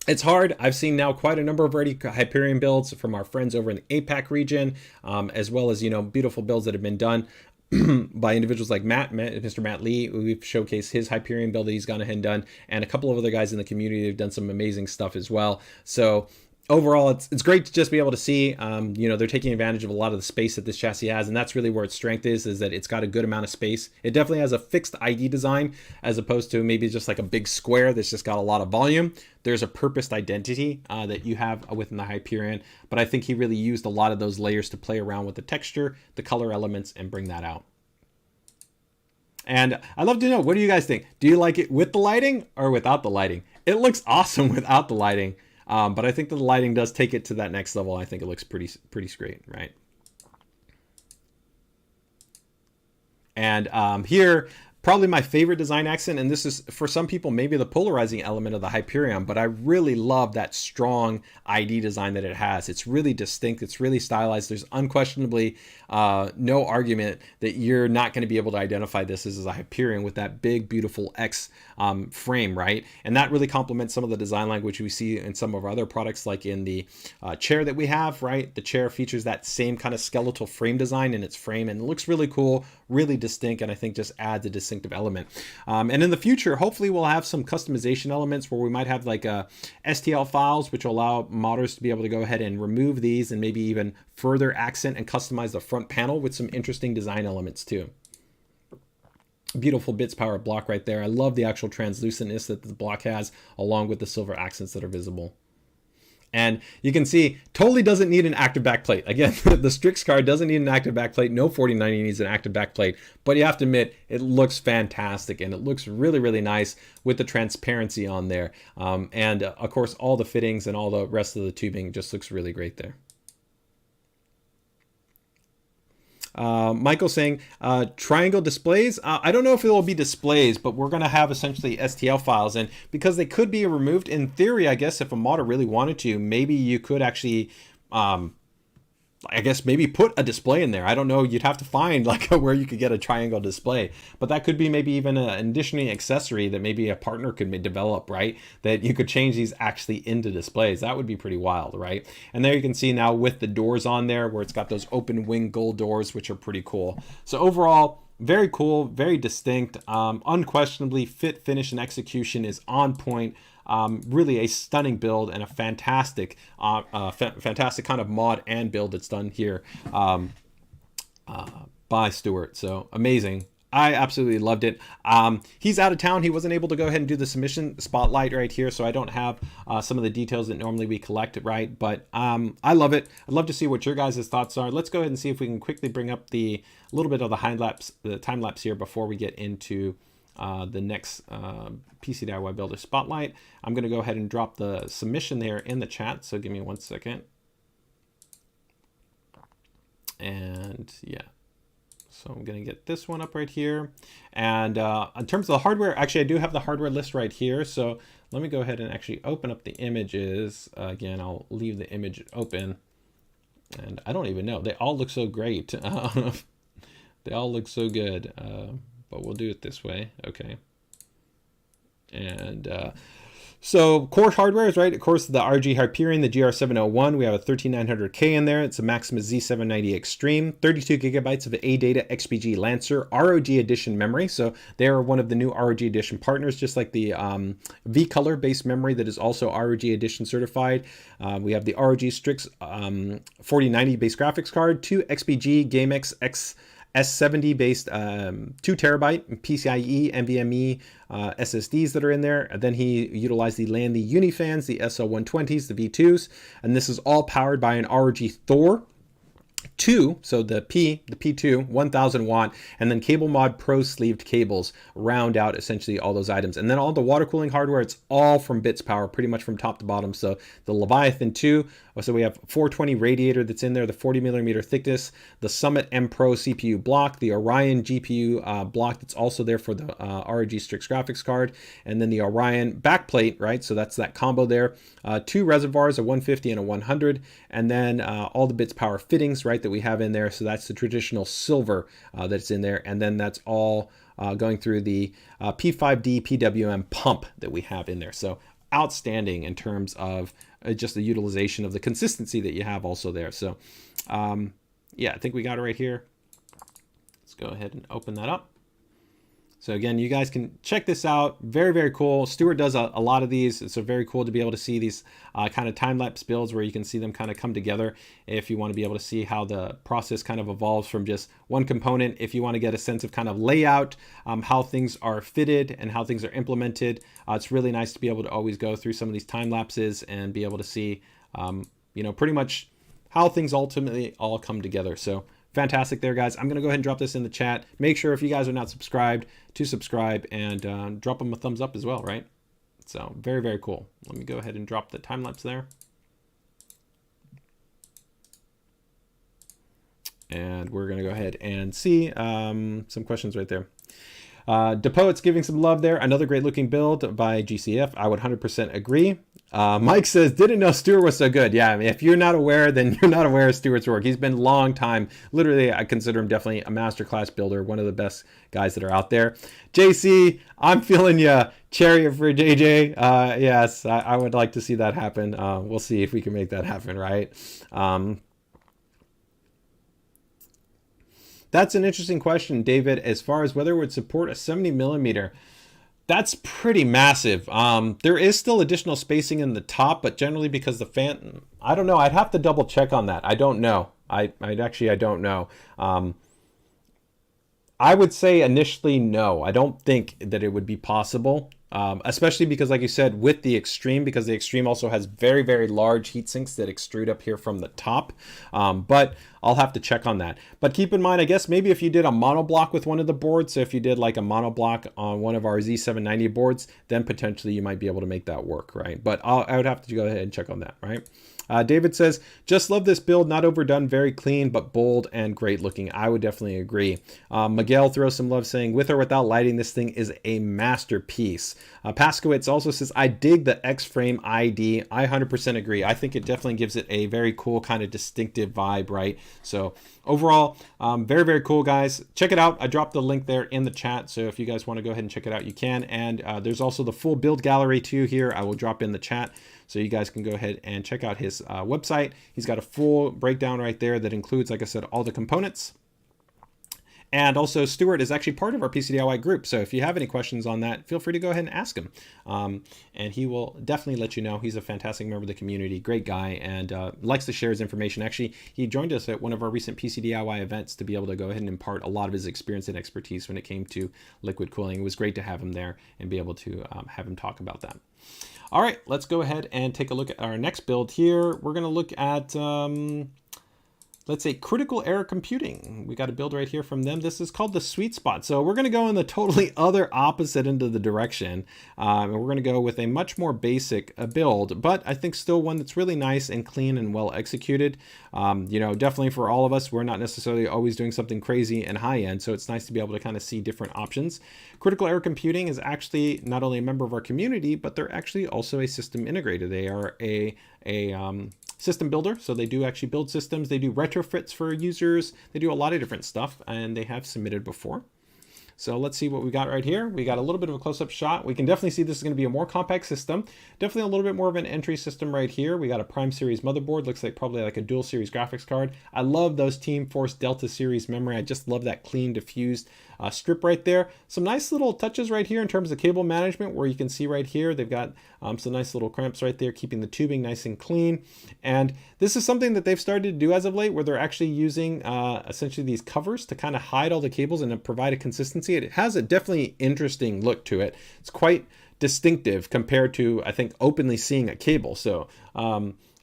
It's hard. I've seen now quite a number of already Hyperion builds from our friends over in the APAC region, as well as, beautiful builds that have been done by individuals like Mr. Matt Lee. We've showcased his Hyperion build that he's gone ahead and done, and a couple of other guys in the community have done some amazing stuff as well. So overall, it's great to just be able to see, you know, they're taking advantage of a lot of the space that this chassis has, and that's really where its strength is that it's got a good amount of space. It definitely has a fixed ID design as opposed to maybe just like a big square that's just got a lot of volume. There's a purposed identity that you have within the Hyperion, but I think he really used a lot of those layers to play around with the texture, the color elements, and bring that out. And I'd love to know, what do you guys think? Do you like it with the lighting or without the lighting? It looks awesome without the lighting. But I think that the lighting does take it to that next level. I think it looks pretty great, right? And here, probably my favorite design accent, and this is for some people maybe the polarizing element of the Hyperion, but I really love that strong ID design that it has. It's really distinct, it's really stylized. There's unquestionably no argument that you're not going to be able to identify this as a Hyperion with that big beautiful X frame, right? And that really complements some of the design language we see in some of our other products, like in the chair that we have, right? The chair features that same kind of skeletal frame design in its frame, and it looks really cool, really distinct, and I think just adds a distinctive element. And in the future, hopefully we'll have some customization elements where we might have like STL files, which will allow modders to be able to go ahead and remove these and maybe even further accent and customize the front panel with some interesting design elements too. Beautiful bits power block right there. I love the actual translucentness that the block has, along with the silver accents that are visible. And you can see, totally doesn't need an active backplate. Again, the Strix card doesn't need an active backplate. No 4090 needs an active backplate. But you have to admit, it looks fantastic, and it looks really, really nice with the transparency on there. And of course, all the fittings and all the rest of the tubing just looks really great there. Michael saying triangle displays. I don't know if it will be displays, but we're going to have essentially STL files, and because they could be removed in theory, I guess if a modder really wanted to, maybe you could actually I guess maybe put a display in there. I don't know. You'd have to find like where you could get a triangle display, but that could be maybe even an additional accessory that maybe a partner could develop, right? That you could change these actually into displays. That would be pretty wild, right? And there you can see now with the doors on there where it's got those open wing gold doors, which are pretty cool. So overall, very cool, very distinct. Unquestionably, fit, finish, and execution is on point. Really a stunning build and a fantastic, fantastic kind of mod and build that's done here by Stuart. So amazing. I absolutely loved it. He's out of town. He wasn't able to go ahead and do the submission spotlight right here, so I don't have some of the details that normally we collect, right? But I love it. I'd love to see what your guys' thoughts are. Let's go ahead and see if we can quickly bring up the little bit of the time lapse here before we get into the next PCDIY Builder Spotlight. I'm going to go ahead and drop the submission there in the chat, so give me 1 second. And yeah, so I'm going to get this one up right here. And in terms of the hardware, actually I do have the hardware list right here, so let me go ahead and actually open up the images. Again, I'll leave the image open, and I don't even know, they all look so great. They all look so good. But we'll do it this way. Okay. And so core hardware is right. Of course, the ROG Hyperion, the GR701. We have a 13900K in there. It's a Maximus Z790 Extreme, 32 gigabytes of ADATA XPG Lancer, ROG Edition memory. So they are one of the new ROG Edition partners, just like the V-Color based memory that is also ROG Edition certified. We have the ROG STRIX 4090 base graphics card, 2 XPG GameX S70 based 2 terabyte PCIe NVMe SSDs that are in there. And then he utilized the Landy Unifans, the SL120s, the V2s, and this is all powered by an ROG Thor 2, so the P2 1000 watt, and then Cable Mod Pro sleeved cables round out essentially all those items. And then all the water cooling hardware, it's all from Bits Power, pretty much from top to bottom. So the Leviathan 2, so we have 420 radiator that's in there, the 40mm thickness, the Summit M Pro CPU block, the Orion GPU block that's also there for the ROG Strix graphics card, and then the Orion backplate, right? So that's that combo there. 2 reservoirs, a 150 and a 100, and then all the Bits Power fittings, right, that we have in there. So that's the traditional silver that's in there, and then that's all going through the P5D PWM pump that we have in there. So outstanding in terms of just the utilization of the consistency that you have also there. So yeah, I think we got it right here. Let's go ahead and open that up. So again, you guys can check this out. Very, very cool. Stuart does a lot of these. It's very cool to be able to see these kind of time-lapse builds where you can see them kind of come together if you want to be able to see how the process kind of evolves from just one component. If you want to get a sense of kind of layout, how things are fitted and how things are implemented, it's really nice to be able to always go through some of these time lapses and be able to see, you know, pretty much how things ultimately all come together. So fantastic there, guys. I'm going to go ahead and drop this in the chat. Make sure if you guys are not subscribed to subscribe and drop them a thumbs up as well, right? So very, very cool. Let me go ahead and drop the time lapse there. And we're going to go ahead and see some questions right there. DePoet's giving some love there. Another great looking build by GCF. I would 100% agree. Mike says, didn't know Stuart was so good. Yeah, I mean, if you're not aware, then you're not aware of Stuart's work. He's been a long time. Literally, I consider him definitely a masterclass builder, one of the best guys that are out there. JC, I'm feeling you. Chariot for JJ. Yes, I would like to see that happen. We'll see if we can make that happen, right? That's an interesting question, David, as far as whether it would support a 70 millimeter. That's pretty massive. There is still additional spacing in the top, but generally because the fan, I don't know. I'd have to double check on that. I don't know. I don't know. I would say initially no. I don't think that it would be possible, especially because, like you said, with the Extreme, because the Extreme also has very, very large heat sinks that extrude up here from the top. But I'll have to check on that. But keep in mind, I guess maybe if you did a monoblock with one of the boards, so if you did like a monoblock on one of our Z790 boards, then potentially you might be able to make that work, right? But I would have to go ahead and check on that, right? David says, just love this build, not overdone, very clean, but bold and great looking. I would definitely agree. Miguel throws some love saying, with or without lighting, this thing is a masterpiece. Paskowitz also says, I dig the X-Frame ID. I 100% agree. I think it definitely gives it a very cool kind of distinctive vibe, right? So overall, very, very cool, guys. Check it out. I dropped the link there in the chat. So if you guys want to go ahead and check it out, you can. And there's also the full build gallery too here. I will drop in the chat. So you guys can go ahead and check out his website. He's got a full breakdown right there that includes, like I said, all the components. And also Stuart is actually part of our PCDIY group. So if you have any questions on that, feel free to go ahead and ask him. And he will definitely let you know. He's a fantastic member of the community, great guy, and likes to share his information. Actually, he joined us at one of our recent PCDIY events to be able to go ahead and impart a lot of his experience and expertise when it came to liquid cooling. It was great to have him there and be able to have him talk about that. All right, let's go ahead and take a look at our next build here. We're going to look at, let's say, critical error computing. We got a build right here from them. This is called the sweet spot. So we're going to go in the totally other opposite end of the direction. And we're going to go with a much more basic build, but I think still one that's really nice and clean and well executed. You know, definitely for all of us, we're not necessarily always doing something crazy and high end. So it's nice to be able to kind of see different options. Critical Error Computing is actually not only a member of our community, but they're actually also a system integrator. They are a system builder. So they do actually build systems. They do retrofits for users. They do a lot of different stuff, and they have submitted before. So let's see what we got right here. We got a little bit of a close-up shot. We can definitely see this is going to be a more compact system. Definitely a little bit more of an entry system right here. We got a Prime Series motherboard. Looks like probably like a dual series graphics card. I love those Team Force Delta Series memory. I just love that clean, diffused strip right there. Some nice little touches right here in terms of cable management, where you can see right here, they've got some nice little clamps right there, keeping the tubing nice and clean. And this is something that they've started to do as of late, where they're actually using essentially these covers to kind of hide all the cables and to provide a consistency. It has a definitely interesting look to it. It's quite distinctive compared to, I think, openly seeing a cable. So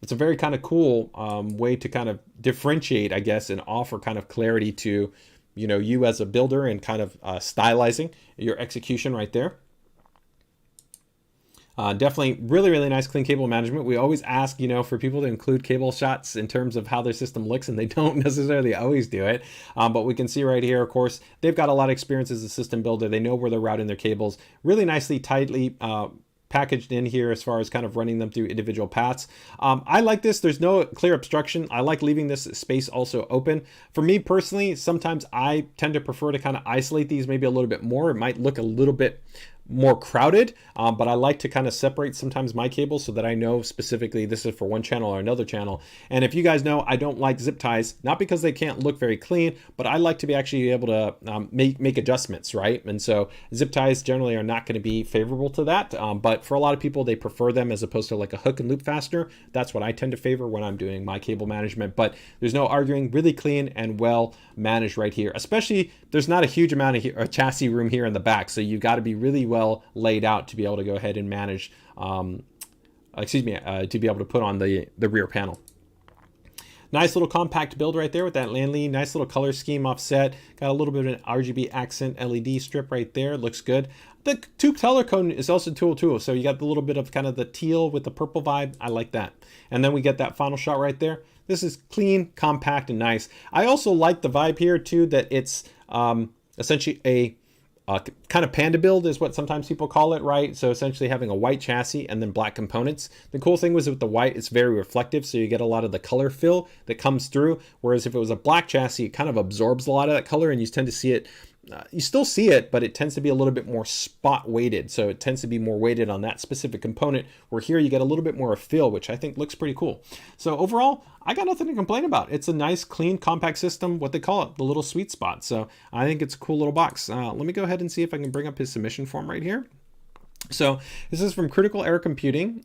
it's a very kind of cool way to kind of differentiate, I guess, and offer kind of clarity to, you know, you as a builder, and kind of stylizing your execution right there. Definitely really, really nice clean cable management. We always ask, you know, for people to include cable shots in terms of how their system looks, and they don't necessarily always do it. But we can see right here, of course, they've got a lot of experience as a system builder. They know where they're routing their cables. Really nicely, tightly packaged in here as far as kind of running them through individual paths. I like this. There's no clear obstruction. I like leaving this space also open. For me personally, sometimes I tend to prefer to kind of isolate these maybe a little bit more. It might look a little bit more crowded, but I like to kind of separate sometimes my cables so that I know specifically this is for one channel or another channel. And if you guys know, I don't like zip ties, not because they can't look very clean, but I like to be actually able to make adjustments, right? And so zip ties generally are not going to be favorable to that, but for a lot of people, they prefer them as opposed to like a hook and loop fastener. That's what I tend to favor when I'm doing my cable management, but there's no arguing, really clean and well managed right here. Especially there's not a huge amount of chassis room here in the back, so you've got to be really well laid out to be able to go ahead and manage, to be able to put on the rear panel. Nice little compact build right there with that landline. Nice little color scheme offset. Got a little bit of an RGB accent LED strip right there. Looks good. The two color code is also tool. So you got the little bit of kind of the teal with the purple vibe. I like that. And then we get that final shot right there. This is clean, compact, and nice. I also like the vibe here too, that it's essentially a kind of panda build is what sometimes people call it, right? So essentially having a white chassis and then black components. The cool thing was with the white, it's very reflective, so you get a lot of the color fill that comes through. Whereas if it was a black chassis, it kind of absorbs a lot of that color, and you tend to see it. You still see it, but it tends to be a little bit more spot weighted. So it tends to be more weighted on that specific component, where here you get a little bit more of fill, which I think looks pretty cool. So overall, I got nothing to complain about. It's a nice, clean, compact system, what they call it, the little sweet spot. So I think it's a cool little box. Let me go ahead and see if I can bring up his submission form right here. So this is from Critical Error Computing.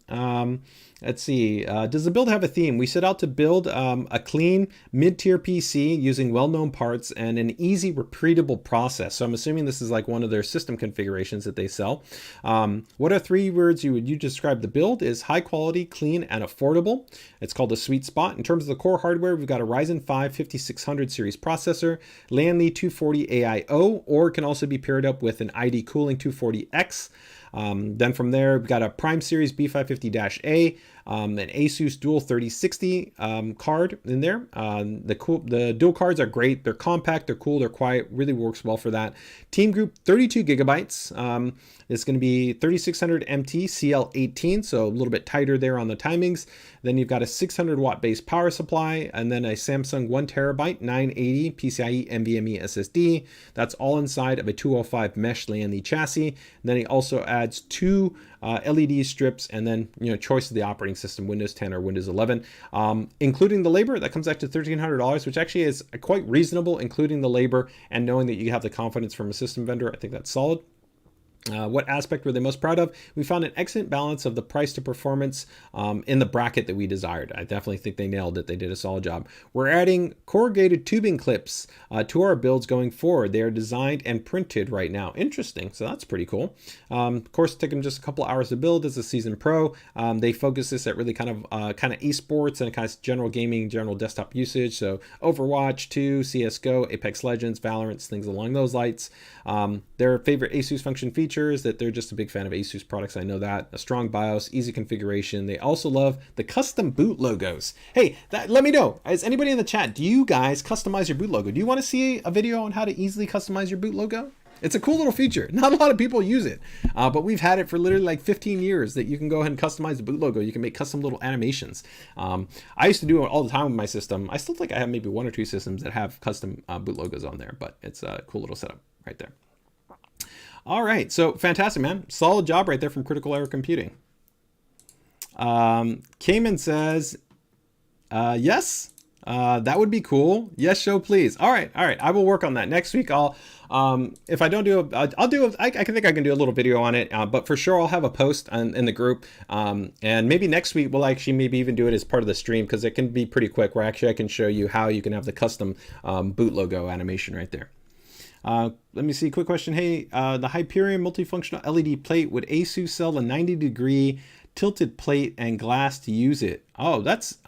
Let's see, does the build have a theme? We set out to build a clean mid-tier PC using well-known parts and an easy repeatable process. So I'm assuming this is like one of their system configurations that they sell. What are 3 words you describe the build? Is high quality, clean, and affordable. It's called a sweet spot. In terms of the core hardware, we've got a Ryzen 5 5600 series processor, landline 240 AIO, or it can also be paired up with an ID Cooling 240X. Then from there, we've got a Prime Series B550-A, an Asus Dual 3060 card in there. The dual cards are great. They're compact, they're cool, they're quiet, really works well for that. Team Group 32 gigabytes. It's going to be 3600 MT CL18, so a little bit tighter there on the timings. Then you've got a 600 watt base power supply, and then a Samsung 1 terabyte 980 PCIe NVMe SSD. That's all inside of a 205 mesh landline chassis. And then he also adds 2 LED strips, and then choice of the operating system, Windows 10 or Windows 11, including the labor. That comes out to $1,300, which actually is quite reasonable, including the labor, and knowing that you have the confidence from a system vendor. I think that's solid. What aspect were they most proud of? We found an excellent balance of the price to performance in the bracket that we desired. I definitely think they nailed it. They did a solid job. We're adding corrugated tubing clips to our builds going forward. They are designed and printed right now. Interesting. So that's pretty cool. Of course, it took them just a couple hours to build as a seasoned pro. They focus this at really kind of esports and kind of general gaming, general desktop usage. So Overwatch 2, CSGO, Apex Legends, Valorant, things along those lines. Their favorite Asus function feature that they're just a big fan of Asus products. I know that. A strong BIOS, easy configuration. They also love the custom boot logos. Hey, let me know. Is anybody in the chat, do you guys customize your boot logo? Do you want to see a video on how to easily customize your boot logo? It's a cool little feature. Not a lot of people use it, but we've had it for literally like 15 years that you can go ahead and customize the boot logo. You can make custom little animations. I used to do it all the time with my system. I still think I have maybe 1 or 2 systems that have custom boot logos on there, but it's a cool little setup right there. All right, so fantastic, man. Solid job right there from Critical Error Computing. Cayman says, yes, that would be cool. Yes, show please. All right. I will work on that next week. If I don't do I'll do I think I can do a little video on it, but for sure I'll have a post in the group, and maybe next week we'll actually maybe even do it as part of the stream, because it can be pretty quick, where actually I can show you how you can have the custom boot logo animation right there. Let me see, quick question. Hey, the Hyperion multifunctional LED plate, would Asus sell a 90-degree tilted plate and glass to use it? Oh, that's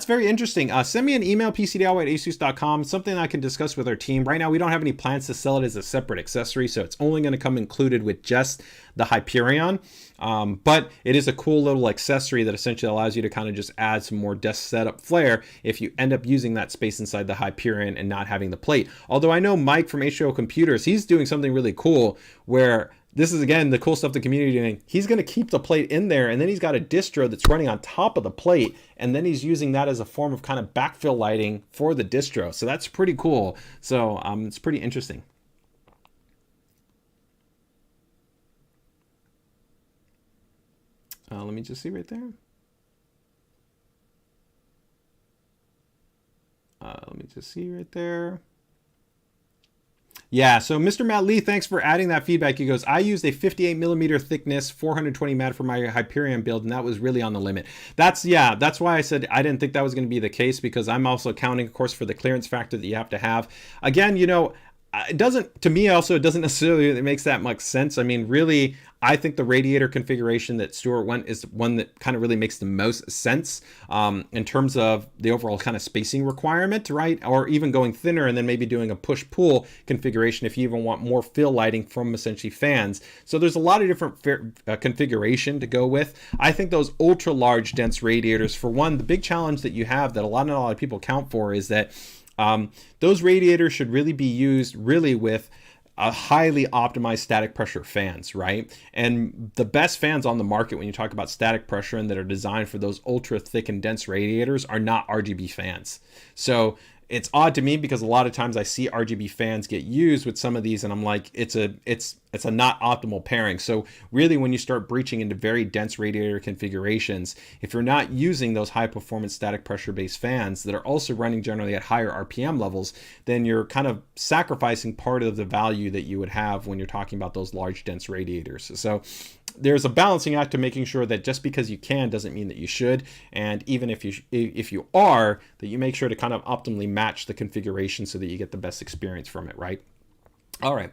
very interesting. Send me an email, PCDIY@asus.com, something I can discuss with our team. Right now, we don't have any plans to sell it as a separate accessory, so it's only going to come included with just the Hyperion. But it is a cool little accessory that essentially allows you to kind of just add some more desk setup flair if you end up using that space inside the Hyperion and not having the plate. Although I know Mike from HO Computers, he's doing something really cool where this is, again, the cool stuff the community doing. He's going to keep the plate in there, and then he's got a distro that's running on top of the plate, and then he's using that as a form of kind of backfill lighting for the distro. So that's pretty cool. So it's pretty interesting. Let me just see right there. Let me just see right there. Yeah, so Mr. Matt Lee, thanks for adding that feedback. He goes, I used a 58 millimeter thickness 420 mat for my Hyperion build, and that was really on the limit. That's why I said I didn't think that was going to be the case, because I'm also counting, of course, for the clearance factor that you have to have. Again, you know, it doesn't, to me also, it doesn't necessarily, it makes that much sense. I mean, really, I think the radiator configuration that Stuart went is one that kind of really makes the most sense in terms of the overall kind of spacing requirement, right? Or even going thinner and then maybe doing a push-pull configuration if you even want more fill lighting from essentially fans. So there's a lot of different configuration to go with. I think those ultra large dense radiators, for one, the big challenge that you have that a lot of people account for is that those radiators should really be used really with a highly optimized static pressure fans, right? And the best fans on the market when you talk about static pressure and that are designed for those ultra thick and dense radiators are not RGB fans. So it's odd to me because a lot of times I see RGB fans get used with some of these and I'm like, it's a not optimal pairing. So really when you start breaching into very dense radiator configurations, if you're not using those high performance static pressure based fans that are also running generally at higher RPM levels, then you're kind of sacrificing part of the value that you would have when you're talking about those large dense radiators. So there's a balancing act to making sure that just because you can doesn't mean that you should, and even if you are, that you make sure to kind of optimally match the configuration so that you get the best experience from it, right? All right,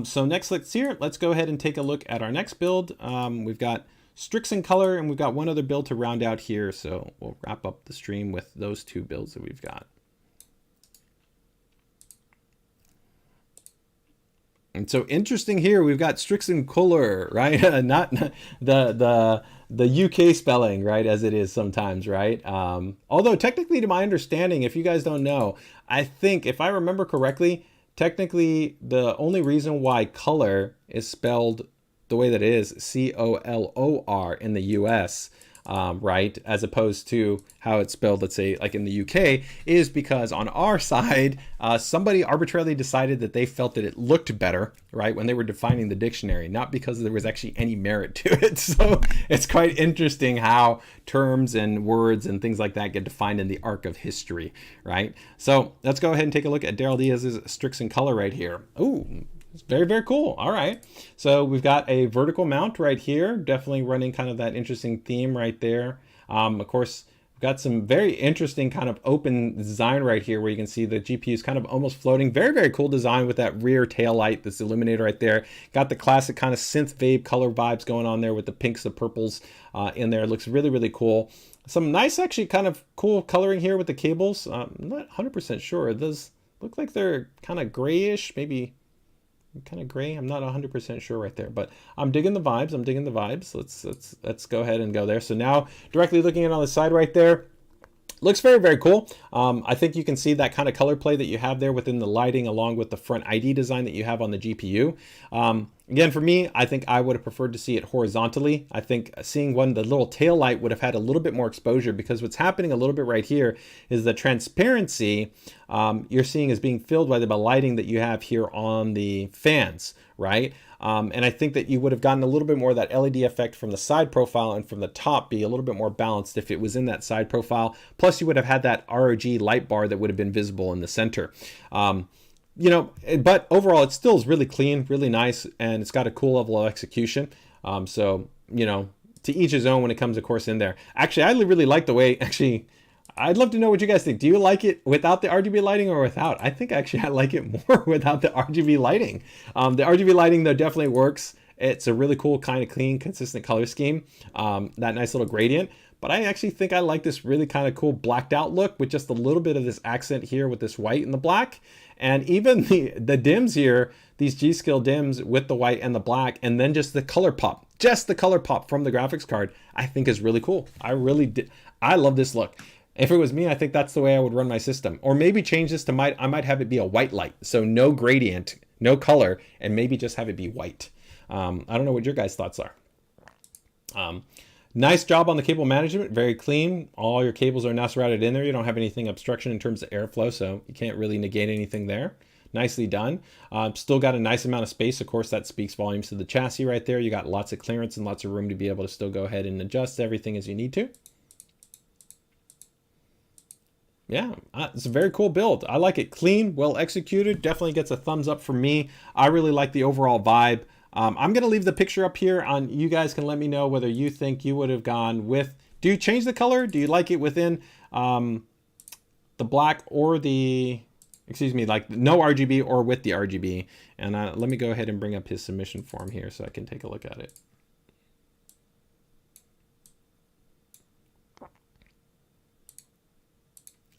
so next let's go ahead and take a look at our next build. We've got Strix in color, and we've got one other build to round out here, so we'll wrap up the stream with those two builds that we've got. And so interesting here, we've got Strix in color, right? not the UK spelling, right, as it is sometimes, right? Although technically, to my understanding, if you guys don't know, I think if I remember correctly, technically the only reason why color is spelled the way that it is, C-O-L-O-R in the US, right, as opposed to how it's spelled, let's say, like in the UK, is because on our side, somebody arbitrarily decided that they felt that it looked better, right, when they were defining the dictionary, not because there was actually any merit to it. So it's quite interesting how terms and words and things like that get defined in the arc of history, right? So let's go ahead and take a look at Daryl Diaz's Strix in color right here. Ooh. It's very, very cool. All right. So we've got a vertical mount right here, definitely running kind of that interesting theme right there. Of course, we've got some very interesting kind of open design right here where you can see the GPUs kind of almost floating. Very, very cool design with that rear tail light, this illuminator right there. Got the classic kind of synth vape color vibes going on there with the pinks, the purples in there. It looks really, really cool. Some nice, actually kind of cool coloring here with the cables. I'm not 100% sure. It does look like they're kind of grayish, maybe kind of gray. I'm not 100% sure right there, but I'm digging the vibes. I'm digging the vibes. Let's go ahead and go there. So now directly looking at on the side right there, looks very, very cool. I think you can see that kind of color play that you have there within the lighting along with the front ID design that you have on the GPU. Again, for me, I think I would have preferred to see it horizontally. I think seeing the little tail light would have had a little bit more exposure, because what's happening a little bit right here is the transparency you're seeing is being filled by the lighting that you have here on the fans, right? And I think that you would have gotten a little bit more of that LED effect from the side profile, and from the top be a little bit more balanced if it was in that side profile. Plus you would have had that ROG light bar that would have been visible in the center. You know, but overall it still is really clean, really nice, and it's got a cool level of execution. So, you know, to each his own when it comes, of course, in there. Actually, I really like the way, I'd love to know what you guys think. Do you like it without the RGB lighting or without? I think actually I like it more without the RGB lighting. The RGB lighting, though, definitely works. It's a really cool, kind of clean, consistent color scheme. That nice little gradient. But I actually think I like this really kind of cool blacked out look with just a little bit of this accent here with this white and the black. And even the dims here, these G-Skill dims with the white and the black, and then just the color pop from the graphics card, I think is really cool. I love this look. If it was me, I think that's the way I would run my system. Or maybe change this to I might have it be a white light. So no gradient, no color, and maybe just have it be white. I don't know what your guys' thoughts are. Nice job on the cable management, very clean. All your cables are nice routed in there. You don't have anything obstruction in terms of airflow, so you can't really negate anything there. nicely done. Still got a nice amount of space. Of course, that speaks volumes to the chassis right there. You got lots of clearance and lots of room to be able to still go ahead and adjust everything as you need to. Yeah, it's a very cool build. I like it. Clean, well executed. Definitely gets a thumbs up from me. I really like the overall vibe. I'm going to leave the picture up here on, you guys can let me know whether you think you would have gone with, do you change the color? Do you like it within the black or the, excuse me, like no RGB or with the RGB? And let me go ahead and bring up his submission form here so I can take a look at it.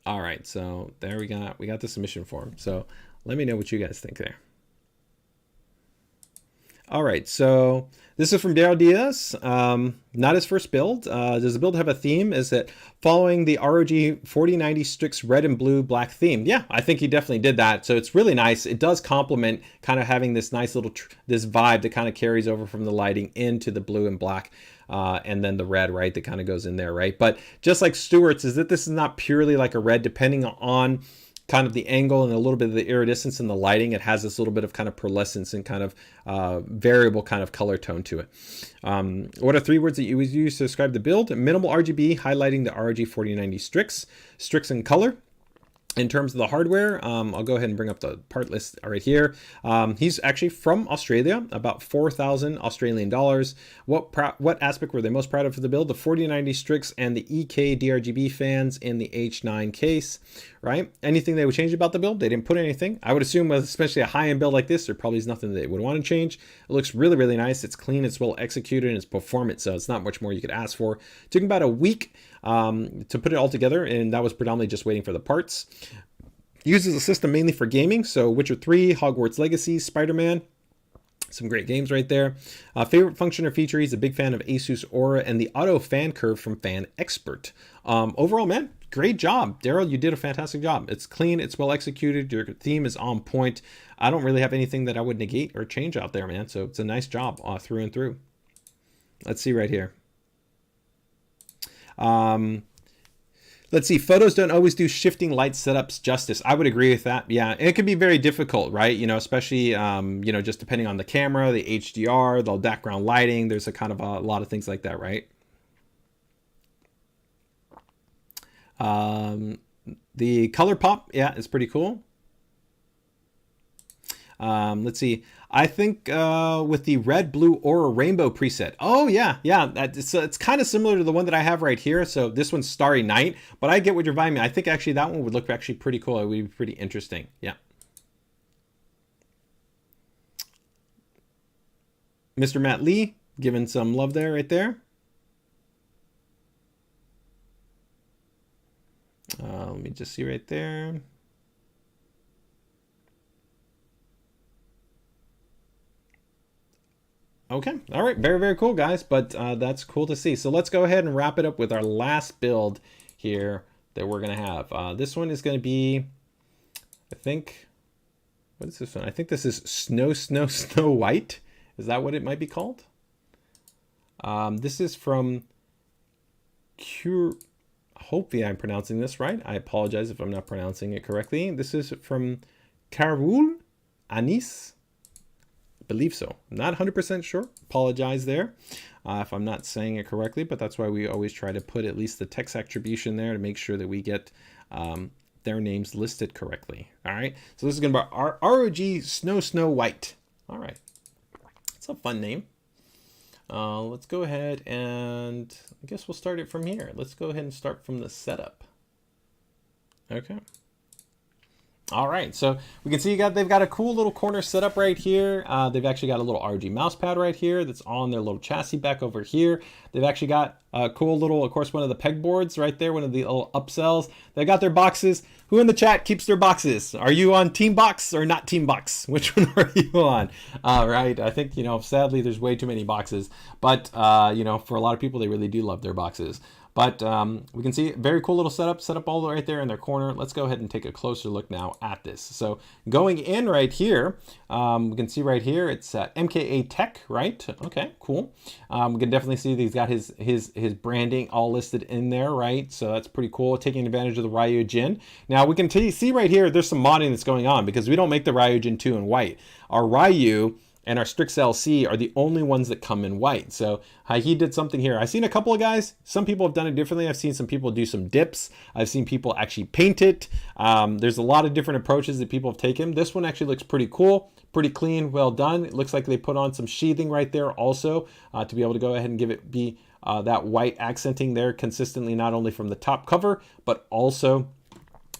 All right, so there we got the submission form. So let me know what you guys think there. All right, so this is from Daryl Diaz. Not his first build. Does the build have a theme? Is it following the ROG 4090 Strix red and blue black theme? Yeah, I think he definitely did that. So it's really nice. It does complement kind of having this nice little, this vibe that kind of carries over from the lighting into the blue and black. And then the red, right, that kind of goes in there, right? But just like Stewart's, is that this is not purely like a red, depending on kind of the angle and a little bit of the iridescence in the lighting. It has this little bit of kind of pearlescence and kind of variable kind of color tone to it. What are 3 words that you would use to describe the build? Minimal RGB, highlighting the ROG 4090 Strix. Strix in color. In terms of the hardware, I'll go ahead and bring up the part list right here. He's actually from Australia, about 4,000 Australian dollars. What aspect were they most proud of for the build? The 4090 Strix and the EK DRGB fans in the H9 case, right? Anything they would change about the build? They didn't put anything. I would assume with especially a high-end build like this, there probably is nothing they would want to change. It looks really, really nice. It's clean, it's well executed, and it's performant, so it's not much more you could ask for. It took about a week to put it all together, and that was predominantly just waiting for the parts. Uses a system mainly for gaming, so Witcher 3, Hogwarts Legacy, Spider-Man, some great games right there. Favorite function or feature, he's a big fan of Asus Aura and the auto fan curve from Fan Expert. Overall, man, great job. Daryl, you did a fantastic job. It's clean, it's well executed, your theme is on point. I don't really have anything that I would negate or change out there, man, so it's a nice job through and through. Let's see right here. Let's see, photos don't always do shifting light setups justice. I would agree with that. Yeah, and it can be very difficult, right? You know, especially, you know, just depending on the camera, the HDR, the background lighting. There's a kind of a lot of things like that, right? The color pop, yeah, is pretty cool. Let's see. I think with the red, blue, or rainbow preset. Oh yeah, yeah. It's kind of similar to the one that I have right here. So this one's Starry Night, but I get what you're buying me. I think actually that one would look actually pretty cool. It would be pretty interesting. Yeah. Mr. Matt Lee giving some love there, right there. Let me just see right there. Okay, all right, very, very cool, guys, but that's cool to see. So let's go ahead and wrap it up with our last build here that we're gonna have. This one is gonna be, I think, what is this one? I think this is Snow White. Is that what it might be called? This is from hopefully I'm pronouncing this right. I apologize if I'm not pronouncing it correctly. This is from Carwool Anis. Believe so. I'm not 100% sure. Apologize there if I'm not saying it correctly, but that's why we always try to put at least the text attribution there to make sure that we get their names listed correctly. All right. So this is going to be our ROG Snow White. All right. It's a fun name. Let's go ahead and I guess we'll start it from here. Let's go ahead and start from the setup. Okay. All right, so we can see they've got a cool little corner setup right here. They've actually got a little RG mouse pad right here that's on their little chassis back over here. They've actually got a cool little, of course, one of the pegboards right there, one of the little upsells. They got their boxes. Who in the chat keeps their boxes? Are you on Team Box or not Team Box? Which one are you on? Right, I think, you know, sadly, there's way too many boxes. But, you know, for a lot of people, they really do love their boxes. But we can see very cool little setup all right there in their corner. Let's go ahead and take a closer look now at this. So going in right here, we can see right here, it's MKA Tech, right? Okay, cool. We can definitely see that he's got his branding all listed in there, right? So that's pretty cool, taking advantage of the Ryujin. Now we can see right here, there's some modding that's going on because we don't make the Ryujin 2 in white. Our Ryu and our Strix LC are the only ones that come in white. So he did something here. I've seen a couple of guys, some people have done it differently. I've seen some people do some dips. I've seen people actually paint it. There's a lot of different approaches that people have taken. This one actually looks pretty cool, pretty clean, well done. It looks like they put on some sheathing right there also to be able to go ahead and give it that white accenting there consistently, not only from the top cover, but also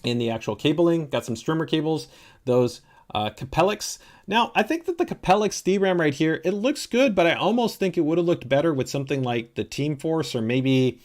in the actual cabling. Got some strimmer cables, those Capellix. Now, I think that the Capellix DRAM right here, it looks good, but I almost think it would have looked better with something like the Team Force or maybe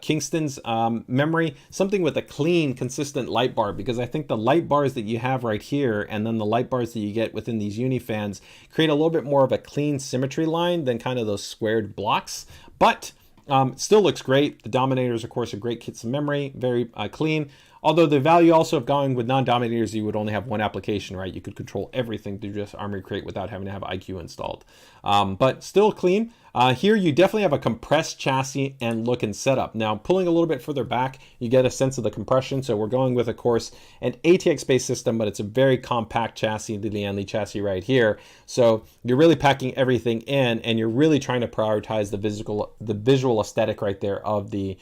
Kingston's memory, something with a clean, consistent light bar, because I think the light bars that you have right here and then the light bars that you get within these Unifans create a little bit more of a clean symmetry line than kind of those squared blocks. But it still looks great. The Dominators, of course, are great kits of memory, very clean. Although the value also of going with non-dominators, you would only have one application, right? You could control everything through just Armory Crate without having to have IQ installed. But still clean. Here you definitely have a compressed chassis and look and setup. Now pulling a little bit further back, you get a sense of the compression. So we're going with, of course, an ATX-based system, but it's a very compact chassis, the Lianli chassis right here. So you're really packing everything in, and you're really trying to prioritize the visual aesthetic right there of the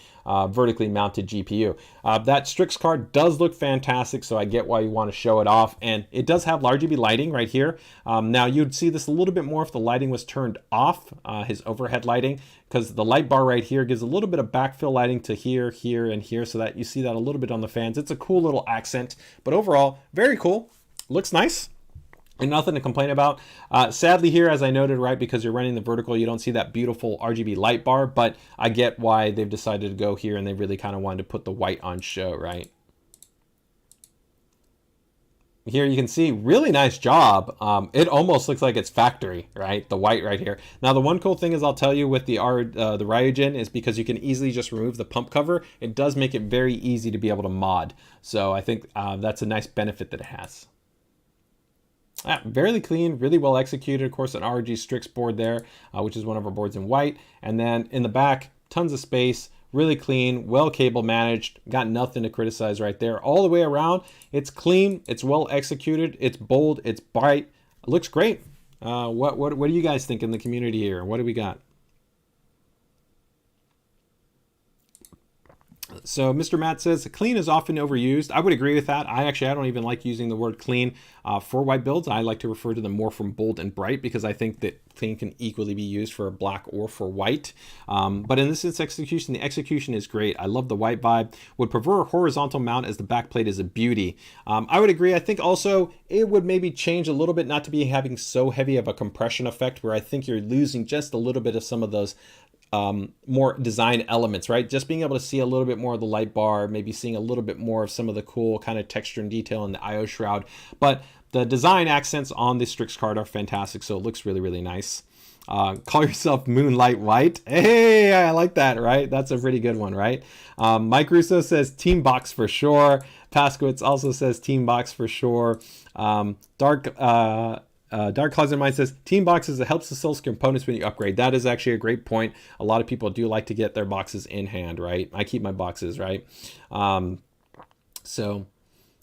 vertically mounted GPU. That Strix card does look fantastic, so I get why you want to show it off, and it does have RGB lighting right here. Now you'd see this a little bit more if the lighting was turned off, his overhead lighting, because the light bar right here gives a little bit of backfill lighting to here, here, and here, so that you see that a little bit on the fans. It's a cool little accent, but overall, very cool. Looks nice. And nothing to complain about. Sadly here, as I noted, right, because you're running the vertical, you don't see that beautiful RGB light bar, but I get why they've decided to go here, and they really kind of wanted to put the white on show, right? Here you can see, really nice job. It almost looks like it's factory, right? The white right here. Now the one cool thing is, I'll tell you, with the Ryujin, is because you can easily just remove the pump cover, it does make it very easy to be able to mod. So I think that's a nice benefit that it has. Very clean, really well executed. Of course, an ROG Strix board there, which is one of our boards in white. And then in the back, tons of space, really clean, well cable managed, got nothing to criticize right there. All the way around, it's clean, it's well executed, it's bold, it's bright, it looks great. What do you guys think in the community here? What do we got? So Mr. Matt says, clean is often overused. I would agree with that. I don't even like using the word clean for white builds. I like to refer to them more from bold and bright, because I think that clean can equally be used for black or for white. But in this execution, the execution is great. I love the white vibe. Would prefer a horizontal mount, as the backplate is a beauty. I would agree. I think also it would maybe change a little bit not to be having so heavy of a compression effect, where I think you're losing just a little bit of some of those more design elements, right? Just being able to see a little bit more of the light bar, maybe seeing a little bit more of some of the cool kind of texture and detail in the IO shroud. But the design accents on the Strix card are fantastic, so it looks really, really nice. Call yourself Moonlight White. Hey, I like that, right? That's a pretty good one, right? Mike Russo says Team Box for sure. Paskowitz also says Team Box for sure. Dark Closet Mind says, Team Boxes, it helps to sell components when you upgrade. That is actually a great point. A lot of people do like to get their boxes in hand, right? I keep my boxes, right? So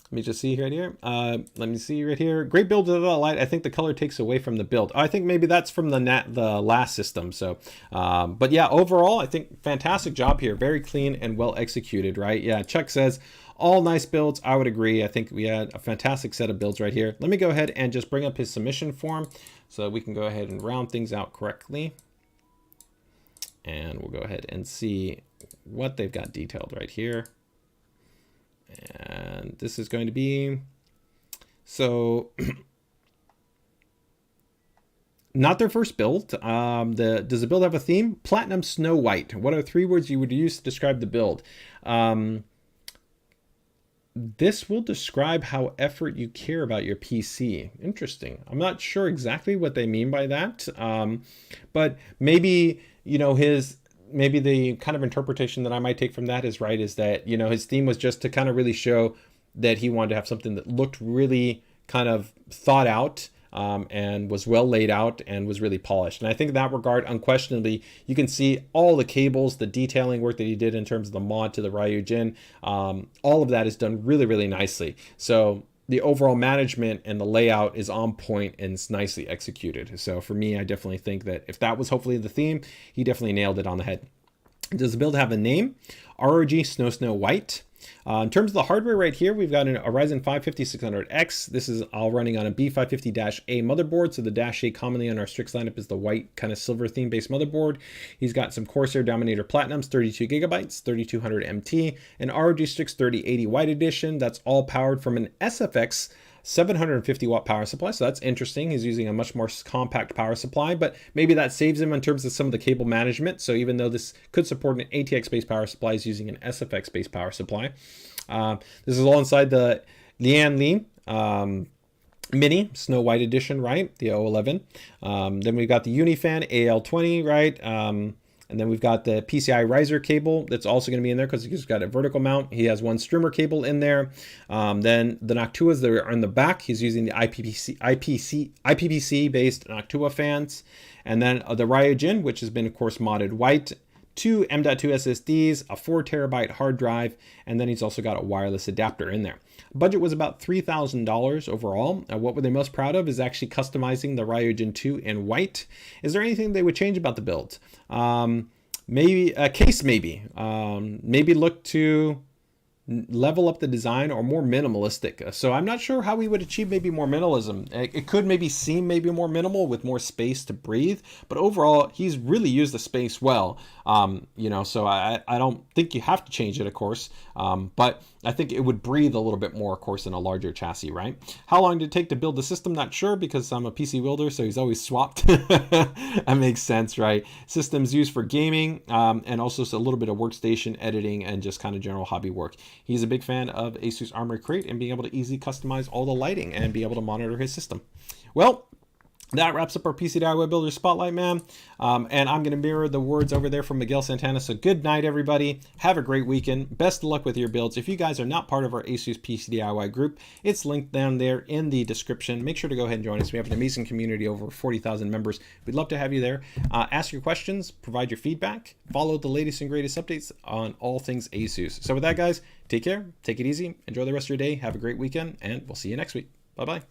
let me just see right here. Let me see right here. Great build of the light. I think the color takes away from the build. I think maybe that's from the last system. So, but yeah, overall, I think fantastic job here. Very clean and well executed, right? Yeah, Chuck says, all nice builds. I would agree. I think we had a fantastic set of builds right here. Let me go ahead and just bring up his submission form so that we can go ahead and round things out correctly. And we'll go ahead and see what they've got detailed right here. And this is going to be, so not their first build. Does the build have a theme? Platinum Snow White. What are 3 words you would use to describe the build? This will describe how effort you care about your PC. Interesting. I'm not sure exactly what they mean by that. But maybe, you know, maybe the kind of interpretation that I might take from that is right, is that, you know, his theme was just to kind of really show that he wanted to have something that looked really kind of thought out, and was well laid out and was really polished. And I think in that regard, unquestionably, you can see all the cables, the detailing work that he did in terms of the mod to the Ryujin, all of that is done really, really nicely. So the overall management and the layout is on point and it's nicely executed. So for me, I definitely think that if that was hopefully the theme, he definitely nailed it on the head. Does the build have a name? ROG Snow White. In terms of the hardware right here, we've got a Ryzen 5 5600X. This is all running on a B550-A motherboard. So the -A commonly on our Strix lineup is the white kind of silver theme based motherboard. He's got some Corsair Dominator Platinums, 32 gigabytes, 3200 MT, and ROG Strix 3080 White Edition. That's all powered from an SFX 750 watt power supply. So that's interesting. He's using a much more compact power supply, but maybe that saves him in terms of some of the cable management. So even though this could support an ATX based power supply, he's using an SFX based power supply. This is all inside the Lian Li Mini Snow White Edition, right? The 011. Then we've got the Unifan AL20, right? And then we've got the PCI riser cable that's also going to be in there because he's got a vertical mount. He has one streamer cable in there. Then the Noctuas that are in the back, he's using the IPPC based Noctua fans. And then the Ryujin, which has been, of course, modded white. 2 M.2 SSDs, a 4 terabyte hard drive, and then he's also got a wireless adapter in there. Budget was about $3,000 overall. What were they most proud of is actually customizing the Ryujin 2 in white. Is there anything they would change about the build? Maybe a case, maybe look to level up the design or more minimalistic. So I'm not sure how we would achieve maybe more minimalism. It could maybe seem maybe more minimal with more space to breathe, but overall he's really used the space well. You know, so I don't think you have to change it, of course, but I think it would breathe a little bit more, of course, in a larger chassis, right? How long did it take to build the system? Not sure, because I'm a PC builder, so he's always swapped. That makes sense, right? Systems used for gaming, and also a little bit of workstation editing and just kind of general hobby work. He's a big fan of Asus Armory Crate and being able to easily customize all the lighting and be able to monitor his system. Well, that wraps up our PCDIY Builder Spotlight, man. And I'm going to mirror the words over there from Miguel Santana. So good night, everybody. Have a great weekend. Best of luck with your builds. If you guys are not part of our Asus PCDIY group, it's linked down there in the description. Make sure to go ahead and join us. We have an amazing community, over 40,000 members. We'd love to have you there. Ask your questions, provide your feedback, follow the latest and greatest updates on all things Asus. So with that, guys, take care, take it easy, enjoy the rest of your day, have a great weekend, and we'll see you next week. Bye-bye.